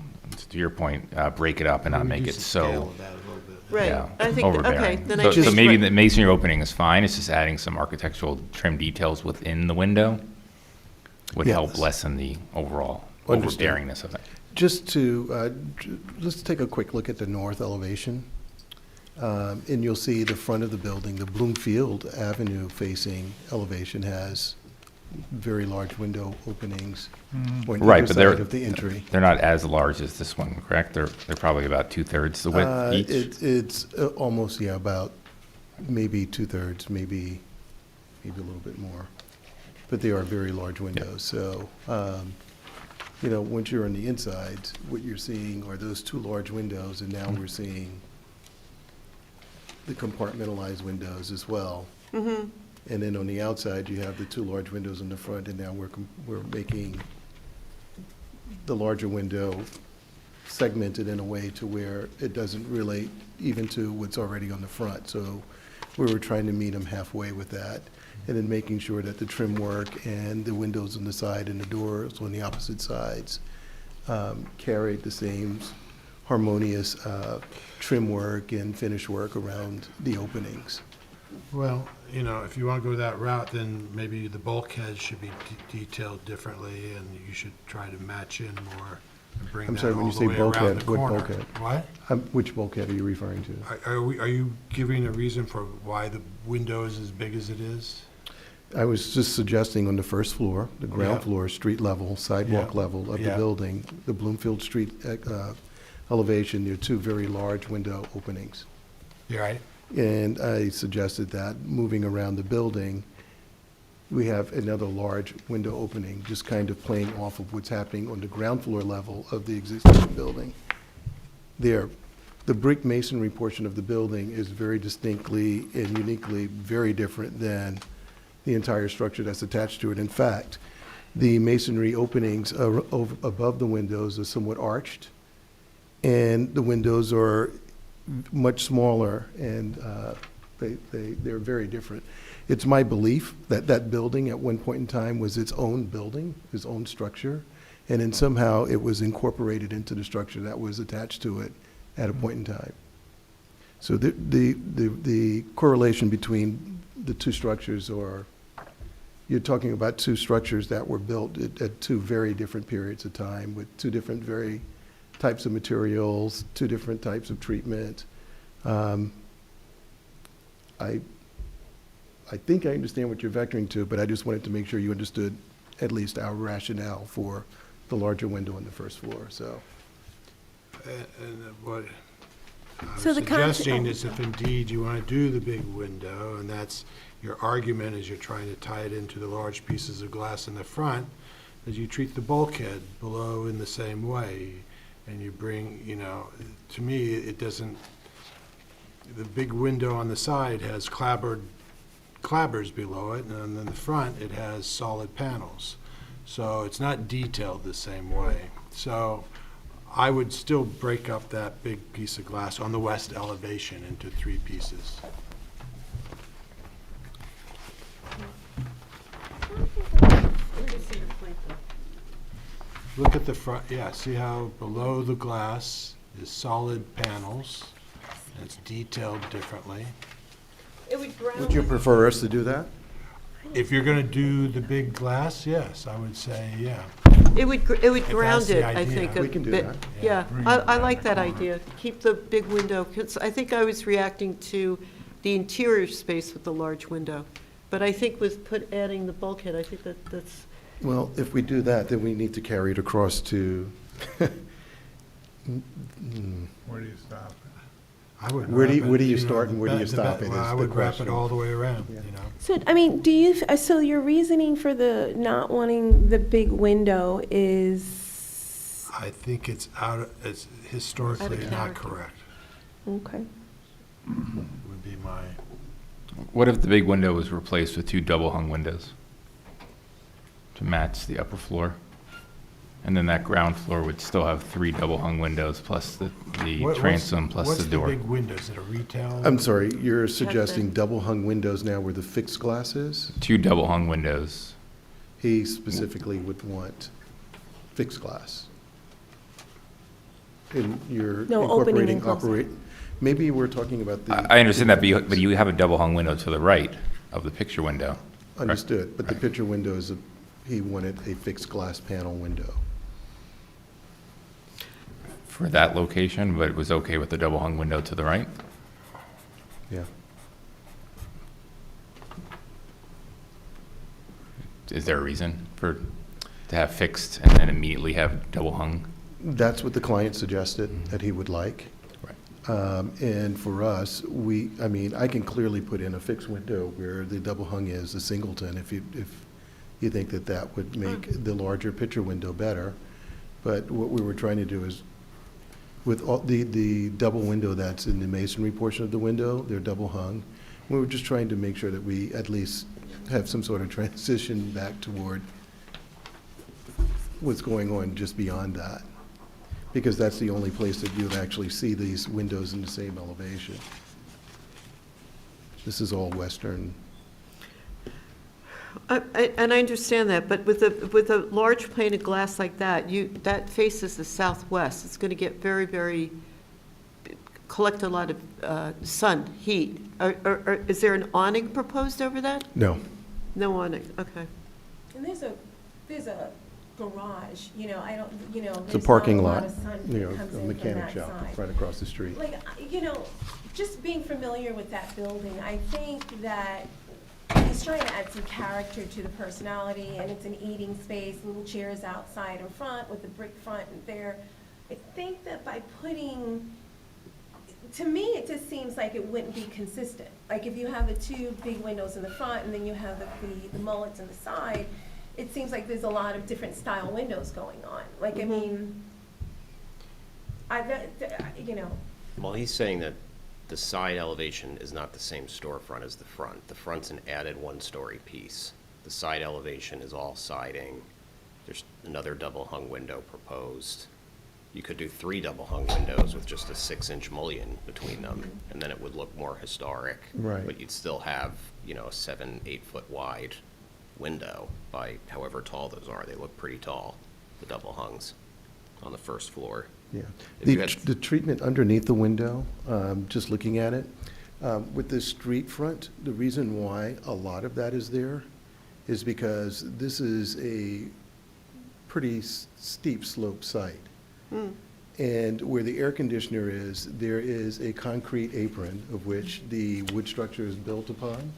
to your point, break it up and not make it Reduce the scale so of that a little bit. Right, yeah, I think, okay, overbearing. then I So just. maybe the masonry opening is fine, it's just adding some architectural trim details within the window would help Yes. lessen the overall Understood. overbearingness of it. Just to, let's take a quick look at the north elevation. And you'll see the front of the building, the Bloomfield Avenue facing elevation has very large window openings on Right, either but they're side of the entry. they're not as large as this one, correct? They're probably about 2/3 the width each. It's almost, yeah, about maybe 2/3, maybe a little bit more. But they are very large windows, so, once you're on the inside, what you're seeing are those two large windows, and now we're seeing the compartmentalized windows as well. Mhm. And then on the outside, you have the two large windows in the front, and now we're making the larger window segmented in a way to where it doesn't relate even to what's already on the front. So we were trying to meet them halfway with that, and then making sure that the trim work and the windows on the side and the doors on the opposite sides carried the same harmonious trim work and finish work around the openings. Well, if you want to go that route, then maybe the bulkheads should be detailed differently, and you should try to match in more and bring I'm that sorry, when all you the say way around the bulkhead, what corner. bulkhead? What? Which bulkhead are you referring to? Are you giving a reason for why the window is as big as it is? I was just suggesting on the first floor, the ground Yeah. floor, street level, sidewalk Yeah. level of the Yeah. building, the Bloomfield Street elevation, there are two very large window openings. You're right. And I suggested that moving around the building, we have another large window opening, just kind of playing off of what's happening on the ground floor level of the existing building. There, the brick masonry portion of the building is very distinctly and uniquely very different than the entire structure that's attached to it. In fact, the masonry openings above the windows are somewhat arched, and the windows are much smaller, and they're very different. It's my belief that that building at one point in time was its own building, its own structure, and then somehow it was incorporated into the structure that was attached to it at a point in time. So the correlation between the two structures are, you're talking about two structures that were built at two very different periods of time with two different very types of materials, two different types of treatment. I think I understand what you're vectoring to, but I just wanted to make sure you understood at least our rationale for the larger window on the first floor, so. And what I'm So the suggesting is if indeed you want to do the big window, and that's your argument is you're trying to tie it into the large pieces of glass in the front, is you treat the bulkhead below in the same way. And you bring, to me, it doesn't, the big window on the side has clabbers below it, and in the front, it has solid panels. So it's not detailed the same way. So I would still break up that big piece of glass on the west elevation into three pieces. Look at the front, yeah, see how below the glass is solid panels, and it's detailed differently. It would ground. Would you prefer us to do that? If you're gonna do the big glass, yes, I would say, yeah. It would that's ground the it, I idea. think, a We can do bit. that. Yeah, Bring I it like in that the corner. idea. Keep the big window, because I think I was reacting to the interior space with the large window. But I think with adding the bulkhead, I think that's, Well, if we do that, then we need to carry it across to, Where do you stop? I would Where do you- wrap it, where do you know, start the and where do ba- you the stop ba- it well, is I the would wrap it question. all the way around, Yeah. So, I mean, so your reasoning for the not wanting the big window is, I think it's it's historically not character. correct, okay. would be my, What if the big window was replaced with two double hung windows to match the upper floor? And then that ground floor would still have three double hung windows plus the transom plus the door. What's the big window, is it a retail? I'm sorry, you're suggesting double hung windows now where the fixed glass is? Two double hung windows. He specifically would want fixed glass. And you're No, opening and incorporating closing. maybe we're talking about the. I understand that, but you have a double hung window to the right of the picture window. Understood, but the picture window is, he wanted a fixed glass panel window. For that location, but it was okay with the double hung window to the right? Yeah. Is there a reason to have fixed and then immediately have double hung? That's what the client suggested that he would like. Right. And for us, I can clearly put in a fixed window where the double hung is a singleton if you think that would make the larger picture window better. But what we were trying to do is, with all the double window that's in the masonry portion of the window, they're double hung. We were just trying to make sure that we at least have some sort of transition back toward what's going on just beyond that. Because that's the only place that you'd actually see these windows in the same elevation. This is all western. and I understand that, but with a large pane of glass like that, that faces the southwest. It's going to get very, very, collect a lot of sun, heat. Is there an awning proposed over that? No. No awning, okay. And there's a garage, you know, I don't, you know, It's a there's parking not a lot, lot of sun you that know, comes a in from mechanic that shop side. right across the street. Like, you know, just being familiar with that building, I think that he's trying to add some character to the personality, and it's an eating space, little chairs outside in front with the brick front and there. I think that by putting, to me, it just seems like it wouldn't be consistent. Like if you have the two big windows in the front and then you have the mullets on the side, it seems like there's a lot of different style windows going on. Like, I mean, you know, Well, he's saying that the side elevation is not the same storefront as the front. The front's an added one-story piece. The side elevation is all siding. There's another double-hung window proposed. You could do 3 double-hung windows with just a 6-inch mullion between them, and then it would look more historic. Right. But you'd still have, you know, a 7-8 foot wide window by however tall those are. They look pretty tall, the double-hungs on the first floor. Yeah. If you The, had- the treatment underneath the window, just looking at it, with the street front, the reason why a lot of that is there is because this is a pretty steep slope site. And where the air conditioner is, there is a concrete apron of which the wood structure is built upon.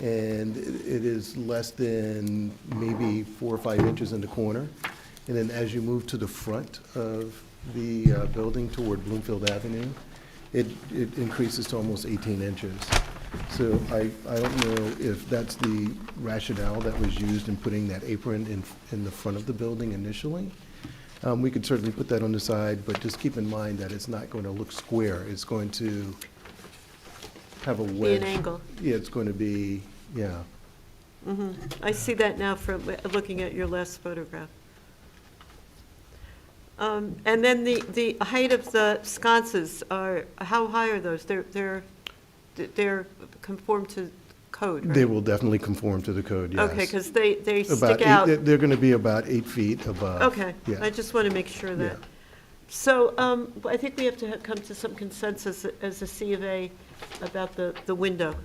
And it is less than maybe 4 or 5 inches in the corner. And then as you move to the front of the building toward Bloomfield Avenue, it increases to almost 18 inches. So I don't know if that's the rationale that was used in putting that apron in the front of the building initially. We could certainly put that on the side, but just keep in mind that it's not going to look square. It's going to have a wedge. angle. Yeah, it's going to be, yeah. I see that now from looking at your last photograph. And then the height of the sconces are, how high are those? They're conform to code, right? They will definitely conform to the code, yes. Okay, because they About stick eight- out. They're going to be about 8 feet above. Okay, Yeah. I just want to make sure that. Yeah. So I think we have to come to some consensus as a C of A about the window.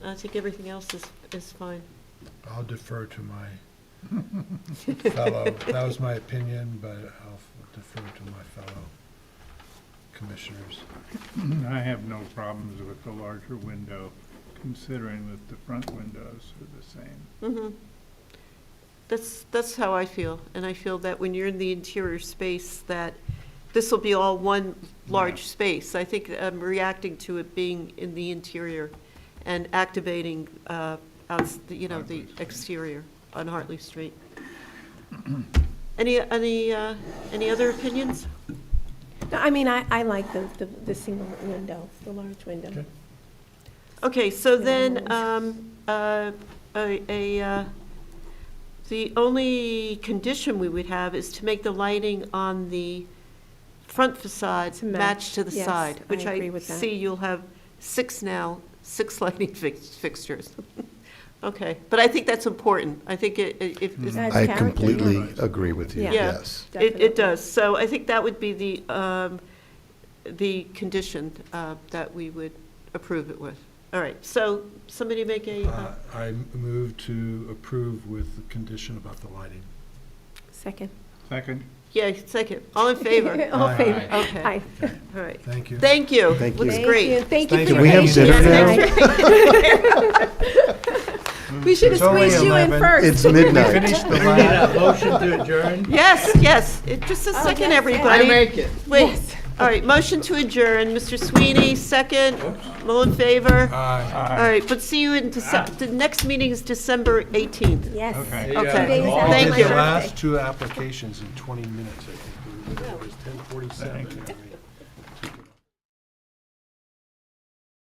I think everything else is fine. I'll defer to my fellow, that was my opinion, but I'll defer to my fellow commissioners. I have no problems with the larger window, considering that the front windows are the same. That's how I feel, and I feel that when you're in the interior space, that this will be all one large space. I think I'm reacting to it being in the interior and activating, the exterior on Hartley Street. Any other opinions? no, I mean, I like the single window, the large window. Okay. Okay, so then, the only condition we would have is to make the lighting on the front facade To match to the yes, side, which I I agree with that. see you'll have 6 lighting fixtures. Okay, but I think that's important. I think if. Adds I character. completely agree with you, Yeah. yes. It does. So I think that would be the condition that we would approve it with. All right, so somebody make a, I move to approve with the condition about the lighting. Second. Second? yeah, second. All in favor? All in favor. Okay. Aye. All right. Thank you. Thank you. Thank you. Looks Thank great. you. Thank you for Do your we have patience dinner now? tonight. We should have It's only squeezed you in 11. first. It's midnight. Finish the line. Need a motion to adjourn? Yes. Just a Oh, second, yes, everybody. I make it. Wait. Yes. All right, motion to adjourn. Mr. Sweeney, second. All in favor? Aye. All right, but see you in December. The next meeting is December 18th. Yes. Okay. Okay. 2 days after Thank my you. The birthday. last 2 applications in 20 minutes, I think. It was 10:47.